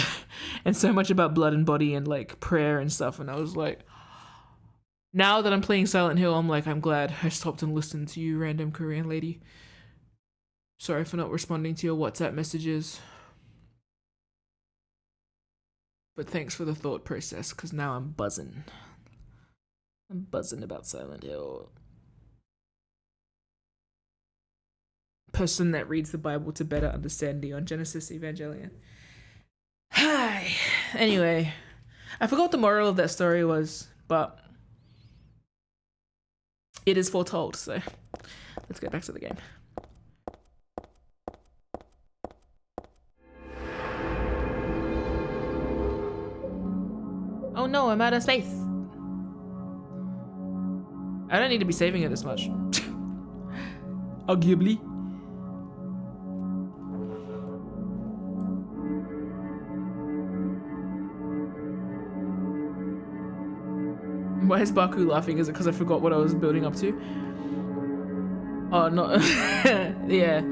and so much about blood and body and like prayer and stuff. And I was like, now that I'm playing Silent Hill, I'm like, I'm glad I stopped and listened to you, random Korean lady. Sorry for not responding to your WhatsApp messages. But thanks for the thought process, because now I'm buzzing. I'm buzzing about Silent Hill. Person that reads the Bible to better understand Neon Genesis Evangelion. Hi. Anyway, I forgot what the moral of that story was, but it is foretold, so let's get back to the game. Oh no, I'm out of space. I don't need to be saving it this much. Arguably. Why is Baku laughing? Is it because I forgot what I was building up to? Oh, no. Yeah.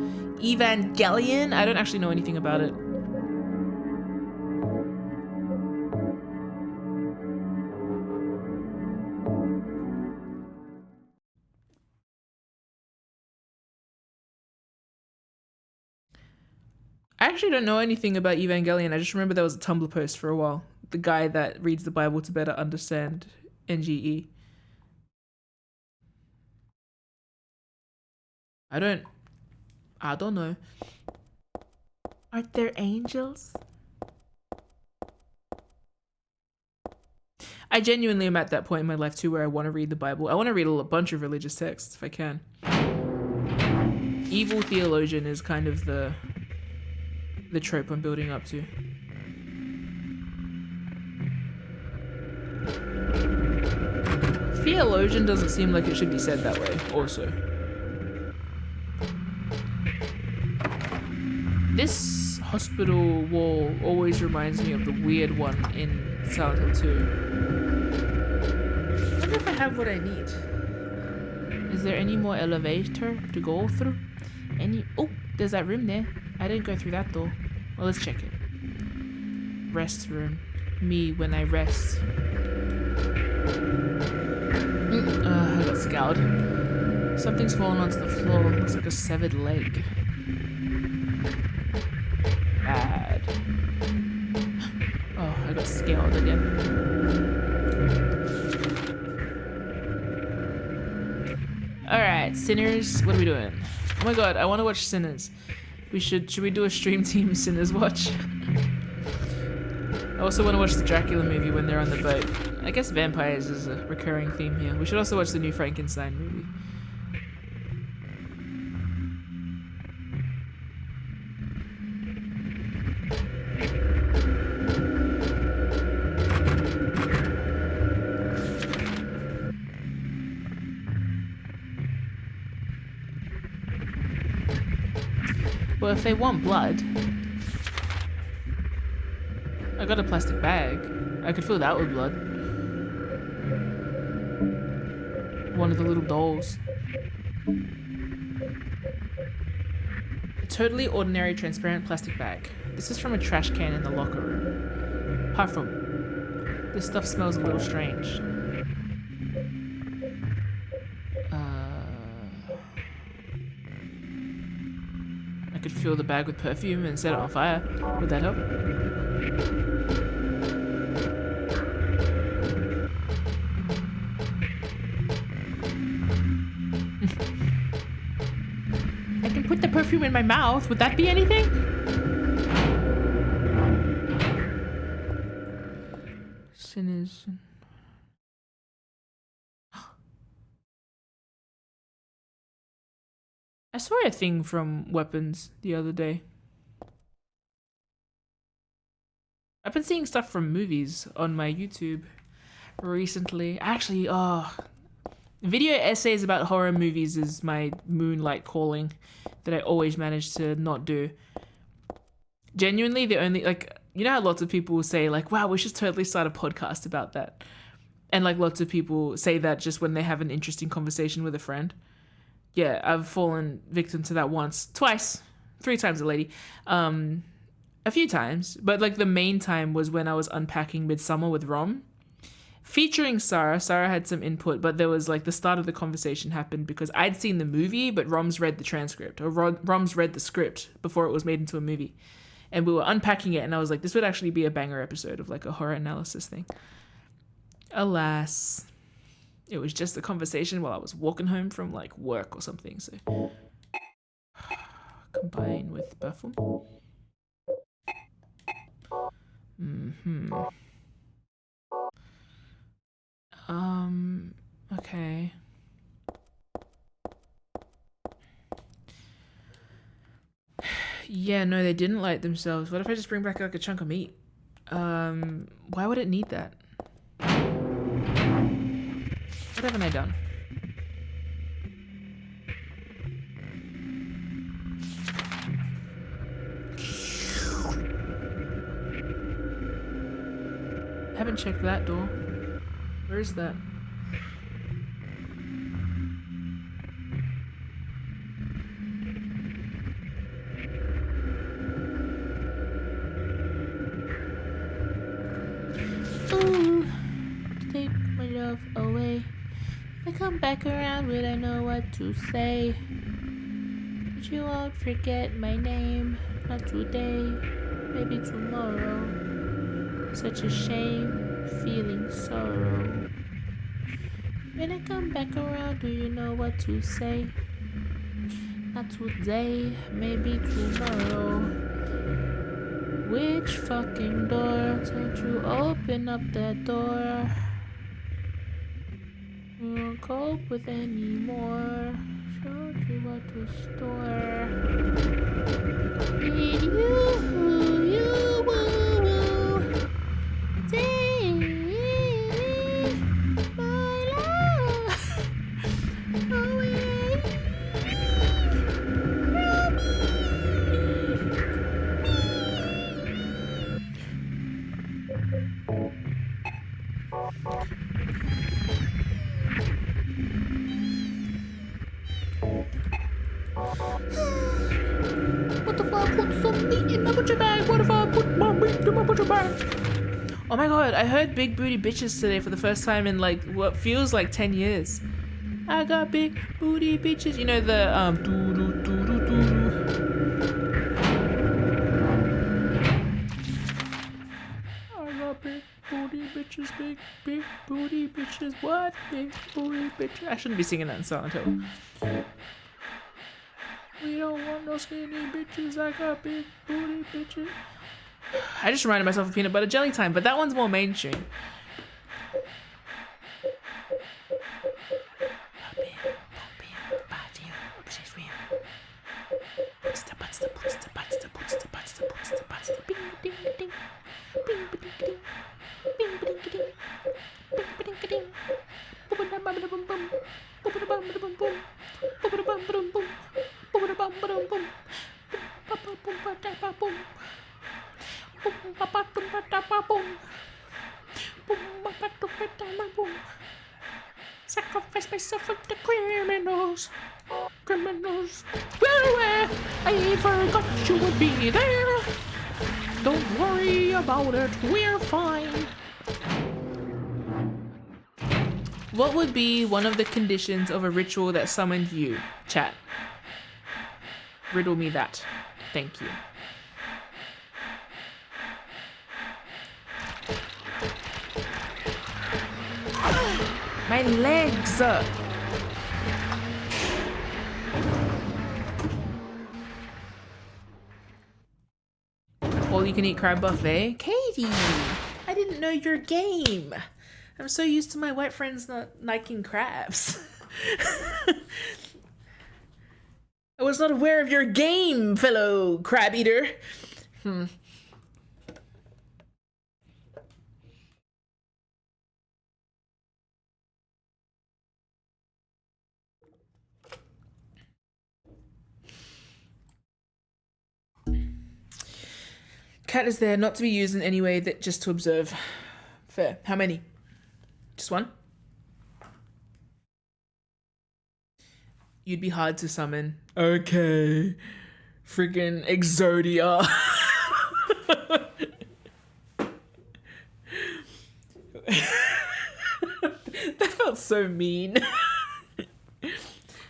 Evangelion? I don't actually know anything about it. I actually don't know anything about Evangelion. I just remember there was a Tumblr post for a while. The guy that reads the Bible to better understand NGE. I don't know. Aren't there angels? I genuinely am at that point in my life too where I want to read the Bible. I want to read a bunch of religious texts if I can. Evil theologian is kind of the trope I'm building up to. Theologian doesn't seem like it should be said that way, also. This hospital wall always reminds me of the weird one in Silent Hill 2. I wonder if I have what I need. Is there any more elevator to go through? Oh, there's that room there. I didn't go through that door. Well, let's check it. Rest room. Me when I rest. I got scoured. Something's fallen onto the floor. Looks like a severed leg. Bad. Oh, I got scaled again. Alright, Sinners, what are we doing? Oh my god, I want to watch Sinners. Should we do a stream team Sinners watch? I also want to watch the Dracula movie when they're on the boat. I guess vampires is a recurring theme here. We should also watch the new Frankenstein movie. Well, if they want blood, I got a plastic bag. I could fill that with blood. One of the little dolls. A totally ordinary transparent plastic bag. This is from a trash can in the locker room. Parfum. This stuff smells a little strange. I could fill the bag with perfume and set it on fire. Would that help? I can put the perfume in my mouth. Would that be anything? Sinners. I saw a thing from Weapons the other day. I've been seeing stuff from movies on my YouTube recently. Actually, video essays about horror movies is my moonlight calling that I always manage to not do. Genuinely, the only, like, you know how lots of people will say, like, wow, we should totally start a podcast about that. And, like, lots of people say that just when they have an interesting conversation with a friend. Yeah, I've fallen victim to that once, twice, 3 times a lady. A few times, but like the main time was when I was unpacking Midsummer with Rom. Featuring Sarah. Sarah had some input, but there was like the start of the conversation happened because I'd seen the movie, but Rom's read the transcript, or Rom's read the script before it was made into a movie. And we were unpacking it, and I was like, this would actually be a banger episode of like a horror analysis thing. Alas, it was just a conversation while I was walking home from like work or something, so. Combine with perfume. Okay. Yeah, no, they didn't light themselves. What if I just bring back like a chunk of meat? Why would it need that? What haven't I done? I haven't checked that door. Where is that? Ooh, take my love away. If I come back around, would I know what to say? But you won't forget my name. Not today, maybe tomorrow. Such a shame, feeling sorrow. When I come back around, do you know what to say? Not today, maybe tomorrow. Which fucking door? Don't you open up that door? You won't cope with any more. Showed you what to store. Did you take my love away from What if I put some meat in my butcher bag? What if I put my meat in my butcher bag? Oh my god, I heard big booty bitches today for the first time in like what feels like 10 years. I got big booty bitches. You know the doo doo doo doo doo. I got big booty bitches, big booty bitches. What? Big booty bitches. I shouldn't be singing that song until. We don't want no skinny bitches. I got big booty bitches. I just reminded myself of Peanut Butter Jelly Time, but that one's more mainstream. Sacrifice myself for the criminals. Criminals. Where I forgot you would be there. Don't worry about it, we're fine. What would be one of the conditions of a ritual that summoned you? Chat. Riddle me that. Thank you. My legs! All you can eat crab buffet? Katie! I didn't know your game! I'm so used to my white friends not liking crabs. I was not aware of your game, fellow crab eater. Cat is there not to be used in any way that just to observe. Fair. How many? Just one? You'd be hard to summon. Okay. Friggin' Exodia. That felt so mean.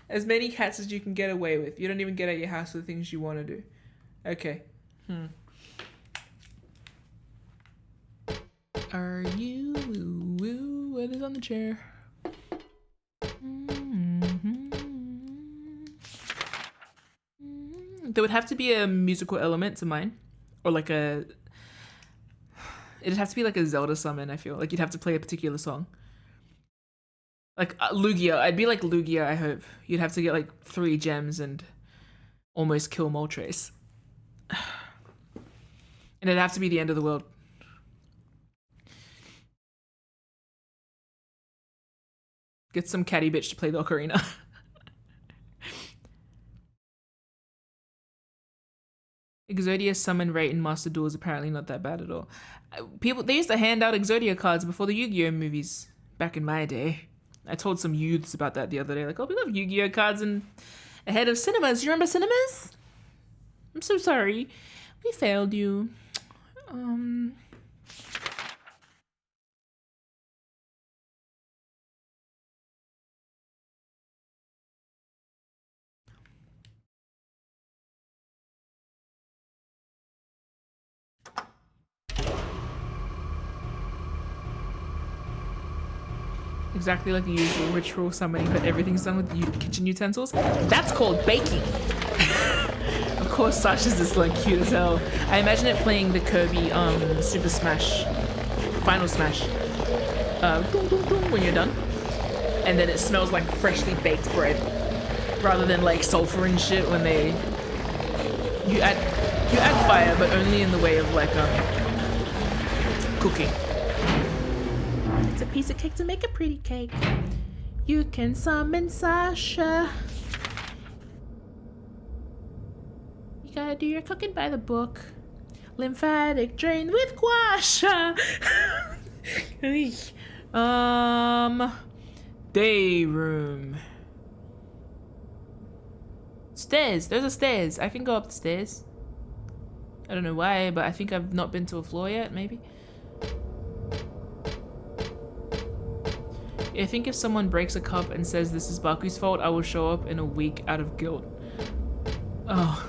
As many cats as you can get away with. You don't even get out your house with the things you want to do. Okay. Are you what is on the chair? There would have to be a musical element to mine, or like it'd have to be like a Zelda summon. I feel like you'd have to play a particular song, like Lugia. I'd be like Lugia. I hope you'd have to get like 3 gems and almost kill Moltres, and it'd have to be the end of the world. Get some catty bitch to play the ocarina. Exodia summon rate in Master Duel is apparently not that bad at all. They used to hand out Exodia cards before the Yu-Gi-Oh movies back in my day. I told some youths about that the other day. Like, oh, we love Yu-Gi-Oh cards ahead of cinemas. You remember cinemas? I'm so sorry. We failed you. Exactly like the usual ritual summoning, but everything's done with kitchen utensils. That's called baking. Of course, Sasha's is like cute as hell. I imagine it playing the Kirby Super Smash, Final Smash, boom, boom, boom, when you're done, and then it smells like freshly baked bread, rather than like sulfur and shit when you add fire, but only in the way of like cooking. It's a piece of cake to make a pretty cake. You can summon Sasha. You gotta do your cooking by the book. Lymphatic drain with guasha. Day room. Stairs. There's a stairs. I can go up the stairs. I don't know why, but I think I've not been to a floor yet, maybe. I think if someone breaks a cup and says this is Baku's fault, I will show up in a week out of guilt. Oh.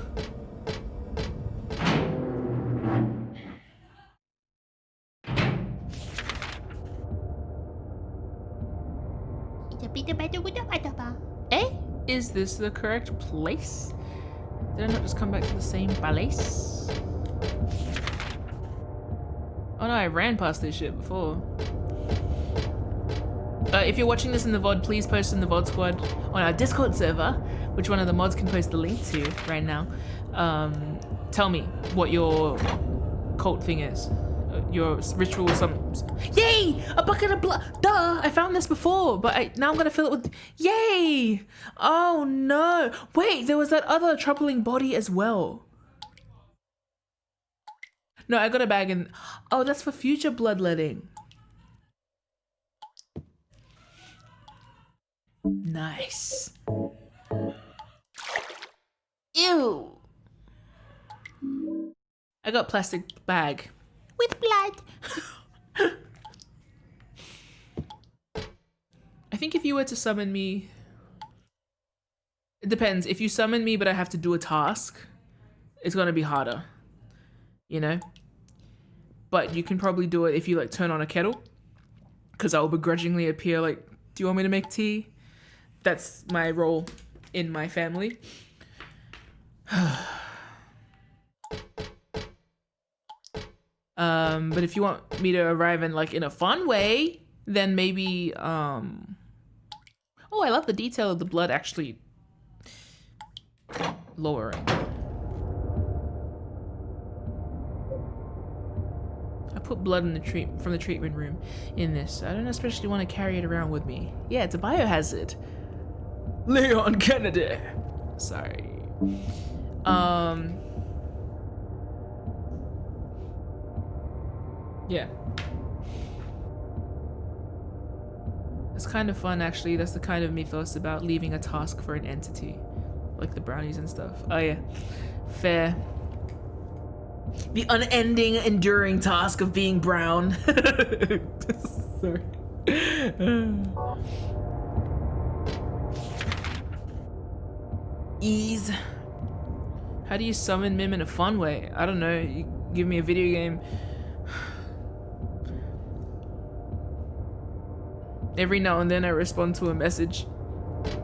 Eh? Is this the correct place? Did I not just come back to the same place? Oh no, I ran past this shit before. If you're watching this in the VOD, please post in the VOD squad on our Discord server, which one of the mods can post the link to right now. Tell me what your cult thing is. Your ritual or something. Yay! A bucket of blood! Duh! I found this before, but now I'm gonna fill it with... Yay! Oh no! Wait, there was that other troubling body as well. No, I got a bag and... Oh, that's for future bloodletting. Nice. Ew. I got plastic bag with blood. I think if you were to summon me, it depends. If you summon me but I have to do a task, it's gonna be harder, you know? But you can probably do it if you like turn on a kettle, because I will begrudgingly appear like, do you want me to make tea? That's my role in my family. But if you want me to arrive in like in a fun way, then maybe oh, I love the detail of the blood actually lowering. I put blood in from the treatment room in this. I don't especially want to carry it around with me. Yeah, it's a biohazard. Leon Kennedy. Sorry. Yeah. It's kind of fun, actually. That's the kind of mythos about leaving a task for an entity. Like the brownies and stuff. Oh, yeah. Fair. The unending, enduring task of being brown. Sorry. Ease. How do you summon MIM in a fun way? I don't know. You give me a video game. Every now and then I respond to a message.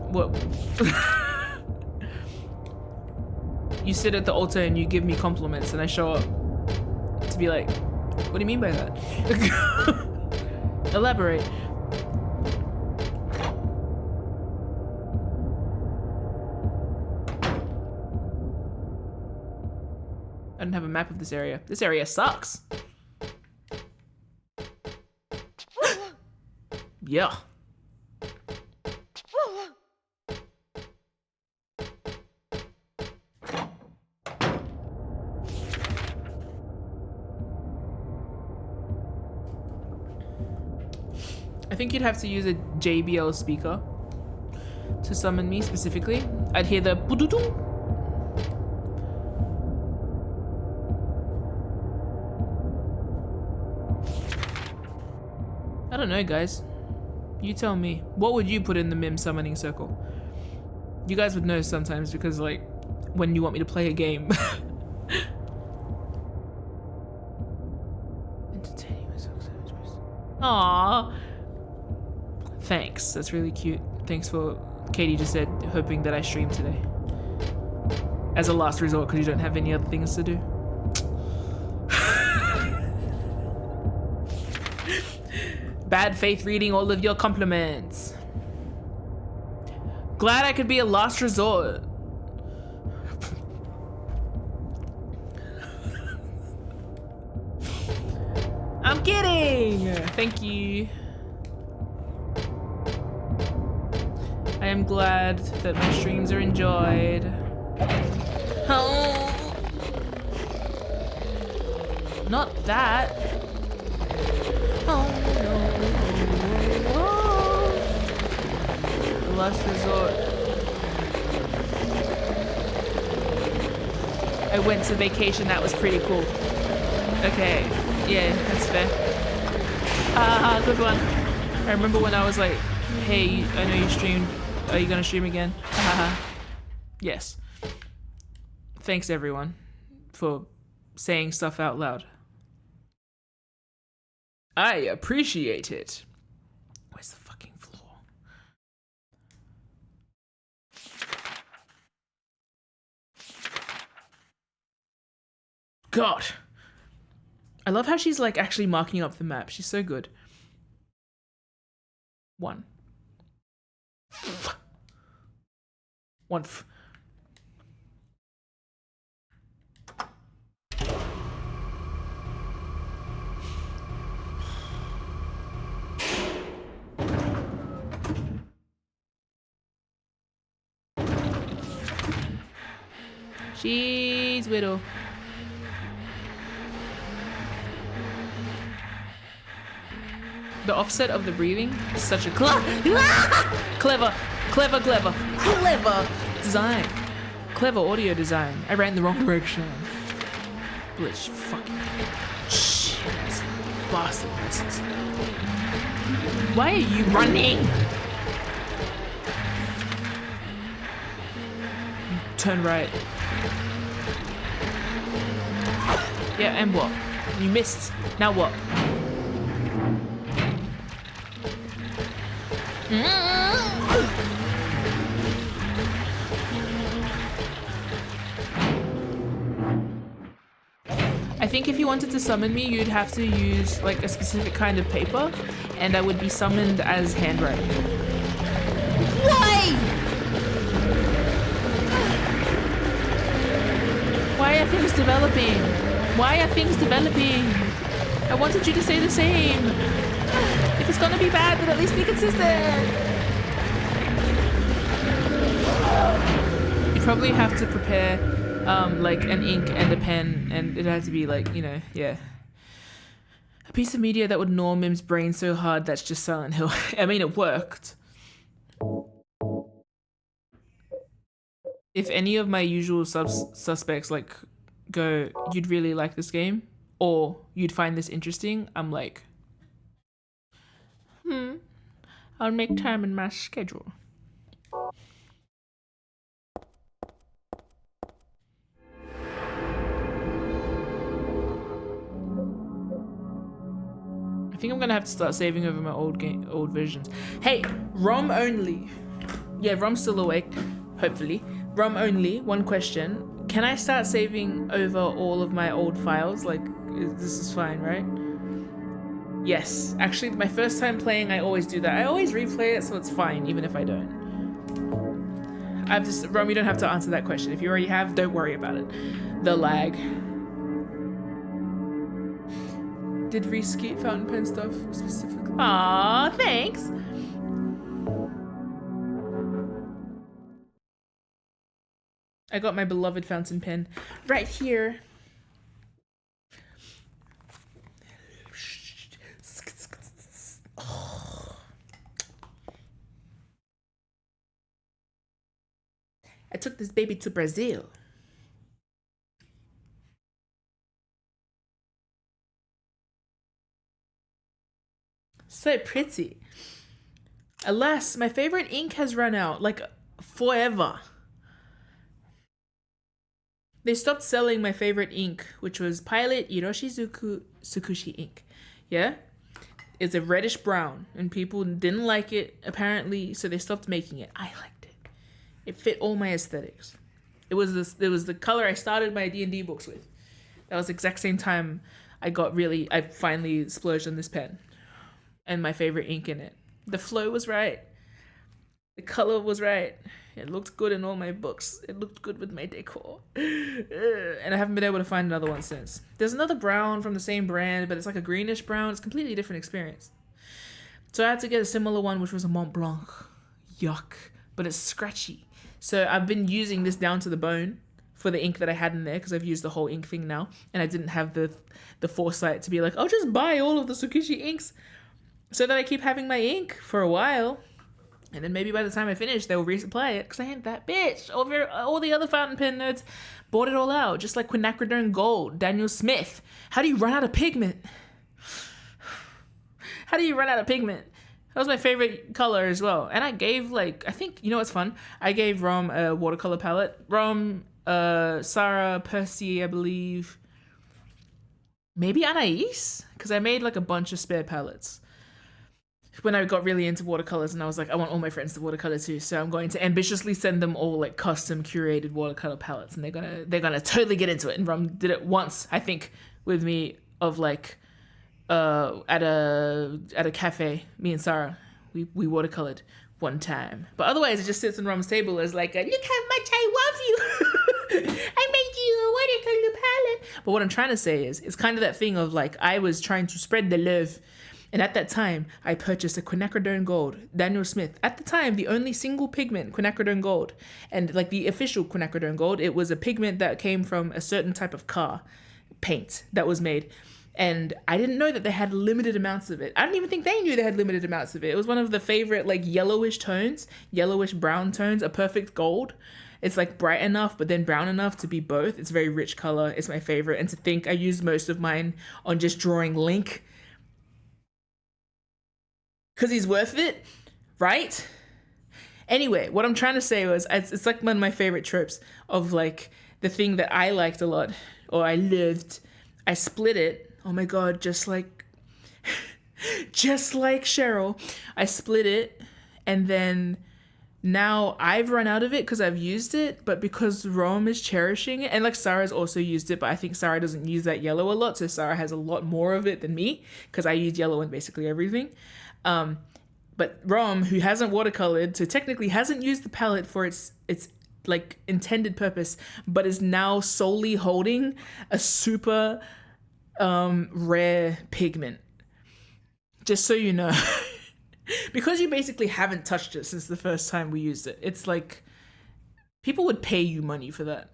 What? You sit at the altar and you give me compliments and I show up to be like, what do you mean by that? Elaborate. I don't have a map of this area. This area sucks. Yeah. I think you'd have to use a JBL speaker to summon me specifically. I'd hear the "Bududum." I don't know, guys. You tell me. What would you put in the MIM summoning circle? You guys would know sometimes because, like, when you want me to play a game. Entertaining myself. Aww. Thanks. That's really cute. Thanks for... Katie just said, hoping that I stream today. As a last resort, because you don't have any other things to do. Bad faith reading all of your compliments. Glad I could be a last resort. I'm kidding! Thank you. I am glad that my streams are enjoyed. Oh. Not that. Oh no. The last resort. I went to vacation, that was pretty cool. Okay, yeah, that's fair. Good one. I remember when I was like, hey, I know you streamed. Are you gonna stream again? Yes. Thanks everyone for saying stuff out loud. I appreciate it. Where's the fucking floor? God. I love how she's like actually marking up the map. She's so good. 1. 1. She's widow. The offset of the breathing is such a clever design. Clever audio design. I ran the wrong direction. Glitch, fucking shit ass bastard messes. Why are you running? Turn right. Yeah, and what? You missed. Now what? I think if you wanted to summon me, you'd have to use like a specific kind of paper, and I would be summoned as handwriting. Why? Why are things developing? Why are things developing? I wanted you to say the same. If it's gonna be bad, then at least be consistent. You'd probably have to prepare like an ink and a pen, and it had to be like, you know, yeah. A piece of media that would gnaw Mim's brain so hard that's just Silent Hill. I mean, it worked. If any of my usual suspects like go, you'd really like this game, or you'd find this interesting, I'm like, I'll make time in my schedule. I think I'm gonna have to start saving over my old versions. Hey, ROM only. Yeah, ROM's still awake, hopefully. ROM only, one question. Can I start saving over all of my old files? Like, this is fine, right? Yes, actually my first time playing, I always do that. I always replay it, so it's fine, even if I don't. Rom, you don't have to answer that question. If you already have, don't worry about it. The lag. Did Reese keep fountain pen stuff specifically? Aw, thanks. I got my beloved fountain pen right here. Oh, I took this baby to Brazil. So pretty. Alas, my favorite ink has run out, like forever. They stopped selling my favorite ink, which was Pilot Iroshizuku Tsukushi ink. Yeah? It's a reddish brown, and people didn't like it, apparently, so they stopped making it. I liked it. It fit all my aesthetics. It was the color I started my D&D books with. That was the exact same time I finally splurged on this pen. And my favorite ink in it. The flow was right. The color was right. It looked good in all my books. It looked good with my decor. And I haven't been able to find another one since. There's another brown from the same brand, but it's like a greenish brown. It's a completely different experience. So I had to get a similar one, which was a Mont Blanc. Yuck. But it's scratchy. So I've been using this down to the bone for the ink that I had in there, because I've used the whole ink thing now. And I didn't have the foresight to be like, I'll just buy all of the Tsukushi inks so that I keep having my ink for a while. And then maybe by the time I finish, they'll resupply it, because I ain't that bitch. Over all the other fountain pen nerds bought it all out, just like quinacridone gold, Daniel Smith. How do you run out of pigment? How do you run out of pigment? That was my favorite color as well. And I gave, I think, you know what's fun? I gave Rom a watercolor palette. Rom, Sarah, Percy, I believe. Maybe Anais? Because I made a bunch of spare palettes when I got really into watercolors, and I was like, I want all my friends to watercolor too, so I'm going to ambitiously send them all custom curated watercolor palettes, and they're gonna totally get into it. And Rom did it once, I think, with me of at a cafe. Me and Sarah, we watercolored one time, but otherwise it just sits on Rom's table as look how much I love you. I made you a watercolor palette. But what I'm trying to say is, it's kind of that thing of I was trying to spread the love. And at that time, I purchased a quinacridone gold, Daniel Smith. At the time, the only single pigment, quinacridone gold. And the official quinacridone gold, it was a pigment that came from a certain type of car paint that was made. And I didn't know that they had limited amounts of it. I don't even think they knew they had limited amounts of it. It was one of the favorite yellowish tones, yellowish brown tones, a perfect gold. It's bright enough, but then brown enough to be both. It's a very rich color. It's my favorite. And to think I used most of mine on just drawing Link, because he's worth it, right? Anyway, what I'm trying to say was, it's one of my favorite tropes of the thing that I liked a lot, or I loved. I split it. Oh my god, just like Cheryl. I split it, and then now I've run out of it because I've used it, but because Rome is cherishing it, and Sarah's also used it, but I think Sarah doesn't use that yellow a lot, so Sarah has a lot more of it than me, because I use yellow in basically everything. But Rom, who hasn't watercolored, so technically hasn't used the palette for its intended purpose, but is now solely holding a super rare pigment. Just so you know. Because you basically haven't touched it since the first time we used it. It's people would pay you money for that.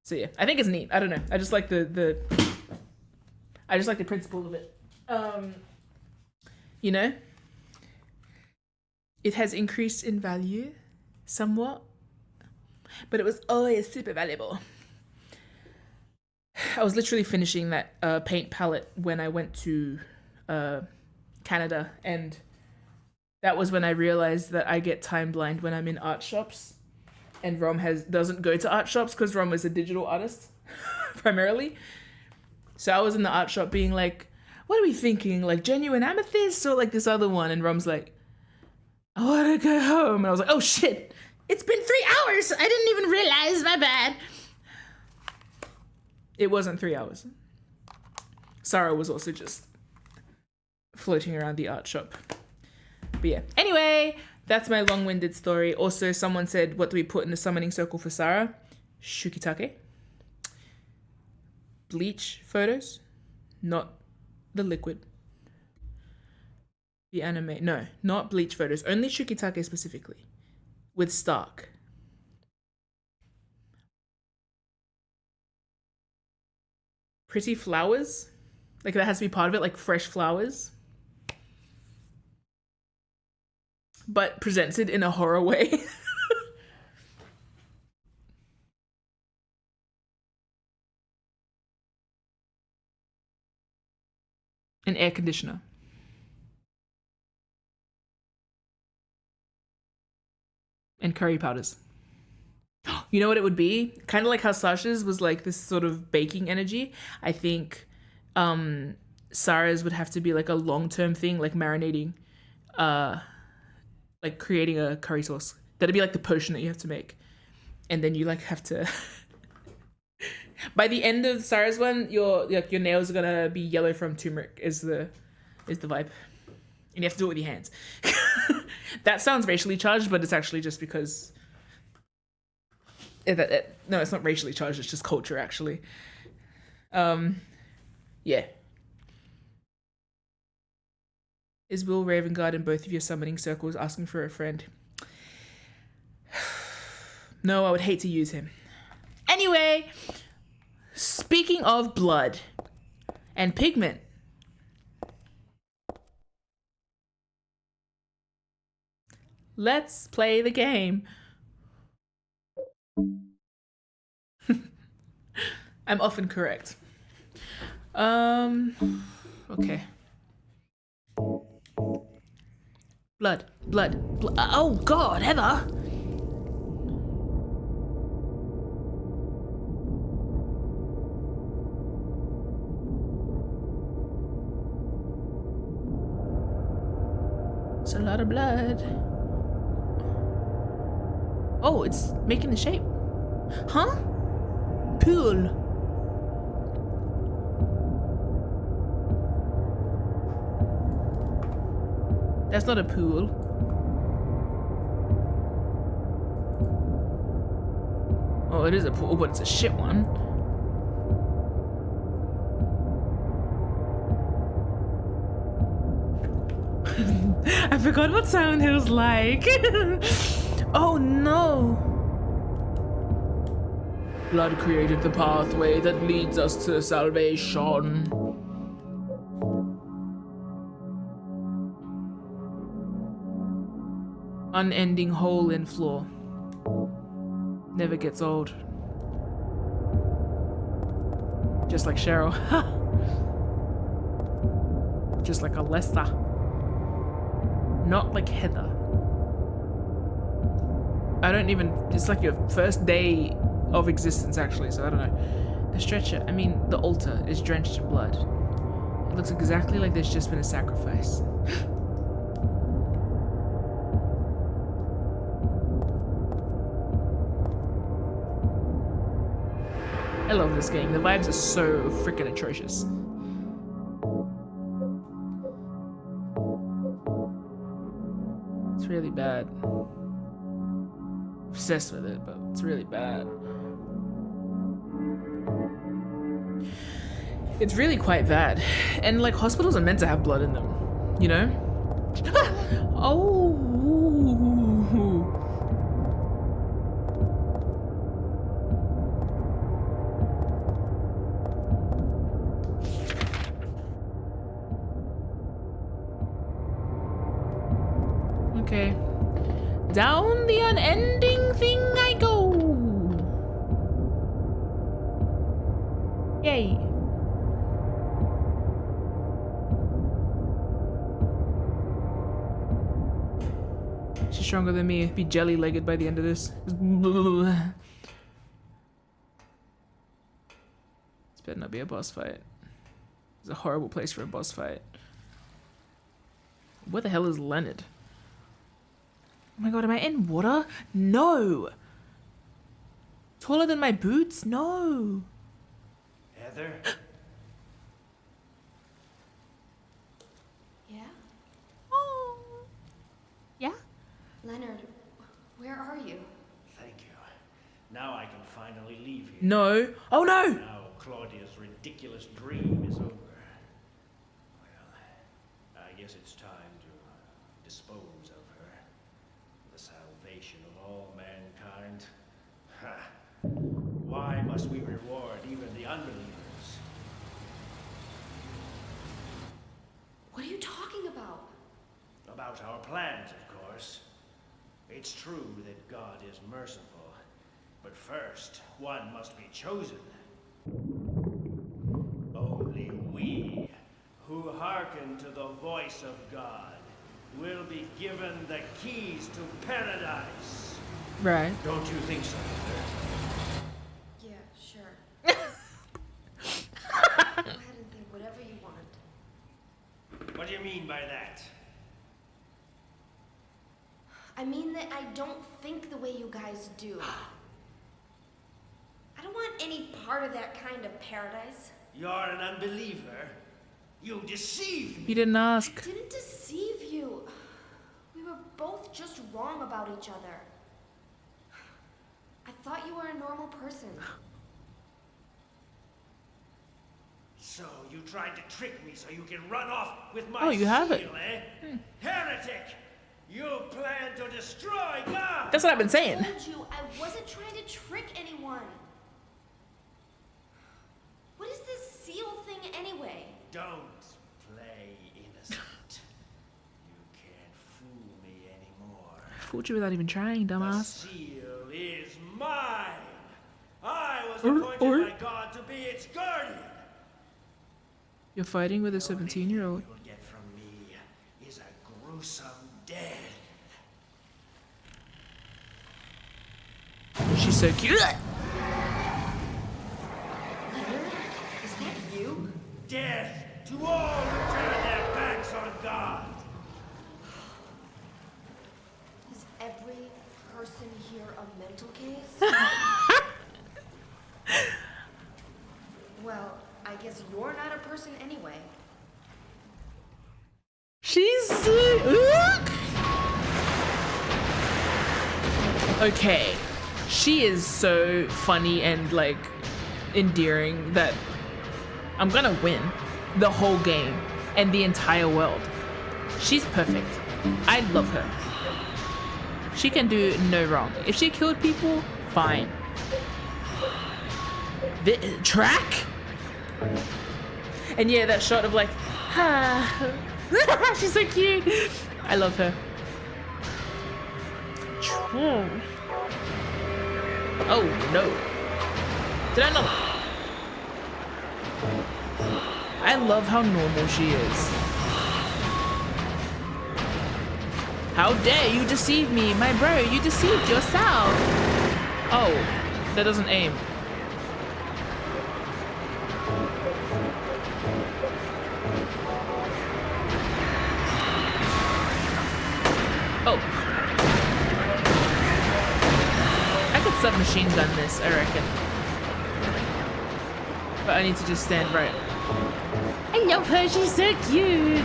So yeah, I think it's neat. I don't know. I just like the principle of it. It has increased in value somewhat, but it was always super valuable. I was literally finishing that paint palette when I went to Canada, and that was when I realized that I get time blind when I'm in art shops, and Rom doesn't go to art shops because Rom is a digital artist primarily. So I was in the art shop being like, what are we thinking? Genuine amethyst or this other one? And Rom's like, I want to go home. And I was like, oh shit, it's been 3 hours. I didn't even realize, my bad. It wasn't 3 hours. Sarah was also just floating around the art shop. But yeah, anyway, that's my long-winded story. Also, someone said, what do we put in the summoning circle for Sarah? Shukitake. Bleach photos, not the liquid. The anime, no, not bleach photos, only Shukitake specifically, with Stark. Pretty flowers, that has to be part of it, fresh flowers, but presented in a horror way. An air conditioner. And curry powders. You know what it would be? Kind of like how Sasha's was like this sort of baking energy. I think Sarah's would have to be like a long-term thing, like marinating, like creating a curry sauce. That'd be like the potion that you have to make. And then you like have to by the end of Sarah's one, your nails are gonna be yellow from turmeric is the vibe. And you have to do it with your hands. That sounds racially charged, but it's actually just because no, it's not racially charged, it's just culture actually. Yeah. Is Will Ravengard in both of your summoning circles asking for a friend? No, I would hate to use him. Anyway, speaking of blood and pigment, let's play the game. I'm often correct. Okay. Blood. Oh God, Heather. It's a lot of blood. Oh, it's making the shape. Huh? Pool. That's not a pool. Oh, it is a pool, but it's a shit one. I forgot what Silent Hill's like. Oh no. Blood created the pathway that leads us to salvation. Unending hole in floor. Never gets old. Just like Cheryl. Just like Alessa. Not like Heather. I don't even, it's like your first day of existence actually, so I don't know. The stretcher, I mean the altar is drenched in blood. It looks exactly like there's just been a sacrifice. I love this game. The vibes are so freaking atrocious. It's really bad. Obsessed with it, but it's really bad. It's really quite bad. And like hospitals are meant to have blood in them, you know? Oh. Okay. Down the unending thing I go. Yay. She's stronger than me. Be jelly-legged by the end of this. This better not be a boss fight. It's a horrible place for a boss fight. Where the hell is Leonard? Oh my god, am I in water? No! Taller than my boots? No! Heather? Yeah? Oh. Yeah? Leonard, where are you? Thank you. Now I can finally leave here. No. Oh no! Now Claudia's ridiculous dream is over. Well, I guess it's time to dispose of her. The salvation of all mankind. Ha! Why must we reward even the unbelievers? What are you talking about? About our plans, of course. It's true that God is merciful, but first, one must be chosen. Only we, who harbor hearken to the voice of God will be given the keys to paradise. Right. Don't you think so, Mother? Yeah, sure. Go ahead and think whatever you want. What do you mean by that? I mean that I don't think the way you guys do. I don't want any part of that kind of paradise. You're an unbeliever. You deceived me. You didn't I ask. didn't deceive you. We were both just wrong about each other. I thought you were a normal person. So you tried to trick me so you can run off with my Oh, you have it. seal, eh? Heretic! You plan to destroy God! That's what I've been saying. I told you I wasn't trying to trick anyone. What is this seal thing anyway? Don't play innocent. You can't fool me anymore. Fooled you without even trying, The dumbass. seal is mine! I was appointed by God to be its guardian! You're fighting with a 17-year-old. The only thing you'll get from me is a gruesome death. She's so cute. Leonard? Is that you? Death to all who turn their backs on God! Is every person here a mental case? Well, I guess you're not a person anyway. She's okay. She is so funny and like endearing that I'm gonna win the whole game and the entire world. She's perfect. I love her. She can do no wrong. If she killed people, fine. The track? And yeah, that shot of like, she's so cute. I love her. Oh no. Did I not? I love how normal she is. How dare you deceive me? My bro, you deceived yourself. Oh, that doesn't aim. Oh. I could submachine gun this, I reckon. But I need to just stand right. I love her, she's so cute.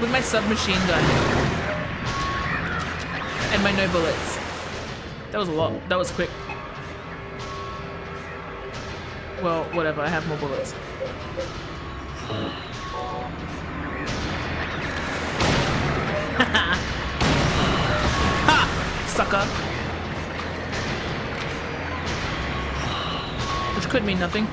With my submachine gun and my no bullets. That was a lot. That was quick. Well, whatever. I have more bullets. Ha! Sucker. Which could mean nothing.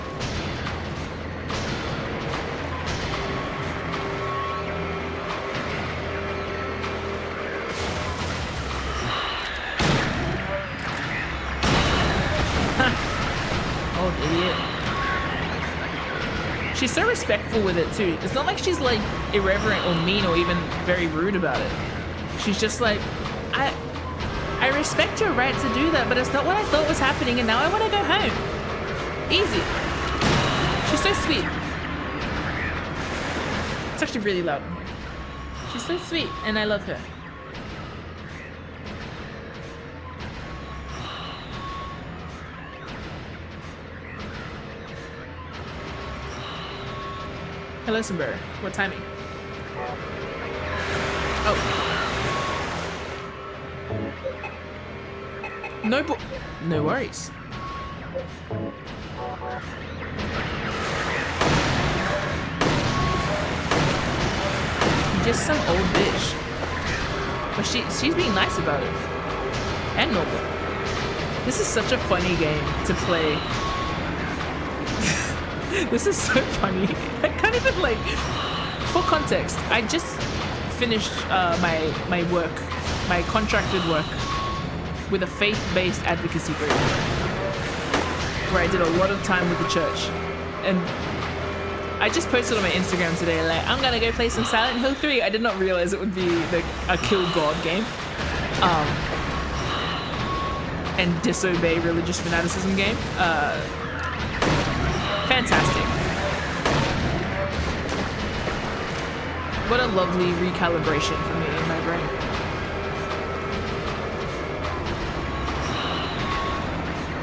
Idiot. She's so respectful with it too. It's not like she's like irreverent or mean or even very rude about it. She's just like, I respect your right to do that, but it's not what I thought was happening and now I want to go home. Easy. She's so sweet. It's actually really loud. She's so sweet and I love her. Hello, Simber. What timing? Oh. No worries. You're just some old bitch. But she's being nice about it. And noble. This is such a funny game to play. This is so funny. I can't even like, for context, I just finished my work, my contracted work with a faith-based advocacy group where I did a lot of time with the church. And I just posted on my Instagram today, like, I'm gonna go play some Silent Hill 3. I did not realize it would be like a kill God game. And disobey religious fanaticism game. Fantastic. What a lovely recalibration for me in my brain.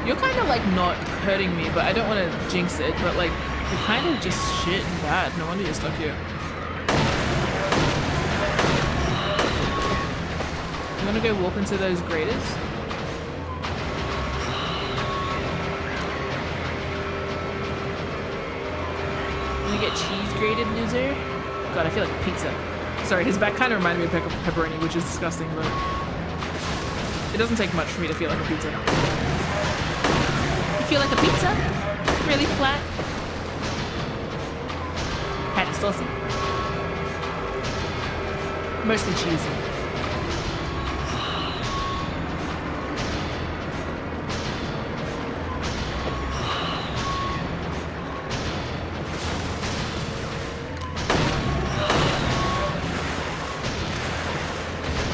You're kind of like not hurting me, but I don't want to jinx it, but like, you're kind of just shit and bad. No wonder you're stuck here. You want to go walk into those graters? Want to get cheese grated, loser? God, I feel like a pizza. Sorry, his back kind of reminded me of pepperoni, which is disgusting, but it doesn't take much for me to feel like a pizza. You feel like a pizza? Really flat? Kind of saucy. Mostly cheesy.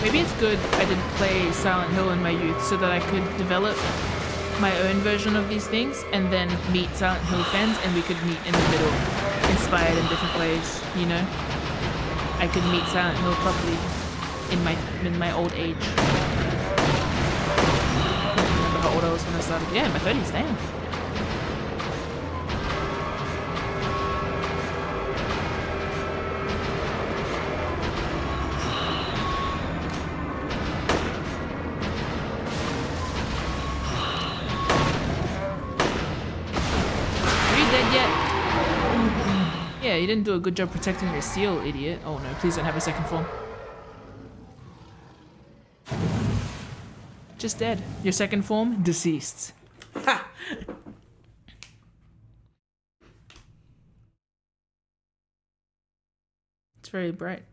Maybe it's good I didn't play Silent Hill in my youth so that I could develop my own version of these things and then meet Silent Hill fans and we could meet in the middle, inspired in different ways, you know? I could meet Silent Hill properly in my old age. I can't remember how old I was when I started. Yeah, in my 30s, damn. Yeah, you didn't do a good job protecting your seal, idiot. Oh no, please don't have a second form. Just dead. Your second form, deceased. Ha! It's very bright.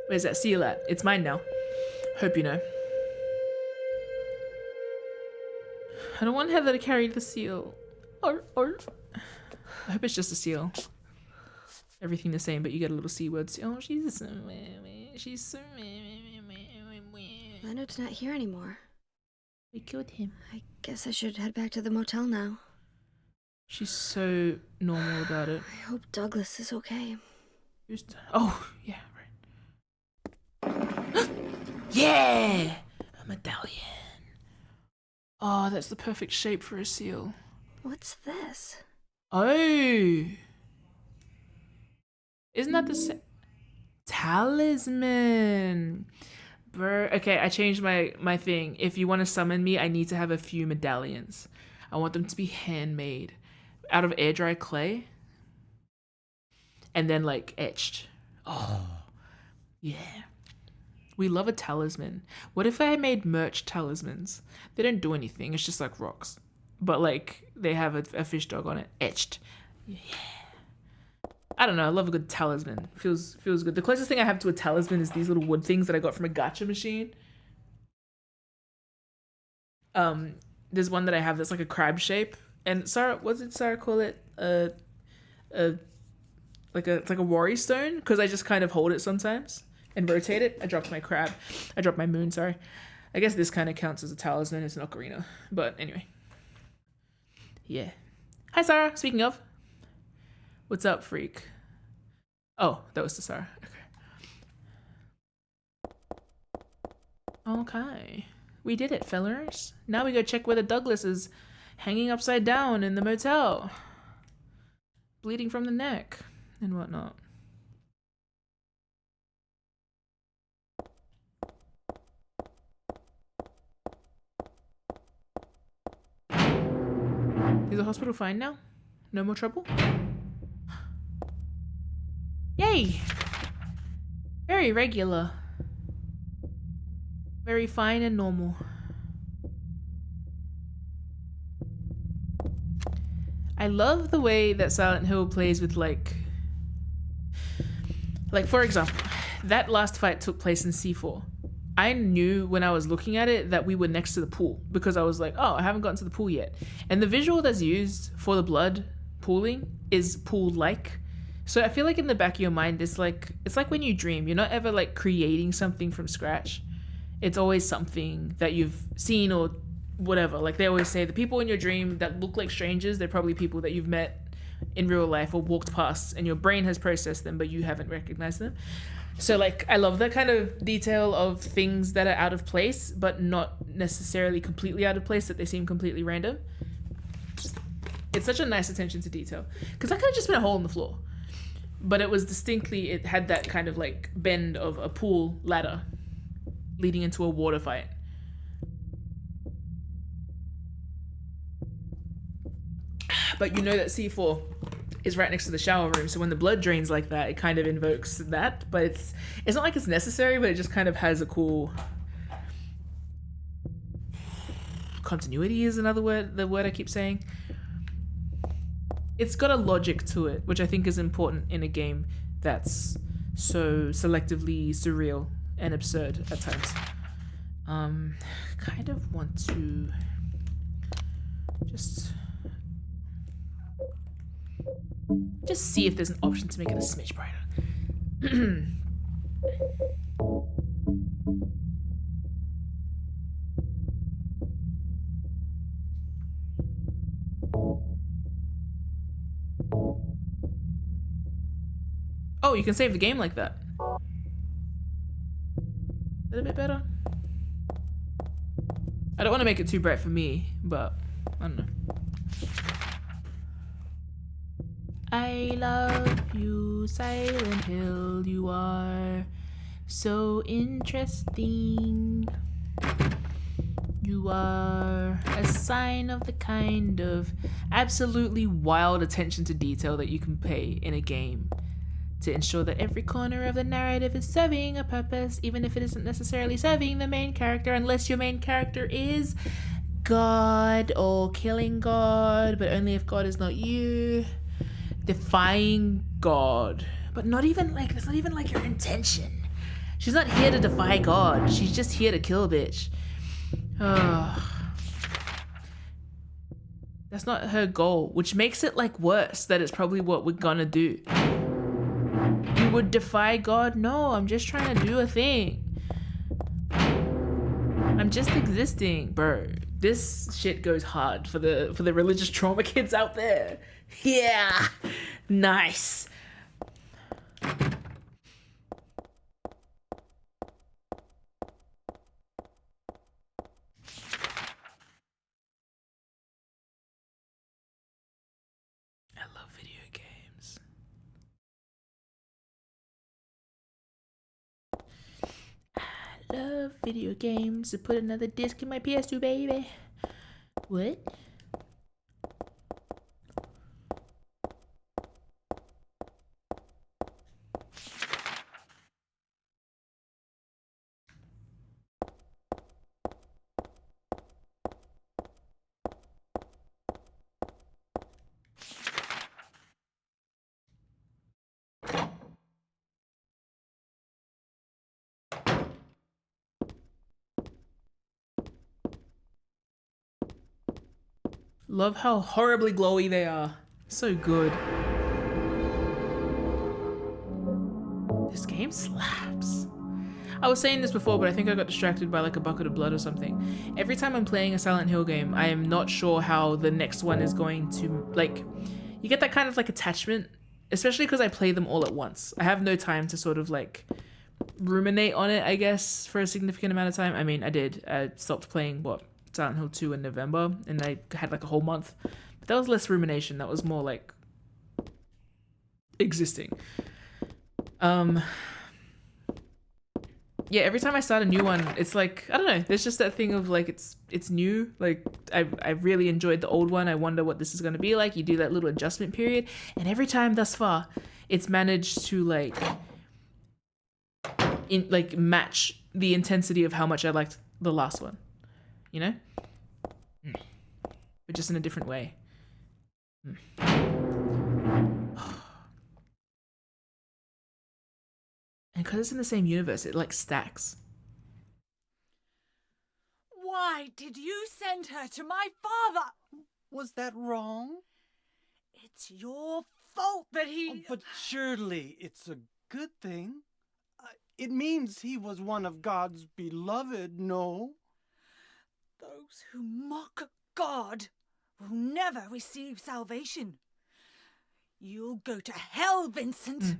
Where's that seal at? It's mine now. Hope you know. I don't want Heather to carry the seal. Or I hope it's just a seal. Everything the same, but you get a little C word. Oh, she's so... Leonard's not here anymore. We killed him. I guess I should head back to the motel now. She's so normal about it. I hope Douglas is okay. Oh, yeah, right. Yeah! A medallion. Oh, that's the perfect shape for a seal. What's this? Oh! Isn't that the talisman? Bro, okay, I changed my thing. If you want to summon me, I need to have a few medallions. I want them to be handmade out of air dry clay and then like etched. Oh, yeah. We love a talisman. What if I made merch talismans? They don't do anything. It's just like rocks. But like they have a fish dog on it. Etched. Yeah. I don't know. I love a good talisman. Feels good. The closest thing I have to a talisman is these little wood things that I got from a gacha machine. There's one that I have that's like a crab shape. And Sarah, what did Sarah call it? It's like a worry stone because I just kind of hold it sometimes and rotate it. I dropped my crab. I dropped my moon, sorry. I guess this kind of counts as a talisman. It's an ocarina. But anyway. Yeah. Hi, Sarah. Speaking of. What's up, freak? Oh, that was to Sarah. Okay. Okay. We did it, fellers. Now we go check whether Douglas is hanging upside down in the motel. Bleeding from the neck and whatnot. Is the hospital fine now? No more trouble? Yay! Very regular. Very fine and normal. I love the way that Silent Hill plays with like for example, that last fight took place in C4. I knew when I was looking at it that we were next to the pool because I was like, oh, I haven't gotten to the pool yet. And the visual that's used for the blood pooling is pool-like. So I feel like in the back of your mind, it's like when you dream, you're not ever like creating something from scratch. It's always something that you've seen or whatever. Like they always say, the people in your dream that look like strangers, they're probably people that you've met in real life or walked past, and your brain has processed them, but you haven't recognized them. So like I love that kind of detail of things that are out of place, but not necessarily completely out of place, that they seem completely random. It's such a nice attention to detail, because that could have just been a hole in the floor, but it was distinctly, it had that kind of like bend of a pool ladder leading into a water fight. But you know that C4 is right next to the shower room, so when the blood drains like that, it kind of invokes that. But it's not like it's necessary, but it just kind of has a cool continuity is another word, the word I keep saying. It's got a logic to it, which I think is important in a game that's so selectively surreal and absurd at times. Kind of want to just see if there's an option to make it a smidge brighter. Oh, you can save the game like that. Is that a bit better? I don't want to make it too bright for me, but I don't know. I love you, Silent Hill, you are so interesting. You are a sign of the kind of absolutely wild attention to detail that you can pay in a game to ensure that every corner of the narrative is serving a purpose, even if it isn't necessarily serving the main character, unless your main character is God or killing God, but only if God is not you. Defying God, but not even like, that's not even like your intention. She's not here to defy God, she's just here to kill a bitch. That's not her goal, which makes it like worse that it's probably what we're gonna do. You would defy God? No, I'm just trying to do a thing. I'm just existing, bro. This shit goes hard for the religious trauma kids out there. Yeah, nice. I love video games. I love video games. To put another disc in my PS2, baby. What? Love how horribly glowy they are. So good. This game slaps. I was saying this before, but I think I got distracted by like a bucket of blood or something. Every time I'm playing a Silent Hill game, I am not sure how the next one is going to, like, you get that kind of like attachment, especially because I play them all at once. I have no time to sort of like ruminate on it, I guess, for a significant amount of time. I mean, I did. I stopped playing, Silent Hill 2 in November, and I had like a whole month. But that was less rumination. That was more like existing. Yeah, every time I start a new one, it's like, I don't know, there's just that thing of like, it's new. Like I've really enjoyed the old one. I wonder what this is going to be like. You do that little adjustment period, and every time thus far, it's managed to like match the intensity of how much I liked the last one, you know? But just in a different way. And because it's in the same universe, it like stacks. Why did you send her to my father? Was that wrong? It's your fault that he... But surely it's a good thing. It means he was one of God's beloved, no? Those who mock God will never receive salvation. You'll go to hell, Vincent.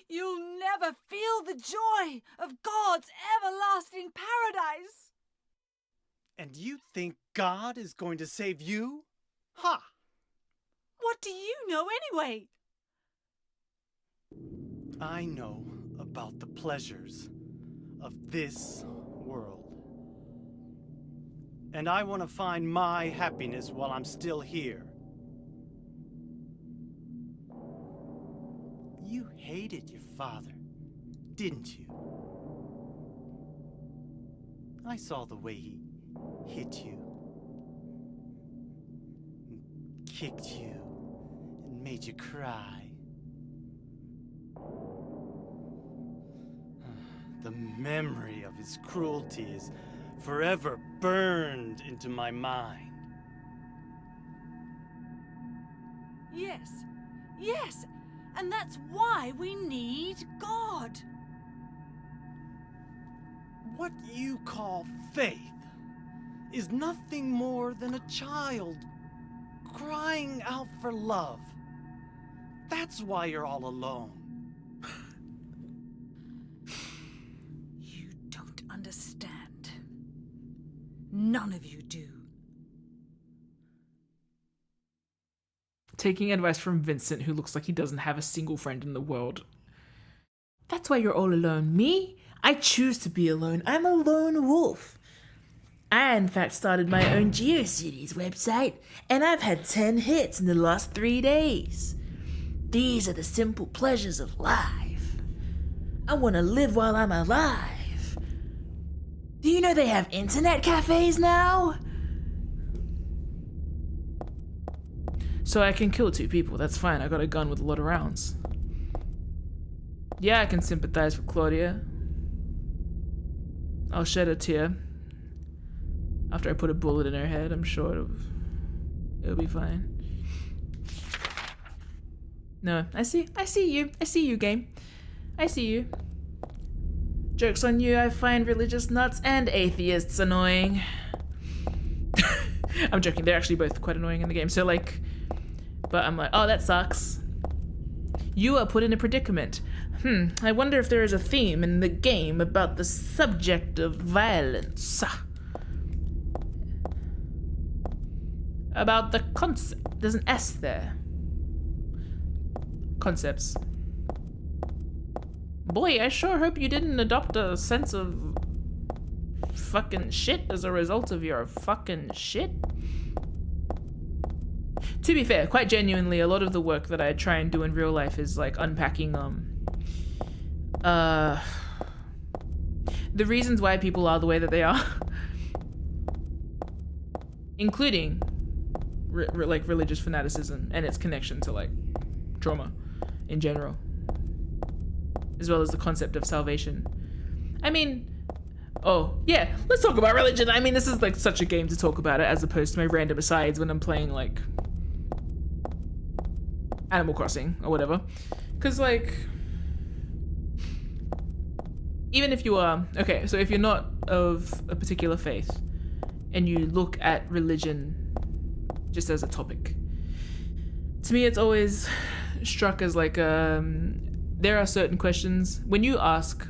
You'll never feel the joy of God's everlasting paradise. And you think God is going to save you? Ha! What do you know anyway? I know about the pleasures of this world. And I want to find my happiness while I'm still here. You hated your father, didn't you? I saw the way he hit you, and kicked you, and made you cry. The memory of his cruelty is forever burned into my mind. Yes, and that's why we need God. What you call faith is nothing more than a child crying out for love. That's why you're all alone. You don't understand. None of you do. Taking advice from Vincent, who looks like he doesn't have a single friend in the world. That's why you're all alone. Me? I choose to be alone. I'm a lone wolf. I, in fact, started my own GeoCities website, and I've had 10 hits in the last 3 days. These are the simple pleasures of life. I want to live while I'm alive. Do you know they have internet cafes now? So I can kill 2 people, that's fine. I got a gun with a lot of rounds. Yeah, I can sympathize with Claudia. I'll shed a tear. After I put a bullet in her head, I'm sure it'll be fine. No, I see you, game. I see you. Joke's on you, I find religious nuts and atheists annoying. I'm joking, they're actually both quite annoying in the game, so like... But I'm like, oh, that sucks. You are put in a predicament. I wonder if there is a theme in the game about the subject of violence. About the concept. There's an S there. Concepts. Boy, I sure hope you didn't adopt a sense of fucking shit as a result of your fucking shit. To be fair, quite genuinely, a lot of the work that I try and do in real life is like unpacking the reasons why people are the way that they are. Including like religious fanaticism and its connection to like trauma in general, as well as the concept of salvation. I mean, oh yeah, let's talk about religion. I mean, this is like such a game to talk about it as opposed to my random asides when I'm playing like Animal Crossing or whatever, because like even if you are okay, so if you're not of a particular faith and you look at religion just as a topic, to me it's always struck as like there are certain questions when you ask,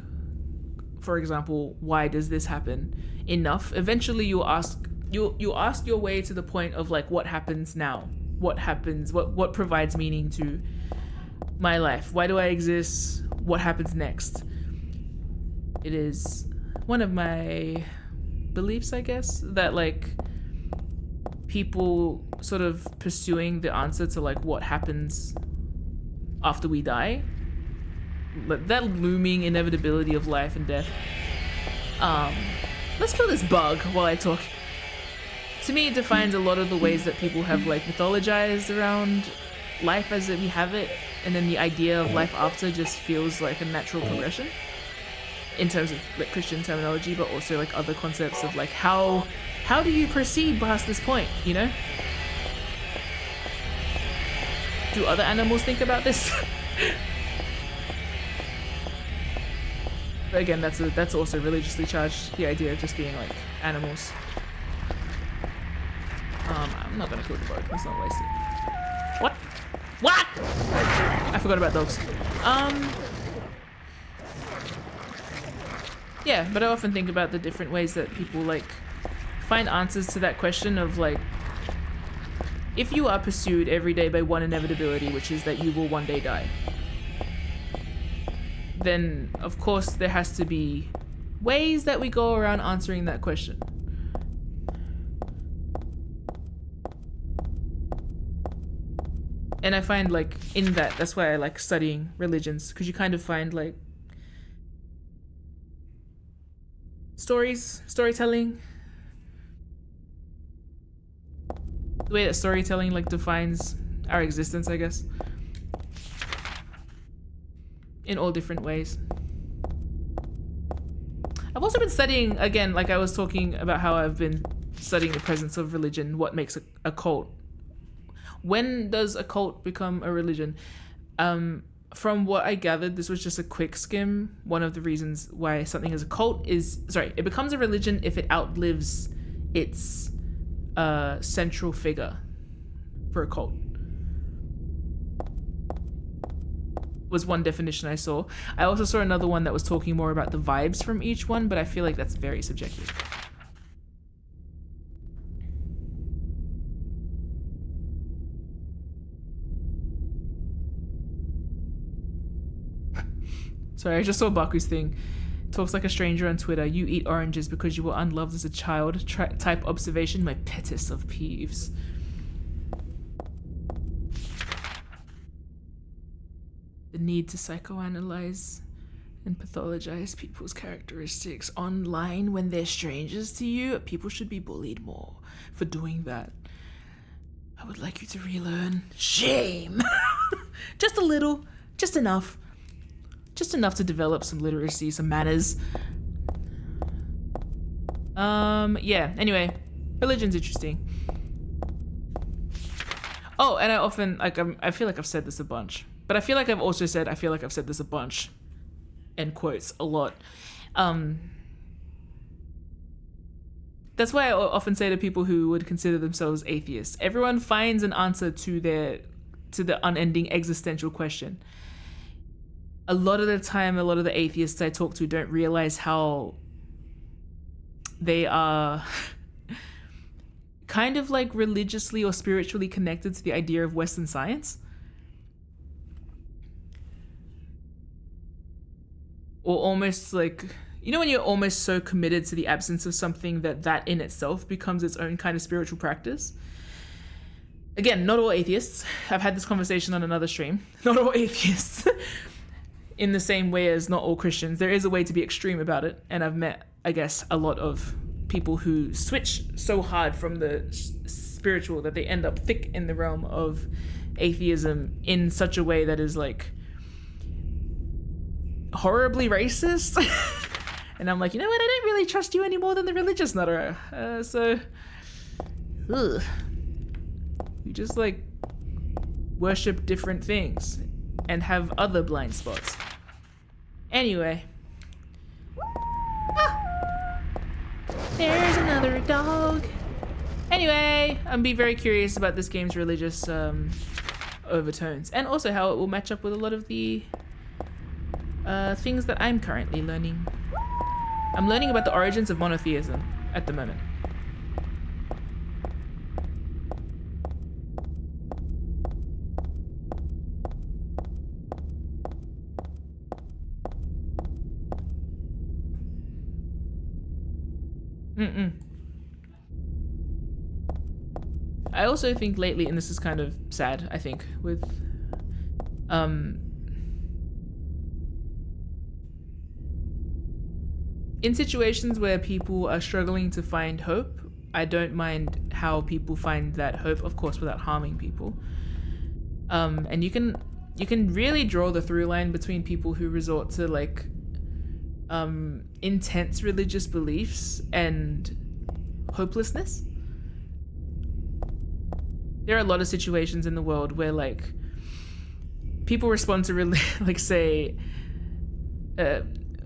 for example, why does this happen enough, eventually you'll ask your way to the point of like, what happens now, what happens, what provides meaning to my life, why do I exist, what happens next. It is one of my beliefs, I guess, that like people sort of pursuing the answer to like what happens after we die, like that looming inevitability of life and death. Let's kill this bug while I talk. to me, it defines a lot of the ways that people have like mythologized around life as we have it, and then the idea of life after just feels like a natural progression in terms of like Christian terminology, but also like other concepts of like how do you proceed past this point, you know? Do other animals think about this? But again, that's also religiously charged, the idea of just being like animals. I'm not gonna kill the dog, let's not waste it. What? What? I forgot about dogs. Yeah, but I often think about the different ways that people like find answers to that question of like, if you are pursued every day by one inevitability, which is that you will one day die, then of course there has to be ways that we go around answering that question. And I find like in that's why I like studying religions, because you kind of find like storytelling, the way that storytelling like defines our existence, I guess, in all different ways. I've also been studying, again, like I was talking about how I've been studying the presence of religion, what makes a cult. When does a cult become a religion? From what I gathered, this was just a quick skim. One of the reasons why something is a cult is, it becomes a religion if it outlives its central figure for a cult. Was one definition I saw. I also saw another one that was talking more about the vibes from each one, but I feel like that's very subjective. Sorry, I just saw Baku's thing. Talks like a stranger on Twitter. You eat oranges because you were unloved as a child. Type observation, my pettest of peeves. The need to psychoanalyze and pathologize people's characteristics online when they're strangers to you. People should be bullied more for doing that. I would like you to relearn shame. Just a little, just enough. Just enough to develop some literacy, some manners. Yeah, anyway, religion's interesting. Oh, and I often, like, I feel like I've said this a bunch, but I feel like I've also said, I feel like I've said this a bunch, end quotes, a lot. That's why I often say to people who would consider themselves atheists, everyone finds an answer to the unending existential question. A lot of the time, a lot of the atheists I talk to don't realize how they are kind of like religiously or spiritually connected to the idea of Western science. Or almost like, you know when you're almost so committed to the absence of something that in itself becomes its own kind of spiritual practice? Again, not all atheists. I've had this conversation on another stream. Not all atheists. In the same way as not all Christians, there is a way to be extreme about it. And I've met, I guess, a lot of people who switch so hard from the spiritual that they end up thick in the realm of atheism in such a way that is like horribly racist. And I'm like, you know what? I don't really trust you any more than the religious nutter. You just like worship different things and have other blind spots. Anyway. There's another dog. Anyway, I'm being very curious about this game's religious overtones, and also how it will match up with a lot of the things that I'm currently learning. I'm learning about the origins of monotheism at the moment. I also think lately, and this is kind of sad, I think, with in situations where people are struggling to find hope, I don't mind how how people find that hope, of course, without harming people. And you can really draw the through line between people who resort to like intense religious beliefs and hopelessness. There are a lot of situations in the world where like people respond to really like say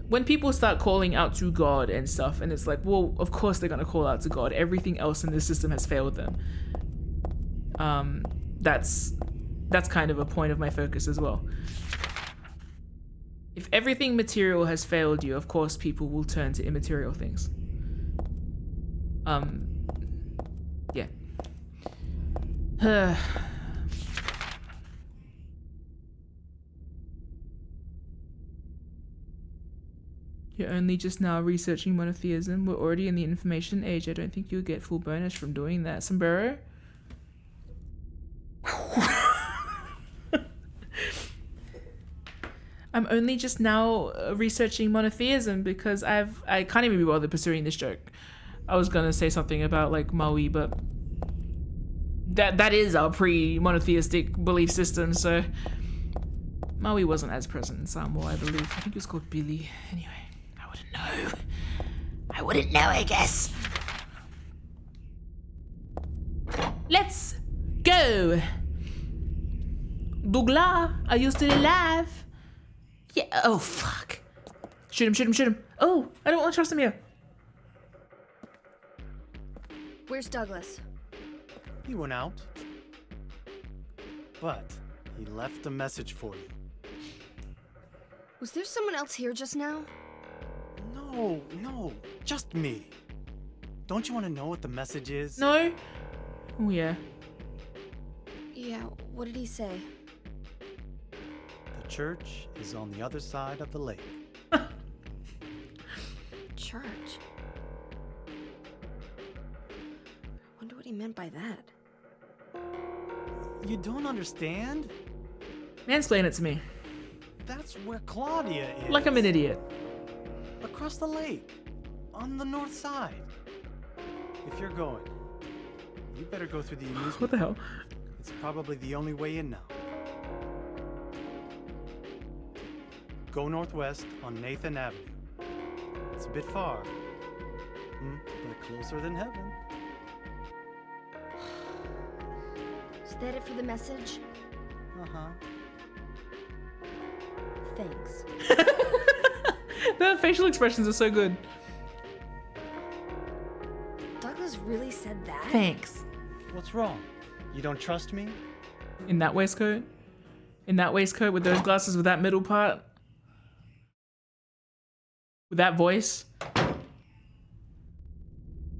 when people start calling out to God and stuff, and it's like, well, of course they're gonna call out to God. Everything else in this system has failed them. That's kind of a point of my focus as well. If everything material has failed you, of course people will turn to immaterial things. Yeah. You're only just now researching monotheism. We're already in the information age. I don't think you'll get full bonus from doing that. Sombrero? I'm only just now researching monotheism because I can't even be bothered pursuing this joke. I was gonna say something about like Maui, but that is our pre-monotheistic belief system, so Maui wasn't as present in Samoa, I believe. I think it was called Billy. Anyway, I wouldn't know. I guess. Let's go. Douglas, are you still alive? Yeah. Oh, fuck. Shoot him. Oh, I don't want to trust him here. Where's Douglas? He went out. But he left a message for you. Was there someone else here just now? No, just me. Don't you want to know what the message is? No? Oh, yeah. Yeah, what did he say? The church is on the other side of the lake. Church? Wonder what he meant by that. You don't understand? Mansplain it to me. That's where Claudia is. Like I'm an idiot. Across the lake. On the north side. If you're going, you better go through the amusement. What the hell? It's probably the only way in now. Go northwest on Nathan Avenue. It's a bit far, but closer than heaven. Is that it for the message? Uh-huh. Thanks. The facial expressions are so good. Douglas really said that? Thanks. What's wrong? You don't trust me? In that waistcoat? In that waistcoat with those glasses with that middle part? With that voice?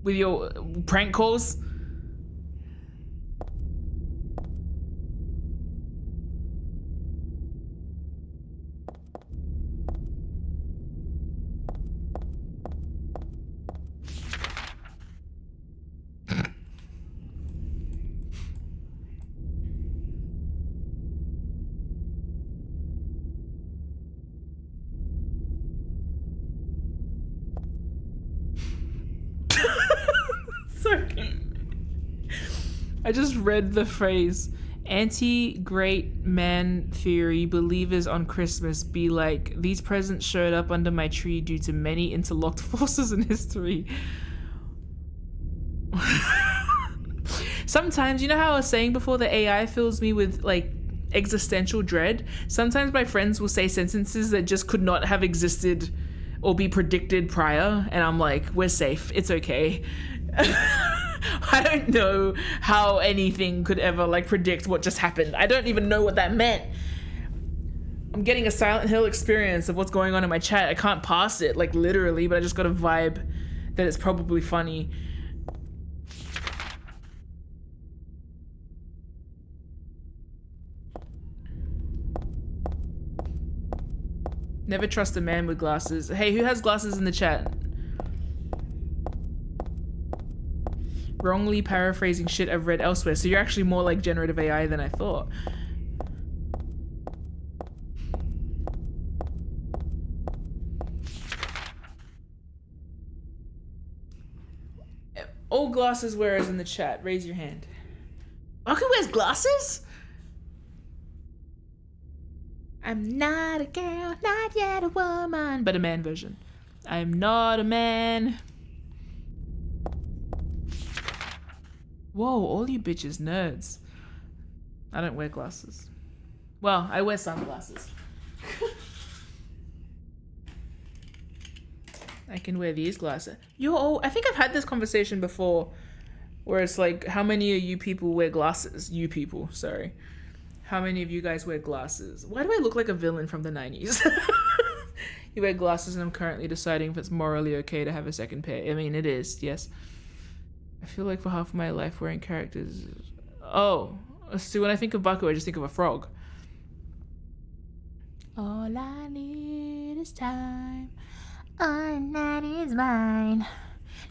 With your prank calls? I just read the phrase, anti-great man theory believers on Christmas be like, these presents showed up under my tree due to many interlocked forces in history. Sometimes, you know how I was saying before, the AI fills me with like existential dread? Sometimes my friends will say sentences that just could not have existed or be predicted prior, and I'm like, we're safe, it's okay. I don't know how anything could ever like predict what just happened. I don't even know what that meant. I'm getting a Silent Hill experience of what's going on in my chat. I can't pass it, like literally, but I just got a vibe that it's probably funny. Never trust a man with glasses. Hey, who has glasses in the chat? Wrongly paraphrasing shit I've read elsewhere. So you're actually more like generative AI than I thought. All glasses wearers in the chat? Raise your hand. Baku wears glasses? I'm not a girl, not yet a woman, but a man version. I'm not a man. Whoa, all you bitches nerds. I don't wear glasses. Well, I wear sunglasses. I can wear these glasses. I think I've had this conversation before where it's like, how many of you people wear glasses? You people, sorry. How many of you guys wear glasses? Why do I look like a villain from the 90s? You wear glasses and I'm currently deciding if it's morally okay to have a second pair. I mean, it is, yes. I feel like for half of my life wearing characters... Oh, see, when I think of Baku, I just think of a frog. All I need is time. All that is mine.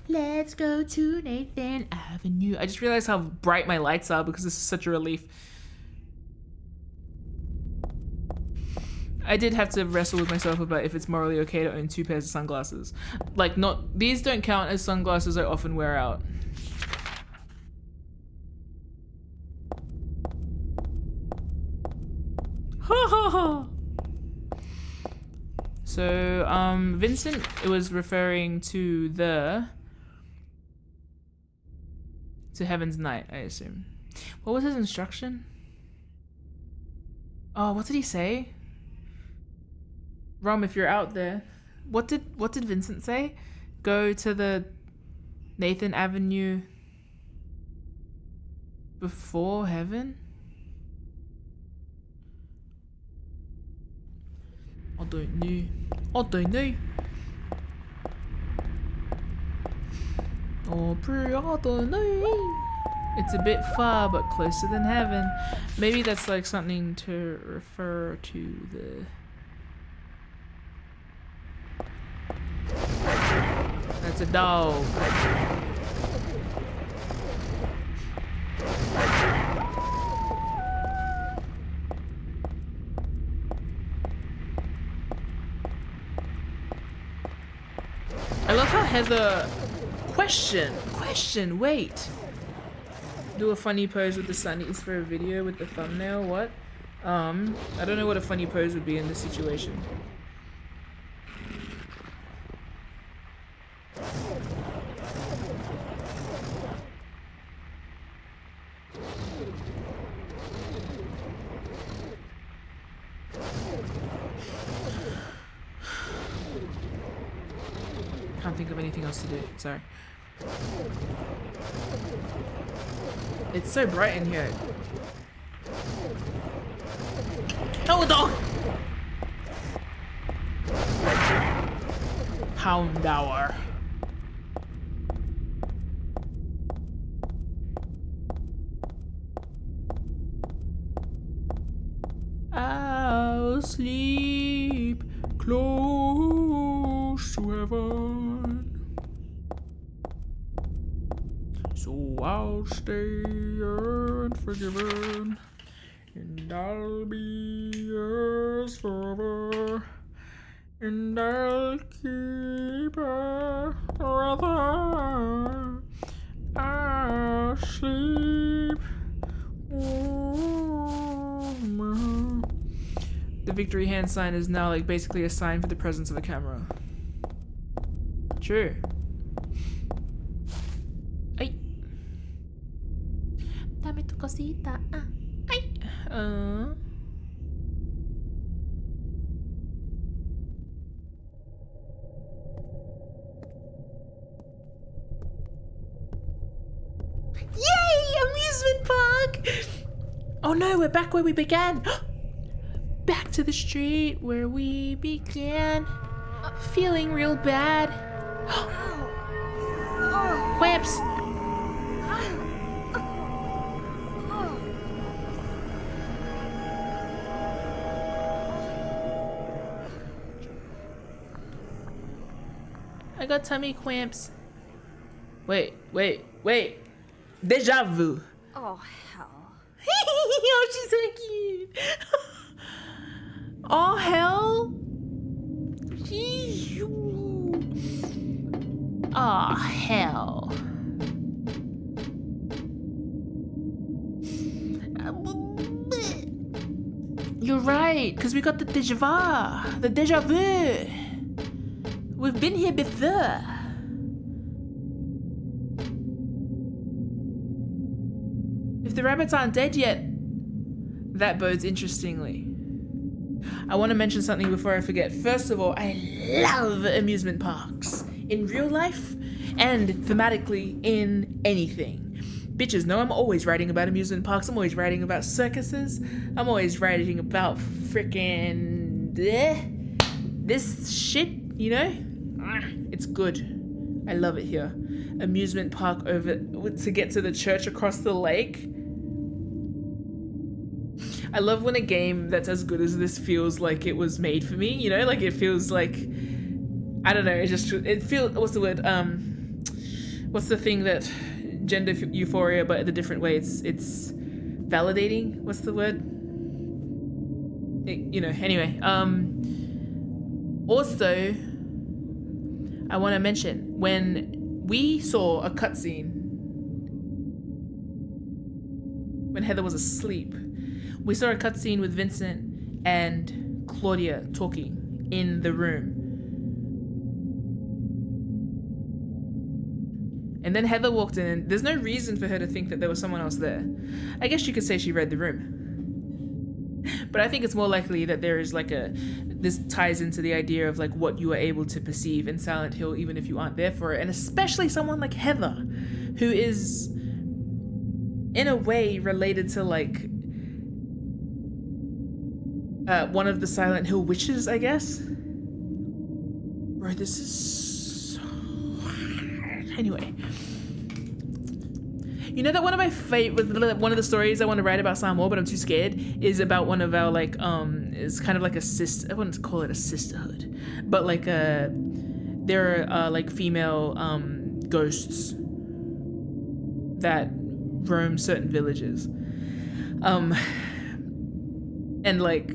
Let's go to Nathan Avenue. I just realized how bright my lights are because this is such a relief. I did have to wrestle with myself about if it's morally okay to own 2 pairs of sunglasses. Like, these don't count as sunglasses I often wear out. Ha ha ha! So, Vincent was referring to Heaven's Night, I assume. What was his instruction? Oh, what did he say? Rom, if you're out there, what did Vincent say? Go to the Nathan Avenue before heaven? I don't know. I don't know. Oh, I don't know. It's a bit far, but closer than heaven. Maybe that's like something to refer to the... That's a dog. I love how Heather... Question, wait. Do a funny pose with the sunnies for a video with the thumbnail, what? I don't know what a funny pose would be in this situation. Can't think of anything else to do, sorry. It's so bright in here. Oh, a dog! Hound hour. I'll sleep close to heaven. So I'll stay unforgiven, and I'll be yours forever, and I'll keep her brother. I'll sleep. The victory hand sign is now like basically a sign for the presence of a camera. True. Ay. Dame tu cosita. Ay. Yay! Amusement park! Oh no, we're back where we began. Back to the street where we began. Feeling real bad. Whoops! I got tummy cramps. Wait. Deja vu. Oh, hell. Oh, she's so cute. Oh, hell. Oh, hell. You're right, because we got the déjà vu. The déjà vu. We've been here before. If the rabbits aren't dead yet, that bodes interestingly. I want to mention something before I forget. First of all, I love amusement parks in real life and thematically in anything. Bitches know I'm always writing about amusement parks. I'm always writing about circuses. I'm always writing about freaking this shit, you know? It's good. I love it here. Amusement park over to get to the church across the lake. I love when a game that's as good as this feels like it was made for me, you know? Like it feels like, I don't know, it feels, what's the word? What's the thing that gender euphoria, but the different way, it's validating. What's the word? You know, anyway. Also, I want to mention when we saw a cutscene when Heather was asleep. We saw a cutscene with Vincent and Claudia talking in the room. And then Heather walked in, and there's no reason for her to think that there was someone else there. I guess you could say she read the room. But I think it's more likely that there is like this ties into the idea of like what you are able to perceive in Silent Hill even if you aren't there for it. And especially someone like Heather, who is in a way related to like one of the Silent Hill witches, I guess. Bro, this is so hard. Anyway. You know that one of my one of the stories I want to write about Sam Moore, but I'm too scared, is about one of our like is kind of like a sister. I wouldn't call it a sisterhood, but like there are like female ghosts that roam certain villages, and like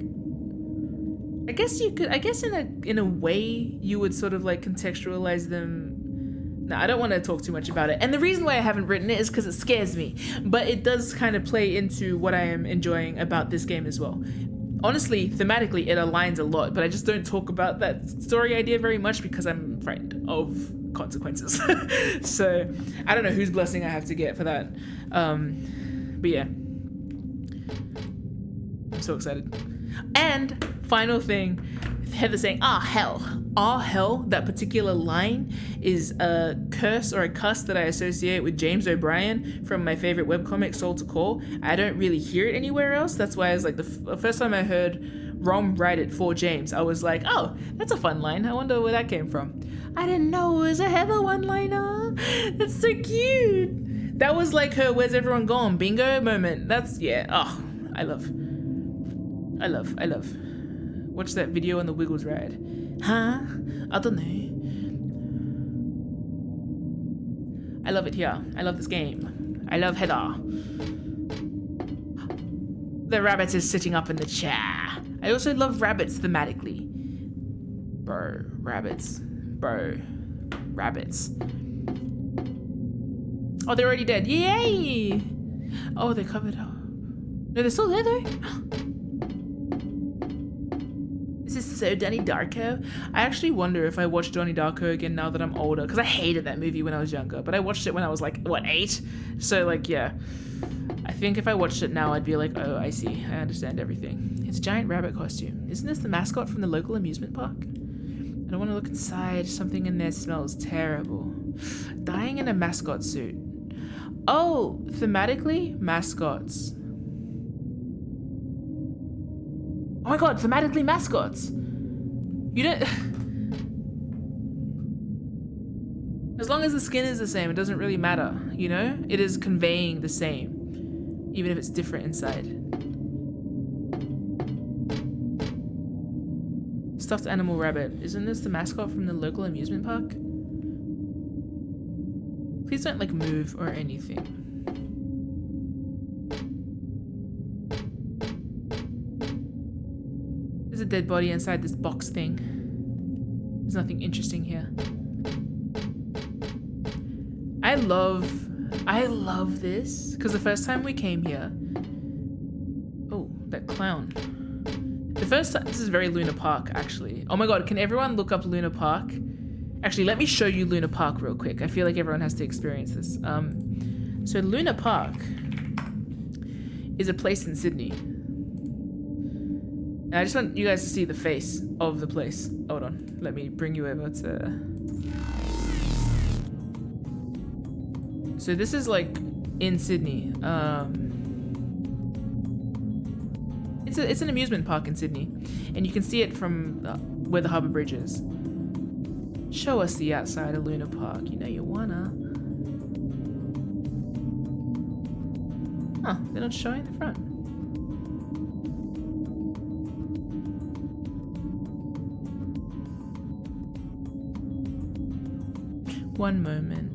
I guess in a way you would sort of like contextualize them. No, I don't want to talk too much about it. And the reason why I haven't written it is because it scares me. But it does kind of play into what I am enjoying about this game as well. Honestly, thematically, it aligns a lot, but I just don't talk about that story idea very much because I'm frightened of consequences. So, I don't know whose blessing I have to get for that. But yeah. I'm so excited. And, final thing, Heather saying, hell. Hell, that particular line is a curse or a cuss that I associate with James O'Brien from my favorite webcomic, Soul to Call. I don't really hear it anywhere else. That's why I was like, the first time I heard Rom write it for James, I was like, oh, that's a fun line. I wonder where that came from. I didn't know it was a Heather one-liner. That's so cute. That was like her "Where's everyone gone?" bingo moment. That's, yeah, I love. Watch that video on the Wiggles ride. Huh? I don't know. I love it here. I love this game. I love Heather. The rabbit is sitting up in the chair. I also love rabbits thematically. Bro, rabbits. Oh, they're already dead. Yay! Oh, they're covered up. No, they're still there though. Is this so Donnie Darko? I actually wonder if I watch Donnie Darko again now that I'm older, because I hated that movie when I was younger, but I watched it when I was like, what, 8? So like, yeah. I think if I watched it now, I'd be like, oh, I see. I understand everything. It's a giant rabbit costume. Isn't this the mascot from the local amusement park? I don't want to look inside. Something in there smells terrible. Dying in a mascot suit. Oh, thematically, mascots. Oh my god, thematically mascots. You don't... As long as the skin is the same, it doesn't really matter, you know? It is conveying the same, even if it's different inside. Stuffed animal rabbit. Isn't this the mascot from the local amusement park? Please don't, like, move or anything. There's a dead body inside this box thing. There's nothing interesting here. I love this, because the first time we came here... Oh, that clown. The first time, this is very Luna Park, actually. Oh my god, can everyone look up Luna Park? Actually, let me show you Luna Park real quick. I feel like everyone has to experience this. So Luna Park is a place in Sydney. And I just want you guys to see the face of the place. Hold on, let me bring you over to... So this is like in Sydney. It's an amusement park in Sydney, and you can see it from where the Harbour Bridge is. Show us the outside of Luna Park. You know you wanna. Huh? They're not showing the front. One moment.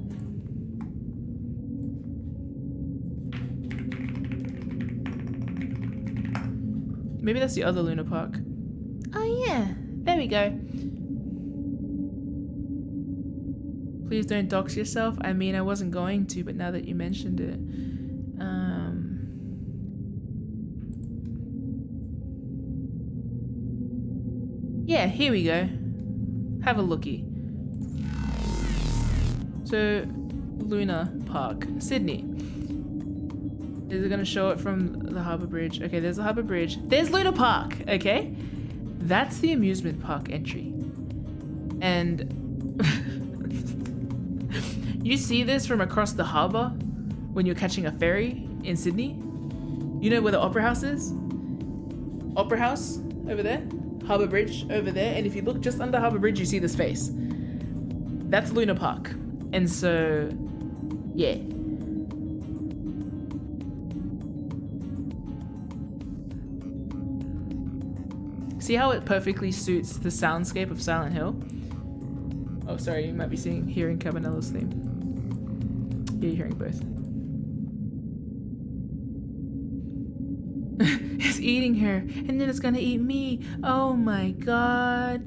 Maybe that's the other Luna Park. Oh yeah, there we go. Please don't dox yourself. I mean, I wasn't going to, but now that you mentioned it. Yeah, here we go. Have a looky. So, Luna Park, Sydney. Is it gonna show it from the Harbour Bridge? Okay, there's the Harbour Bridge. There's Luna Park, okay? That's the amusement park entry. And you see this from across the harbour when you're catching a ferry in Sydney. You know where the Opera House is? Opera House over there. Harbour Bridge over there. And if you look just under Harbour Bridge, you see this face. That's Luna Park. And so, yeah. See how it perfectly suits the soundscape of Silent Hill? Oh, sorry, you might be hearing Cabanella's theme. Yeah, you're hearing both. It's eating her, and then it's gonna eat me. Oh my god.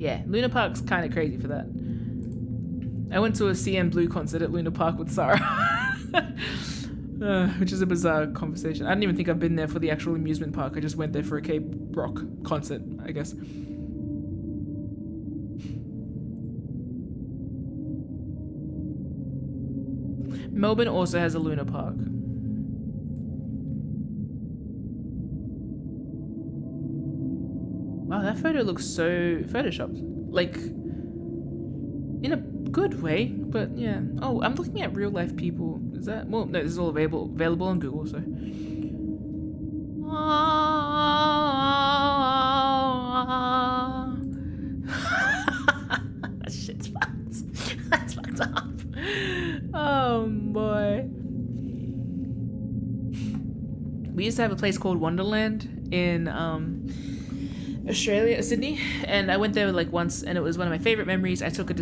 Yeah, Luna Park's kind of crazy for that. I went to a CM Blue concert at Luna Park with Sarah. Which is a bizarre conversation. I don't even think I've been there for the actual amusement park. I just went there for a K-rock concert, I guess. Melbourne also has a Luna Park. Wow, that photo looks so photoshopped. Like, in a good way, but yeah. Oh, I'm looking at real life people. Is that, well, no, this is all available on Google, so. That shit's fucked. That's fucked up. Oh boy. We used to have a place called Wonderland in Australia, Sydney, and I went there like once, and it was one of my favorite memories. I took a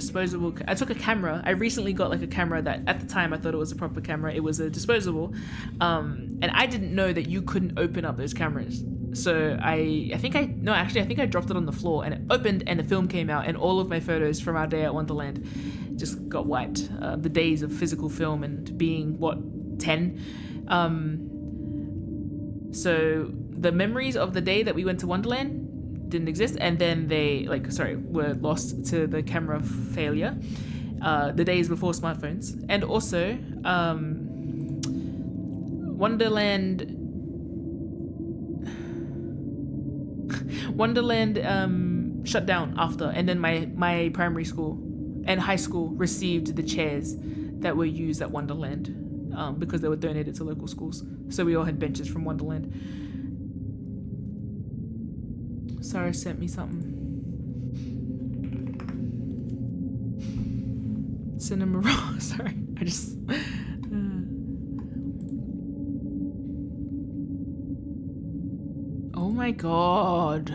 camera. I recently got like a camera that at the time I thought it was a proper camera. It was a disposable, and I didn't know that you couldn't open up those cameras. So I think I dropped it on the floor, and it opened, and the film came out, and all of my photos from our day at Wonderland just got wiped. The days of physical film and being 10. So the memories of the day that we went to Wonderland didn't exist, and then they were lost to the camera failure the days before smartphones. And also Wonderland shut down after, and then my primary school and high school received the chairs that were used at Wonderland because they were donated to local schools, so we all had benches from Wonderland. Sarah sent me something. Cinema raw. Sorry, I just. Oh my god!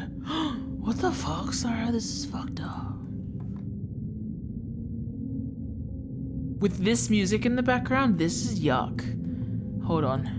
What the fuck, Sarah? This is fucked up. With this music in the background, this is yuck. Hold on.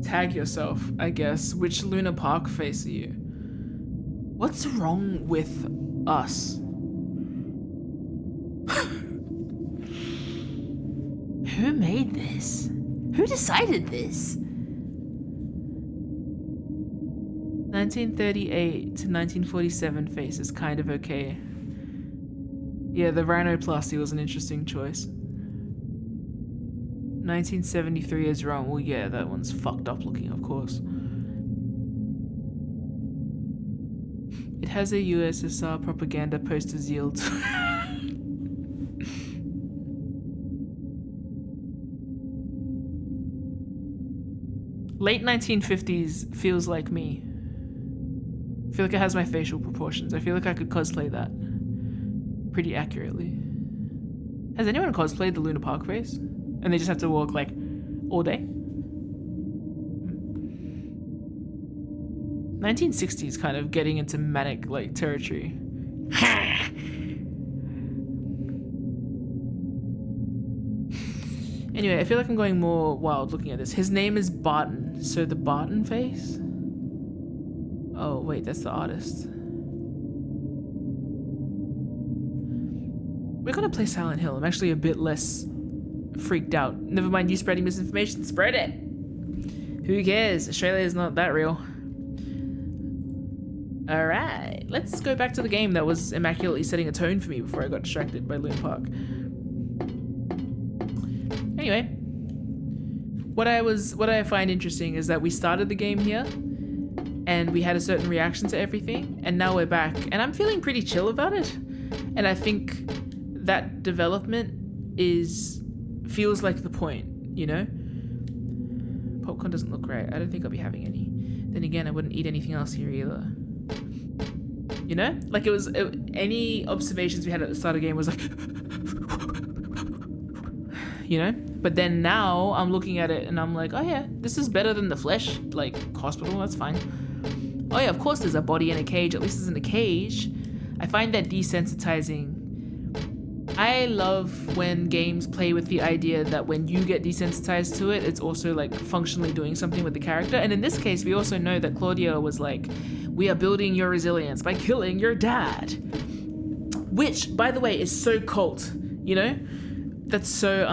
tag yourself, I guess. Which Luna Park face are you? What's wrong with us? Who made this? Who decided this? 1938 to 1947 face is kind of okay. Yeah, the rhinoplasty was an interesting choice. 1973 is wrong. Well, yeah, that one's fucked up looking, of course. It has a USSR propaganda posters yield. Late 1950s feels like me. I feel like it has my facial proportions. I feel like I could cosplay that pretty accurately. Has anyone cosplayed the Luna Park face? And they just have to walk like all day? 1960s kind of getting into manic like territory. Anyway, I feel like I'm going more wild looking at this. His name is Barton, so the Barton face? Oh wait, that's the artist. We're gonna play Silent Hill. I'm actually a bit less freaked out. Never mind you spreading misinformation, spread it! Who cares? Australia is not that real. Alright, let's go back to the game that was immaculately setting a tone for me before I got distracted by Luna Park. Anyway, what I find interesting is that we started the game here and we had a certain reaction to everything, and now we're back and I'm feeling pretty chill about it. And I think that development feels like the point, you know? Popcorn doesn't look right. I don't think I'll be having any. Then again, I wouldn't eat anything else here either. You know? Like any observations we had at the start of the game was like, you know? But then now I'm looking at it and I'm like, oh yeah, this is better than the flesh, like hospital, that's fine. Oh yeah, of course there's a body in a cage, at least it's in a cage. I find that desensitizing. I love when games play with the idea that when you get desensitized to it, it's also like functionally doing something with the character. And in this case, we also know that Claudia was like, we are building your resilience by killing your dad. Which, by the way, is so cult, you know? That's so,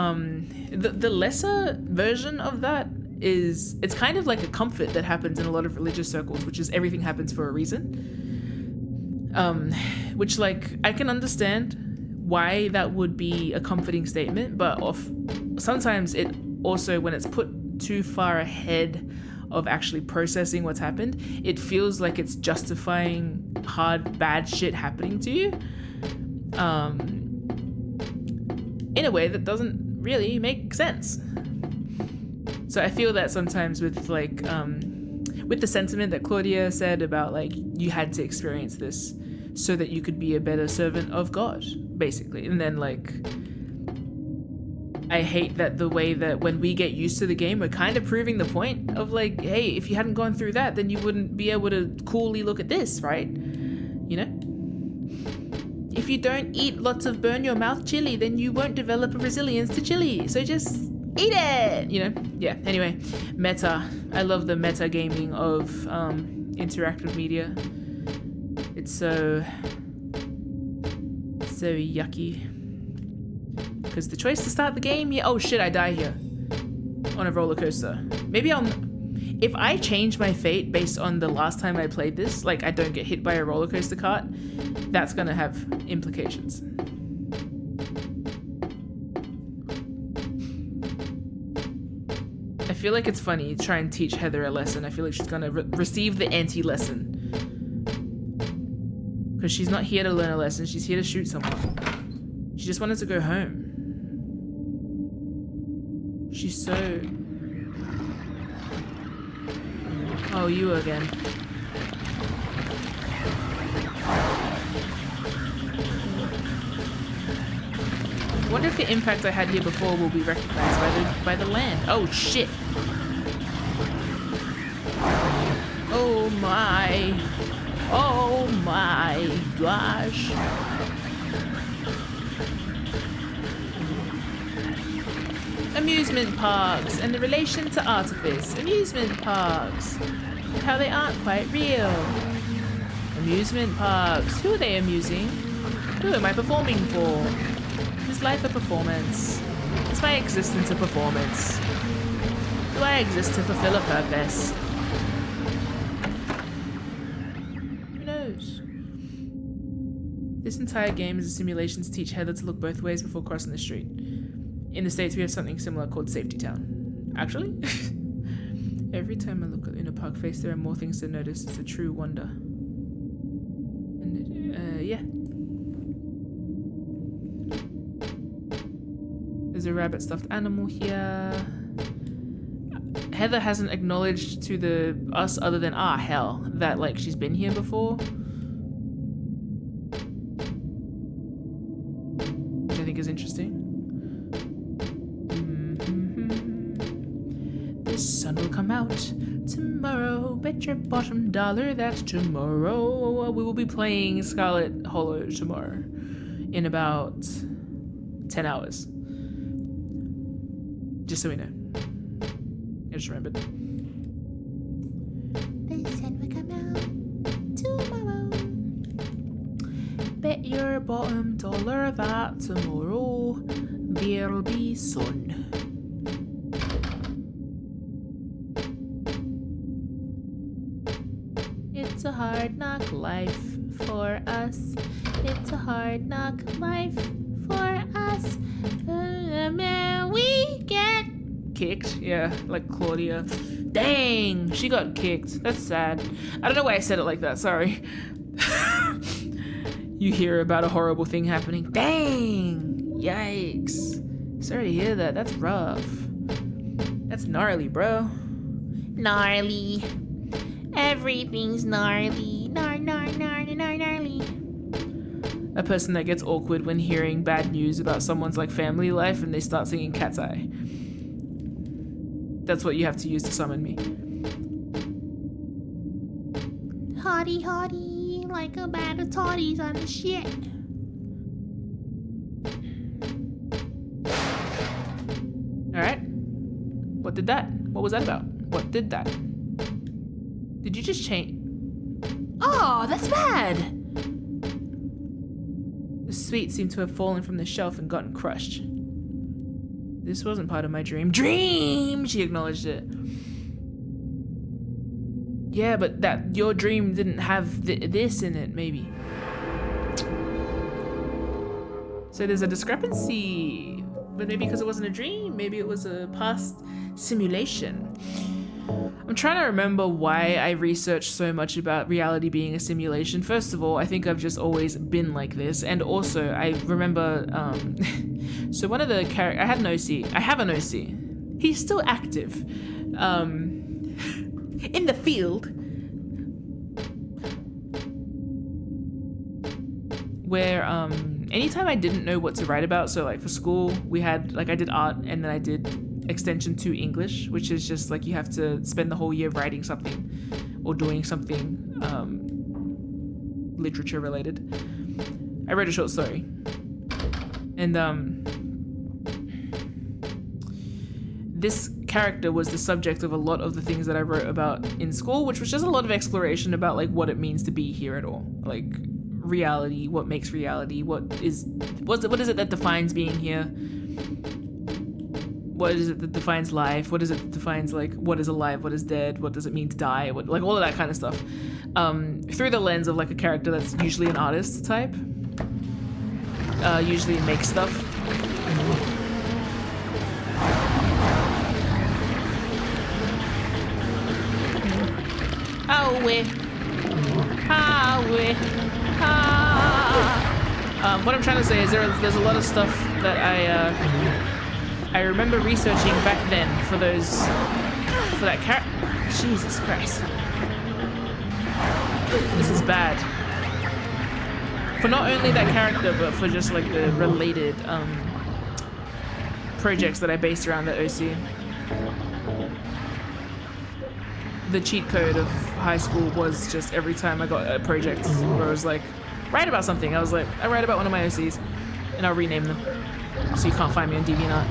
the lesser version of that is, it's kind of like a comfort that happens in a lot of religious circles, which is everything happens for a reason. Which like, I can understand why that would be a comforting statement, but sometimes it also, when it's put too far ahead of actually processing what's happened, it feels like it's justifying bad shit happening to you in a way that doesn't really make sense. So I feel that sometimes with like with the sentiment that Claudia said about like you had to experience this so that you could be a better servant of God, basically. And then like, I hate that the way that when we get used to the game, we're kind of proving the point of like, hey, if you hadn't gone through that, then you wouldn't be able to coolly look at this, right? You know? If you don't eat lots of burn your mouth chili, then you won't develop a resilience to chili. So just eat it, you know? Yeah, anyway, meta. I love the meta gaming of interactive media. It's so yucky. Because the choice to start the game, yeah, oh shit, I die here on a roller coaster. Maybe if I change my fate based on the last time I played this, like I don't get hit by a roller coaster cart, that's gonna have implications. I feel like it's funny to try and teach Heather a lesson. I feel like she's gonna receive the anti-lesson. Because she's not here to learn a lesson, she's here to shoot someone. She just wanted to go home. She's so... Oh, you again. I wonder if the impact I had here before will be recognized by the land. Oh shit. Oh my. Oh my gosh. Amuse amusement parks and the relation to artifice. Amusement parks. How they aren't quite real. Amusement parks. Who are they amusing? Who am I performing for? Is life a performance? Is my existence a performance? Do I exist to fulfill a purpose? Who knows? This entire game is a simulation to teach Heather to look both ways before crossing the street. In the States, we have something similar called Safety Town. Actually? Every time I look at Luna Park face, there are more things to notice. It's a true wonder. And, yeah. There's a rabbit stuffed animal here. Heather hasn't acknowledged to us other than, hell, that, like, she's been here before. Which I think is interesting. The sun will come out tomorrow. Bet your bottom dollar that's tomorrow. We will be playing Scarlet Hollow tomorrow in about 10 hours. Just so we know. I just remembered. The sun will come out tomorrow. Bet your bottom dollar that tomorrow there'll be sun. It's a hard knock life for us. It's a hard knock life for us. We get kicked. Yeah, like Claudia. Dang, she got kicked. That's sad. I don't know why I said it like that. Sorry. You hear about a horrible thing happening. Dang. Yikes. Sorry to hear that. That's rough. That's gnarly, bro. Gnarly. Everything's gnarly. Gnarly. A person that gets awkward when hearing bad news about someone's like family life and they start singing Cat's Eye. That's what you have to use to summon me. Hottie, like a bag of toddies on the shit. Alright. What did that? What was that about? What did that? Did you just change? Oh, that's bad! The sweet seemed to have fallen from the shelf and gotten crushed. This wasn't part of my dream. Dream! She acknowledged it. Yeah, but that your dream didn't have this in it, maybe. So there's a discrepancy. But maybe because it wasn't a dream, maybe it was a past simulation. I'm trying to remember why I researched so much about reality being a simulation. First of all, I think I've just always been like this. And also, I remember, so one of the characters, I have an OC. He's still active. In the field. Where, anytime I didn't know what to write about, so like for school, we had, like I did art and then I did extension to English, which is just like you have to spend the whole year writing something or doing something literature related. I wrote a short story. And this character was the subject of a lot of the things that I wrote about in school, which was just a lot of exploration about like what it means to be here at all. Like reality, what makes reality, what is it that defines being here? What is it that defines life? What is it that defines like what is alive, what is dead, what does it mean to die, what, like all of that kind of stuff. Through the lens of like a character that's usually an artist type. Usually makes stuff. What I'm trying to say is there's a lot of stuff that I remember researching back then for that character. Jesus Christ. This is bad. For not only that character, but for just like the related projects that I based around the OC. The cheat code of high school was just every time I got a project where I was like, write about something. I was like, I write about one of my OCs and I'll rename them. So you can't find me on DeviantArt.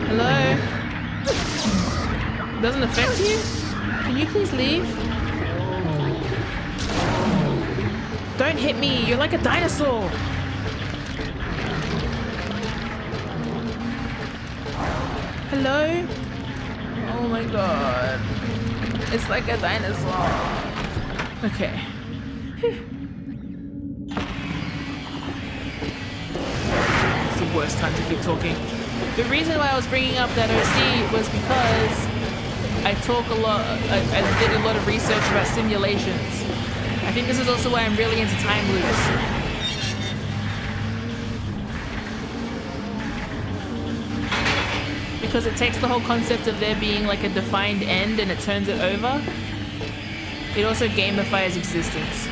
Hello? Doesn't affect you? Can you please leave? Don't hit me, you're like a dinosaur! Hello? Oh my god. It's like a dinosaur. Okay. It's the worst time to keep talking. The reason why I was bringing up that OC was because I talk a lot, I did a lot of research about simulations. I think this is also why I'm really into time loops. Because it takes the whole concept of there being like a defined end and it turns it over. It also gamifies existence.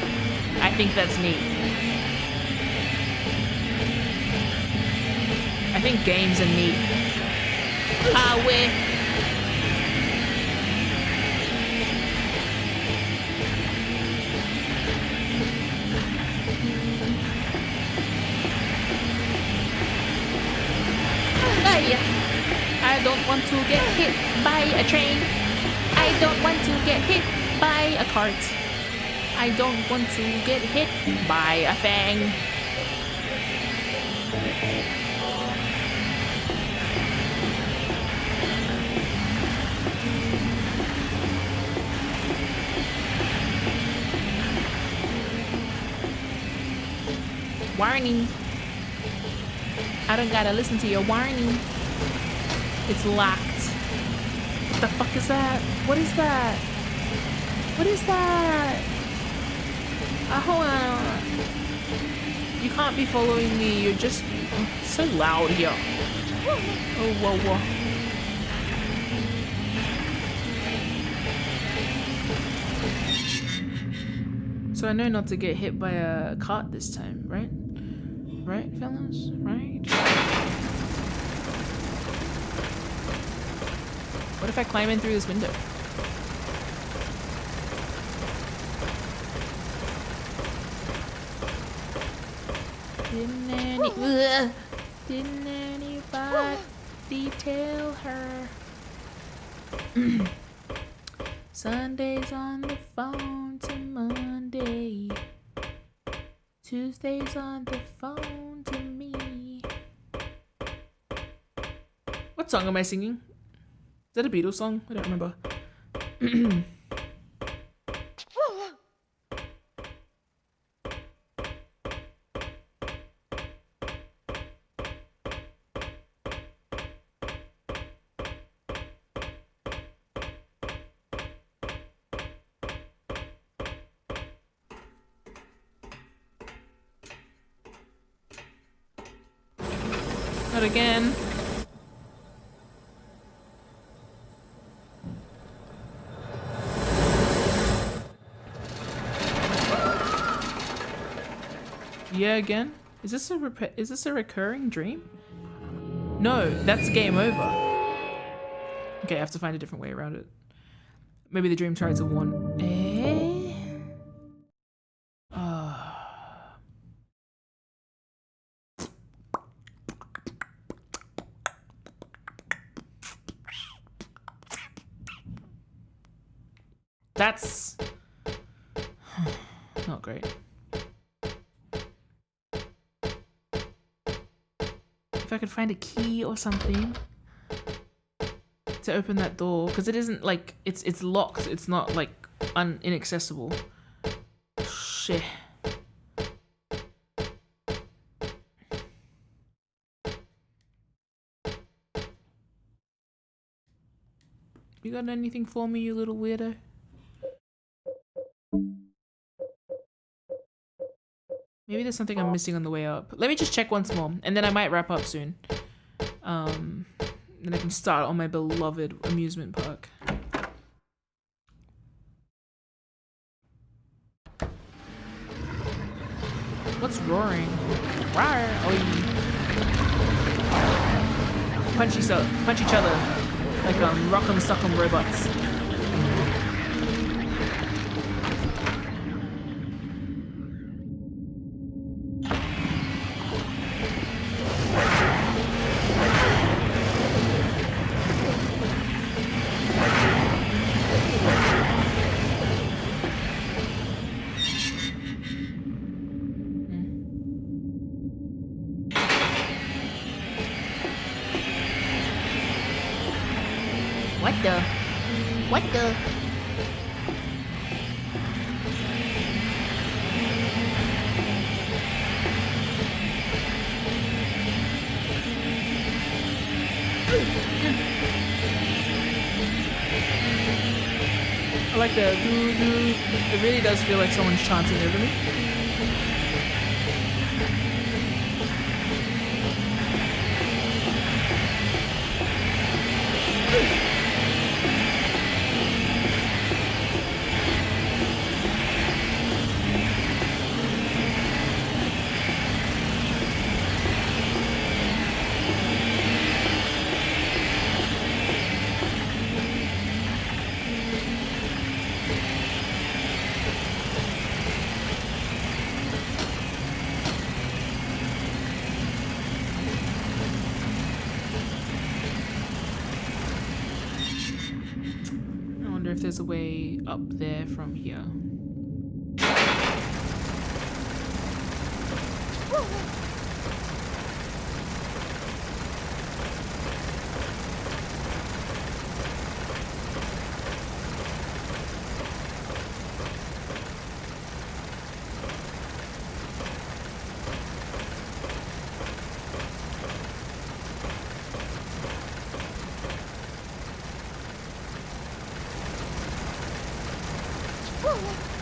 I think that's neat. I think games are neat. Ah, where? I don't want to get hit by a train. I don't want to get hit by a cart. I don't want to get hit by a fang. Warning. I don't gotta listen to your warning. It's locked. What the fuck is that? What is that? What is that? Hold on. You can't be following me. You're just so loud here. Oh, whoa, whoa. So I know not to get hit by a cart this time, right? Right, fellas? Right? What if I climb in through this window? Didn't anybody tell her? Sunday's on the phone to Monday. Tuesday's on the phone to me. What song am I singing? Is that a Beatles song? I don't remember. Not again. Yeah, again? Is this a recurring dream? No, that's game over. Okay, I have to find a different way around it. Maybe the dream tried to warn. That's not great. If I could find a key or something to open that door, because it isn't like it's locked. It's not like inaccessible. Shit. You got anything for me, you little weirdo? Maybe there's something I'm missing on the way up. Let me just check once more, and then I might wrap up soon. Then I can start on my beloved amusement park. What's roaring? Rawr. Oh, you punch each other like rock'em sock'em robots. What the? I like the doo-doo. It really does feel like someone's chanting over me. If there's a way up there from here.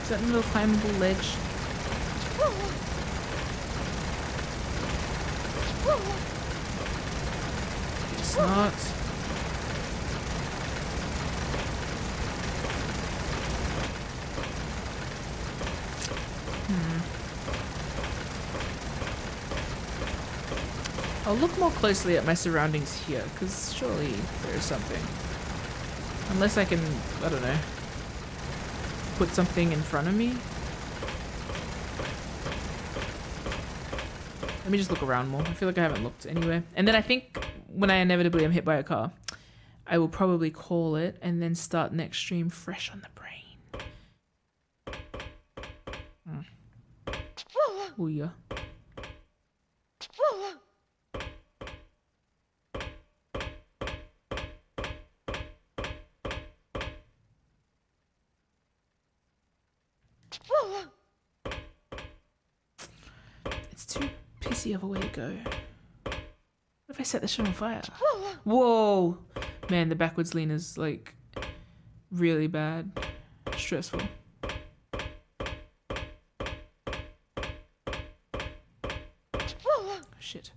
Is that a little climbable ledge? It's not. I'll look more closely at my surroundings here, because surely there is something. Unless I can, I don't know, put something in front of me. Let me just look around more. I feel like I haven't looked anywhere. And then I think when I inevitably am hit by a car, I will probably call it and then start next stream fresh on the brain. Oh yeah. It's too pissy of a way to go. What if I set the shit on fire? Whoa! Man, the backwards lean is like really bad. Stressful. Shit.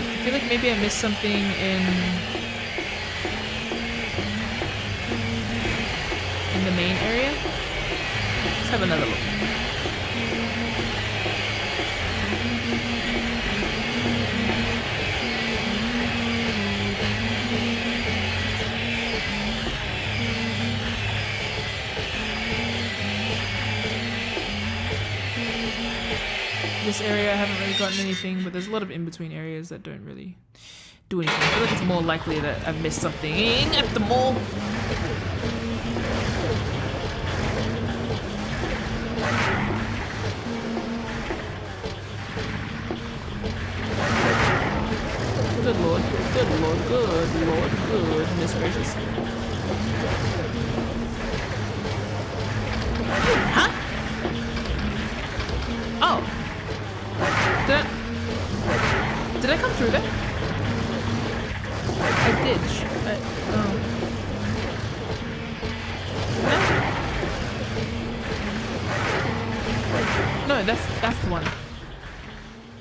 I feel like maybe I missed something in the main area. Let's have another look. This area I haven't really gotten anything, but there's a lot of in-between areas that don't really do anything. I feel like it's more likely that I've missed something at the mall. Good lord, good lord, good lord, goodness gracious. Huh? Oh. Did I come through there? I did. No, that's the one.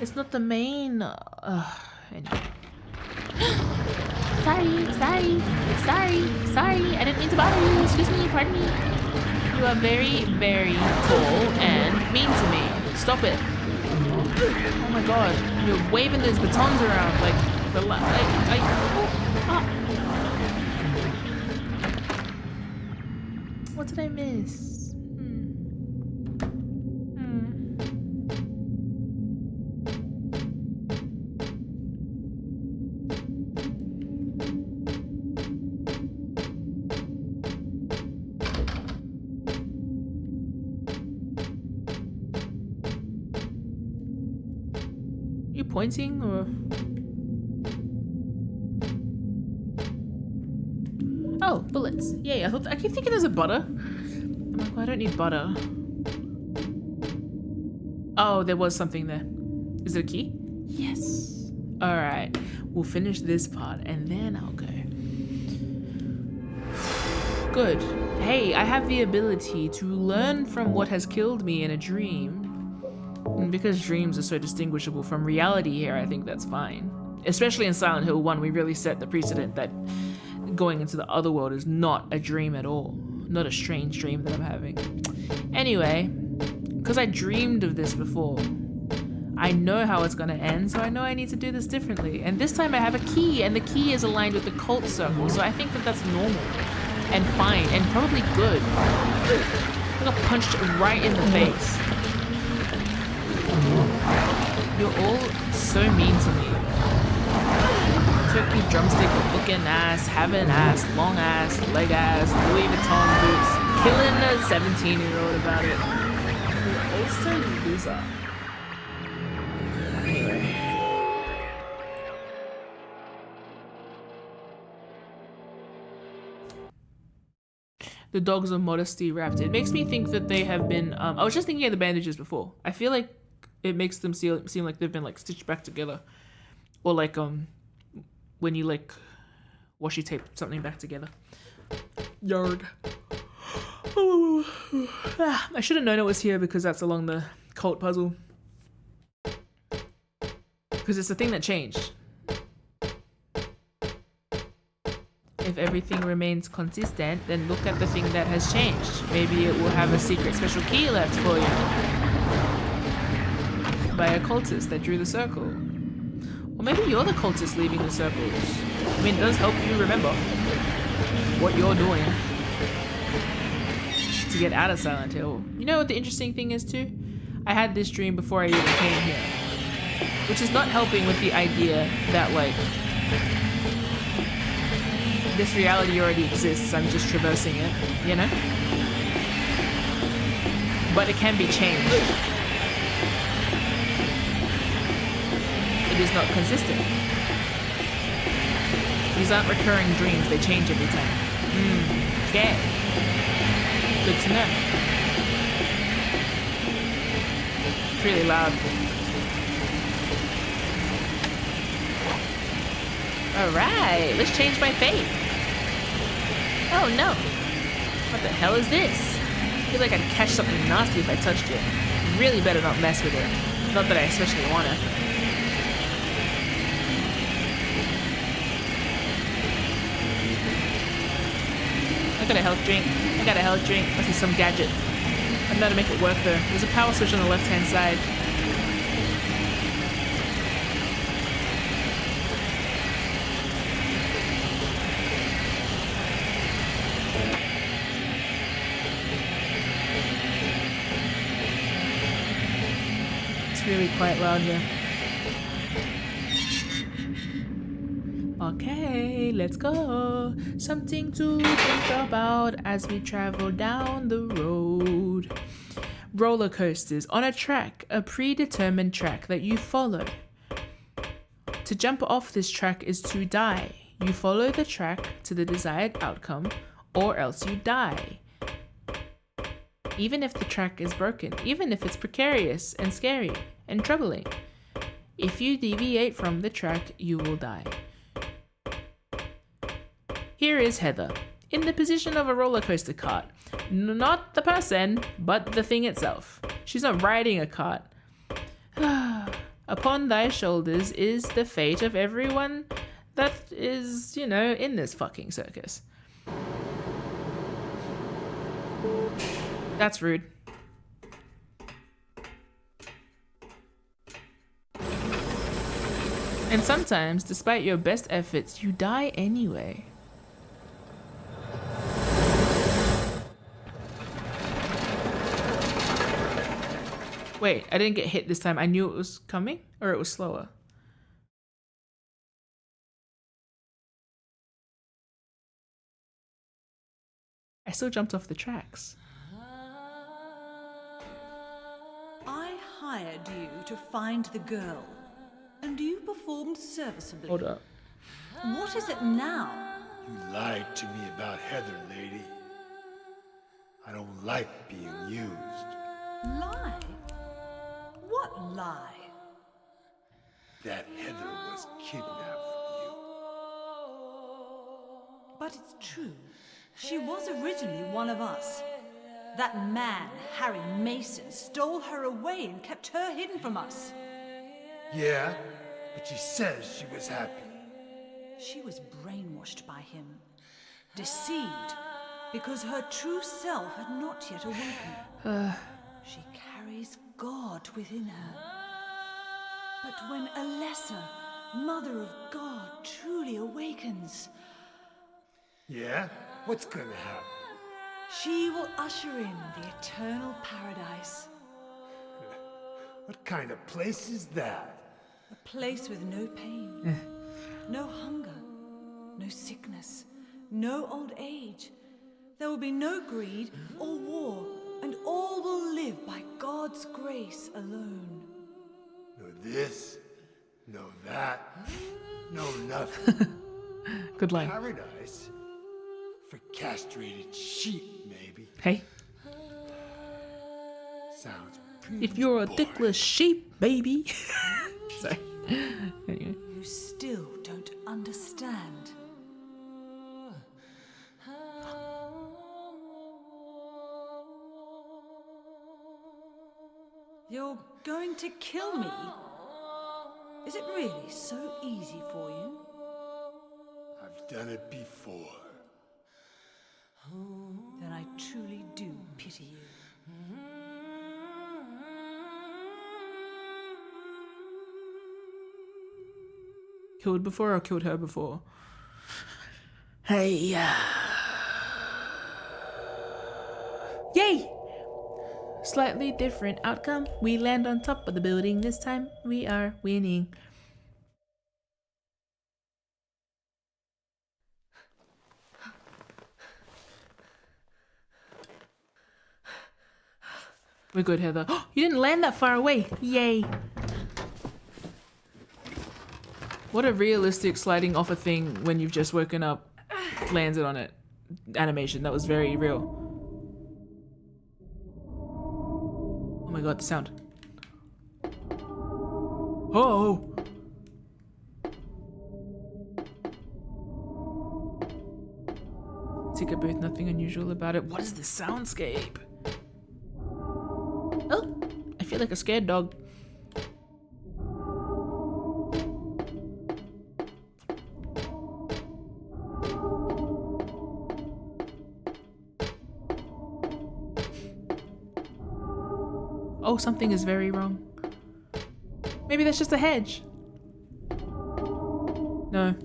It's not the main. Anyway. Sorry. I didn't mean to bother you. Excuse me, pardon me. You are very, very tall and mean to me. Stop it. Oh my god, you're waving those batons around like the What did I miss? You pointing or? Oh, bullets. Yay, I keep thinking there's a butter. I'm like, well, I don't need butter. Oh, there was something there. Is it a key? Yes. All right, we'll finish this part and then I'll go. Good. Hey, I have the ability to learn from what has killed me in a dream. And because dreams are so distinguishable from reality here, I think that's fine. Especially in Silent Hill 1, we really set the precedent that going into the other world is not a dream at all. Not a strange dream that I'm having. Anyway, because I dreamed of this before, I know how it's gonna end, so I know I need to do this differently. And this time I have a key, and the key is aligned with the cult circle, so I think that that's normal and fine and probably good. I got punched right in the face. You're all so mean to me. Turkey drumstick looking ass, having ass, long ass, leg ass, Louis Vuitton boots, killing a 17-year-old about it. You're also a loser. Anyway. The dogs of modesty wrapped. It makes me think that they have been, I was just thinking of the bandages before. I feel like it makes them seem like they've been like stitched back together. Or like, when you like washi tape something back together. Yarg. I should have known it was here because that's along the cult puzzle. Because it's the thing that changed. If everything remains consistent, then look at the thing that has changed. Maybe it will have a secret special key left for you. By a cultist that drew the circle. Or maybe you're the cultist leaving the circles. I mean, it does help you remember what you're doing to get out of Silent Hill. You know what the interesting thing is too? I had this dream before I even came here. Which is not helping with the idea that like, this reality already exists, I'm just traversing it, you know? But it can be changed. It is not consistent. These aren't recurring dreams, they change every time. Okay. Good to know. It's really loud. Alright, let's change my fate. Oh no. What the hell is this? I feel like I'd catch something nasty if I touched it. Really better not mess with it. Not that I especially wanna. I got a health drink. Must be some gadget. I know how to make it work though. There's a power switch on the left-hand side. It's really quite loud here. Okay, let's go. Something to think about as we travel down the road. Roller coasters on a track, a predetermined track that you follow. To jump off this track is to die. You follow the track to the desired outcome, or else you die. Even if the track is broken, even if it's precarious and scary and troubling. If you deviate from the track, you will die. Here is Heather, in the position of a roller coaster cart. Not the person, but the thing itself. She's not riding a cart. Upon thy shoulders is the fate of everyone that is, in this fucking circus. That's rude. And sometimes, despite your best efforts, you die anyway. Wait, I didn't get hit this time. I knew it was coming, or it was slower. I still jumped off the tracks. I hired you to find the girl, and you performed serviceably. Hold up. What is it now? You lied to me about Heather, lady. I don't like being used. Lie? What lie? That Heather was kidnapped from you. But it's true. She was originally one of us. That man, Harry Mason, stole her away and kept her hidden from us. Yeah, but she says she was happy. She was brainwashed by him, deceived, because her true self had not yet awakened. She carries God within her. But when a lesser, Mother of God, truly awakens, Yeah? What's gonna happen? she will usher in the eternal paradise. What kind of place is that? A place with no pain, no hunger, no sickness, no old age. There will be no greed or war, and all will live by God's grace alone. No this, no that, no nothing. Good line. Paradise? For castrated sheep, maybe. Hey, Sounds pretty if you're a boring. dickless sheep, baby. Sorry. Anyway. You still don't understand. You're going to kill me? Is it really so easy for you? I've done it before. Then I truly do pity you. Killed before or killed her before? Hey, Yay! Slightly different outcome. We land on top of the building. This time we are winning. We're good, Heather. You didn't land that far away. Yay. What a realistic sliding off a thing when you've just woken up, landed on it. Animation. That was very real. Oh my god, the sound. Oh! Ticket booth, nothing unusual about it. What is the soundscape? Oh, I feel like a scared dog. Oh, something is very wrong. Maybe that's just a hedge. No.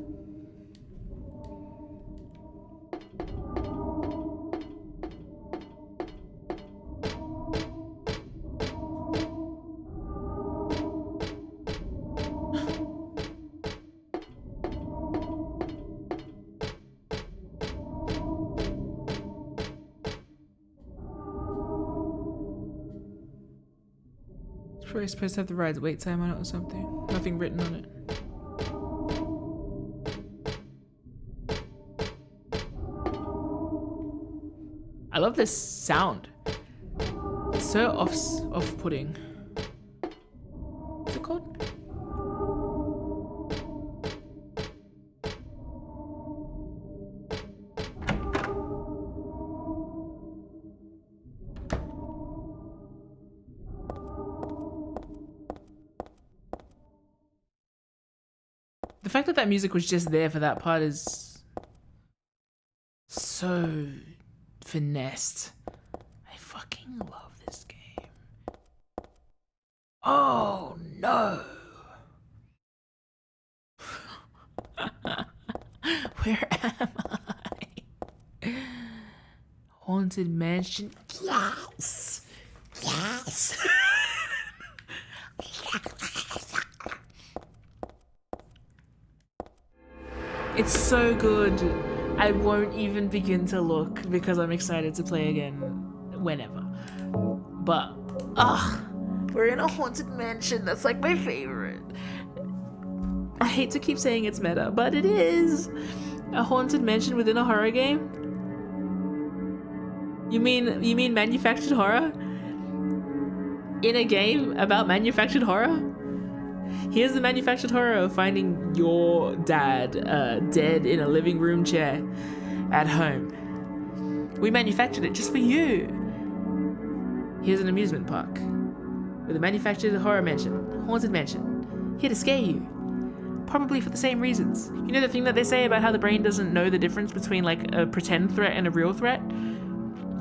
Probably supposed to have the ride's wait time on it or something. Nothing written on it. I love this sound. It's so off-putting. What's it called? The fact that that music was just there for that part is so finessed. I fucking love this game. Oh no! Where am I? Haunted mansion? Yes! Yes! It's so good. I won't even begin to look because I'm excited to play again whenever. But, we're in a haunted mansion. That's like my favorite. I hate to keep saying it's meta, but it is. A haunted mansion within a horror game? You mean manufactured horror? In a game about manufactured horror? Here's the manufactured horror of finding your dad dead in a living room chair at home. We manufactured it just for you. Here's an amusement park with a manufactured horror mansion, haunted mansion, here to scare you. Probably for the same reasons. You know the thing that they say about how the brain doesn't know the difference between like a pretend threat and a real threat?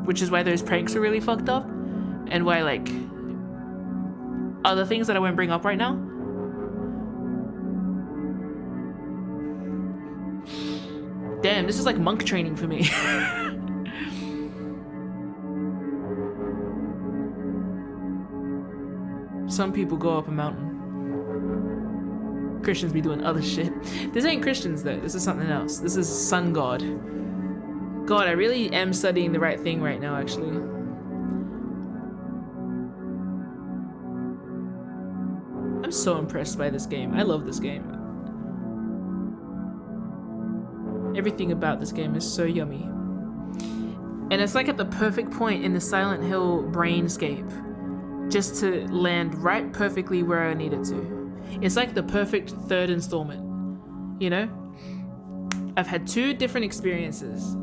Which is why those pranks are really fucked up. And why like other things that I won't bring up right now. Damn, this is like monk training for me. Some people go up a mountain. Christians be doing other shit. This ain't Christians though, this is something else. This is sun god. God, I really am studying the right thing right now, actually. I'm so impressed by this game. I love this game. Everything about this game is so yummy. And it's like at the perfect point in the Silent Hill brainscape, just to land right perfectly where I need it to. It's like the perfect third installment, you know? I've had two different experiences.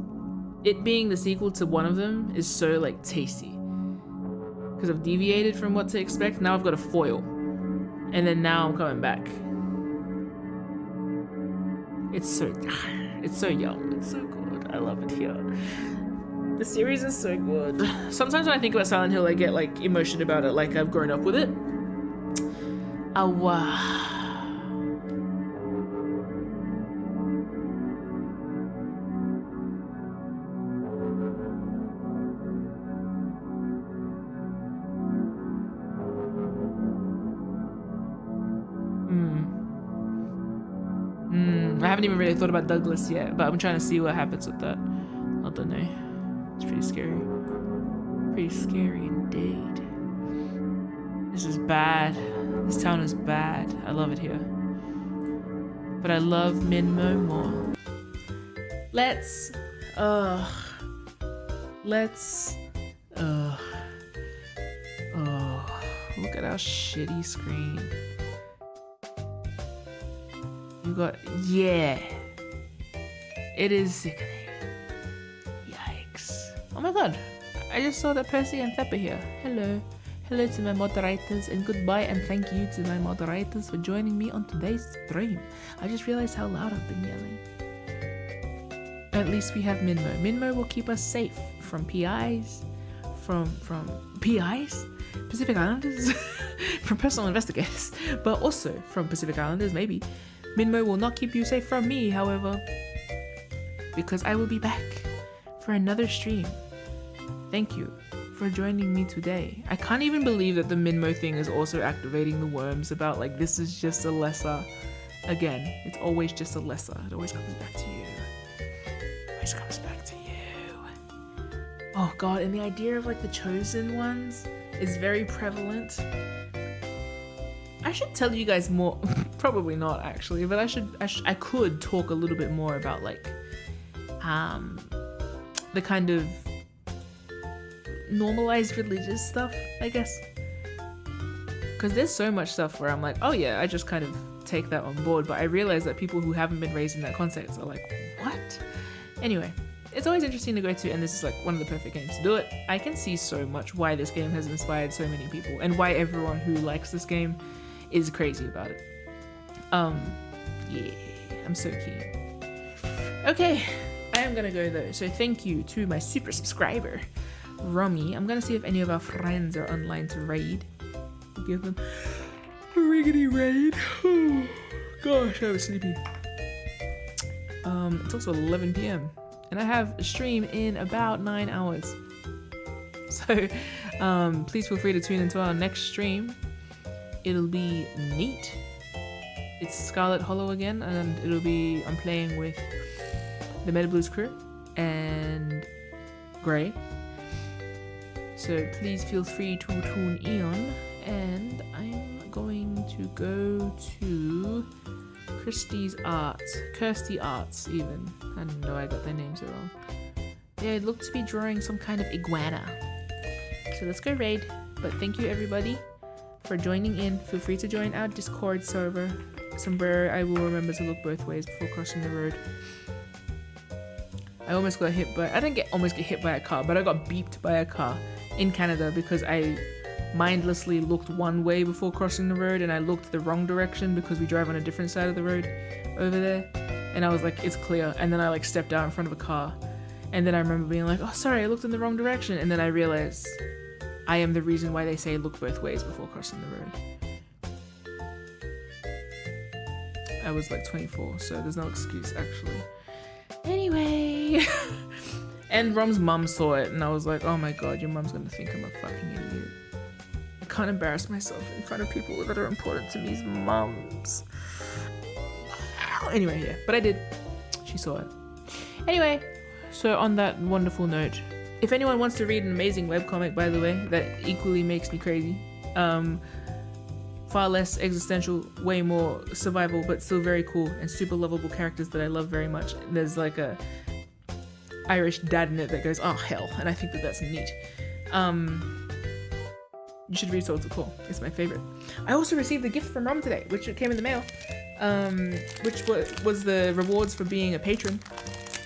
It being the sequel to one of them is so like tasty. Because I've deviated from what to expect, now I've got a foil. And then now I'm coming back. It's so yum, it's so good. I love it here. The series is so good. Sometimes when I think about Silent Hill, I get like emotion about it, like I've grown up with it. I haven't even really thought about Douglas yet, but I'm trying to see what happens with that. I don't know. It's pretty scary. Pretty scary indeed. This is bad. This town is bad. I love it here. But I love Minmo more. Let's look at our shitty screen. You got, yeah. It is sickening. Yikes. Oh my god. I just saw that Percy and Thep are here. Hello. Hello to my moderators and goodbye and thank you to my moderators for joining me on today's stream. I just realized how loud I've been yelling. At least we have Minmo. Minmo will keep us safe from PIs, from PIs? Pacific Islanders? From personal investigators, but also from Pacific Islanders, maybe. Minmo will not keep you safe from me, however, because I will be back for another stream. Thank you for joining me today. I can't even believe that the Minmo thing is also activating the worms about like this is just a lesser. Again, it's always just a lesser. It always comes back to you. It always comes back to you. Oh god, and the idea of like the chosen ones is very prevalent I should tell you guys more. Probably not actually, but I could talk a little bit more about like the kind of normalized religious stuff, I guess. Because there's so much stuff where I'm like, oh yeah, I just kind of take that on board, but I realize that people who haven't been raised in that context are like, what? Anyway, it's always interesting to go to, and this is like one of the perfect games to do it. I can see so much why this game has inspired so many people, and why everyone who likes this game is crazy about it. Yeah, I'm so keen. Okay, I am gonna go though, so thank you to my super subscriber, Romy. I'm gonna see if any of our friends are online to raid. Give them a riggedy raid. Oh, gosh, I was sleepy. It's also 11 p.m. and I have a stream in about 9 hours. So please feel free to tune into our next stream. It'll be neat. It's Scarlet Hollow again, and I'm playing with the Meta Blues crew and Grey. So please feel free to tune in. And I'm going to go to Kirsty Arts even. I know I got their names wrong. They look to be drawing some kind of iguana. So let's go raid. But thank you everybody for joining in. Feel free to join our Discord server. Sombrero, I will remember to look both ways before crossing the road. I almost got hit by, I didn't almost get hit by a car, but I got beeped by a car in Canada because I mindlessly looked one way before crossing the road, and I looked the wrong direction because we drive on a different side of the road over there, and I was like, it's clear, and then I like stepped out in front of a car, and then I remember being like, oh sorry, I looked in the wrong direction, and then I realized I am the reason why they say look both ways before crossing the road. I was like 24, so there's no excuse actually. Anyway. And Rom's mum saw it, and I was like, oh my god, your mum's gonna think I'm a fucking idiot. I can't embarrass myself in front of people that are important to me's mums. Anyway, yeah, but I did. She saw it. Anyway, so on that wonderful note, if anyone wants to read an amazing webcomic, by the way, that equally makes me crazy, far less existential, way more survival, but still very cool and super lovable characters that I love very much. There's like a Irish dad in it that goes, oh hell, and I think that that's neat. You should read Souls of Core. It's my favorite. I also received a gift from Rom today, which came in the mail, which was the rewards for being a patron,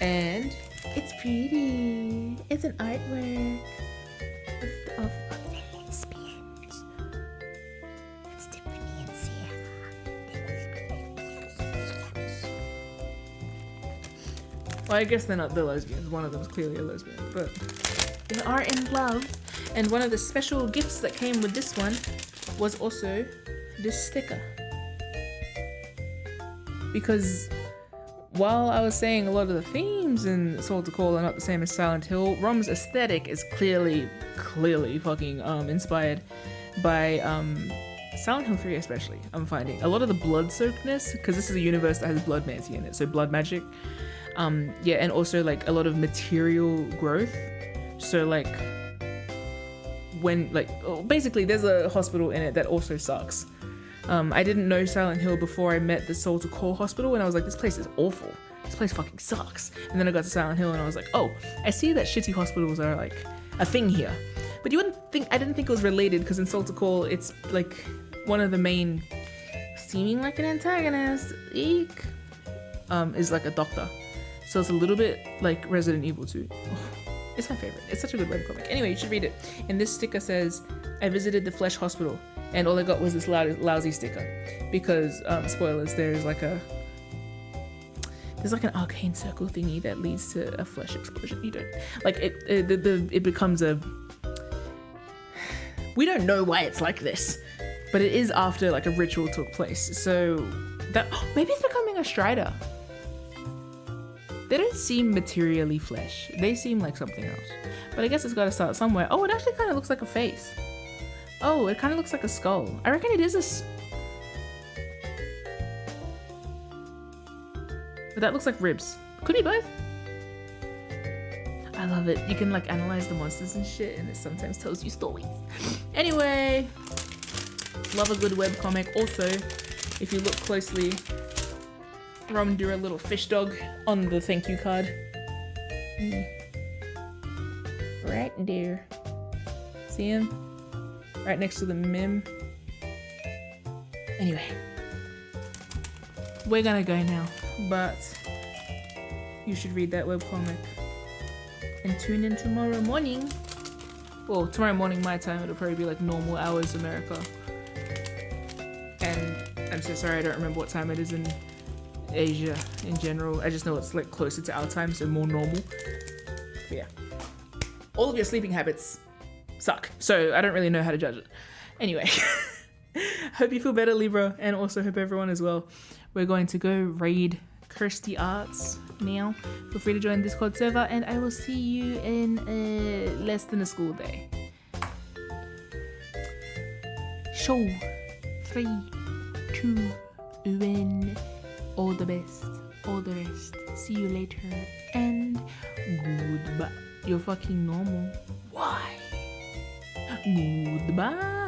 and it's pretty. It's an artwork of lesbians. It's Tiffany and Sarah. Well, I guess they're not the lesbians. One of them is clearly a lesbian, but they are in love. And one of the special gifts that came with this one was also this sticker. Because while I was saying a lot of the themes in Soul to Call are not the same as Silent Hill, Rom's aesthetic is clearly fucking inspired by Silent Hill 3 especially, I'm finding. A lot of the blood soakedness, because this is a universe that has blood mancy in it, so blood magic. Yeah, and also like a lot of material growth. So like, when basically there's a hospital in it that also sucks. I didn't know Silent Hill before I met the Soul to Core hospital, and I was like, this place is awful. This place fucking sucks. And then I got to Silent Hill and I was like, oh, I see that shitty hospitals are like a thing here. But I didn't think it was related, because in Soul to Core it's like one of the main, seeming like an antagonist, eek, is like a doctor. So it's a little bit like Resident Evil 2. It's my favorite. It's such a good webcomic. Anyway, you should read it. And this sticker says, I visited the Flesh Hospital, and all I got was this lousy sticker. Because, spoilers, there's like an arcane circle thingy that leads to a flesh explosion. You don't, like, it becomes a, we don't know why it's like this, but it is after like a ritual took place. So that, maybe it's becoming a Strider. They don't seem materially flesh. They seem like something else. But I guess it's got to start somewhere. Oh, it actually kind of looks like a face. Oh, it kind of looks like a skull. I reckon it is a... But that looks like ribs. Could be both. I love it. You can like analyze the monsters and shit, and it sometimes tells you stories. Anyway, Love a good webcomic. Also, if you look closely, Rom drew a little fish dog on the thank you card. Right there. See him? Right next to the MIM. Anyway. We're gonna go now, but you should read that webcomic. And tune in tomorrow morning. Well, tomorrow morning my time, it'll probably be like normal hours America. And I'm so sorry I don't remember what time it is in Asia in general. I just know it's like closer to our time, so more normal. But yeah. All of your sleeping habits suck, so I don't really know how to judge it. Anyway. Hope you feel better, Libra, and also hope everyone as well. We're going to go raid Kirsty Arts now. Feel free to join the Discord server, and I will see you in less than a school day. Show 3, 2, 1. All the best, all the rest. See you later, and goodbye. You're fucking normal. Why? Goodbye.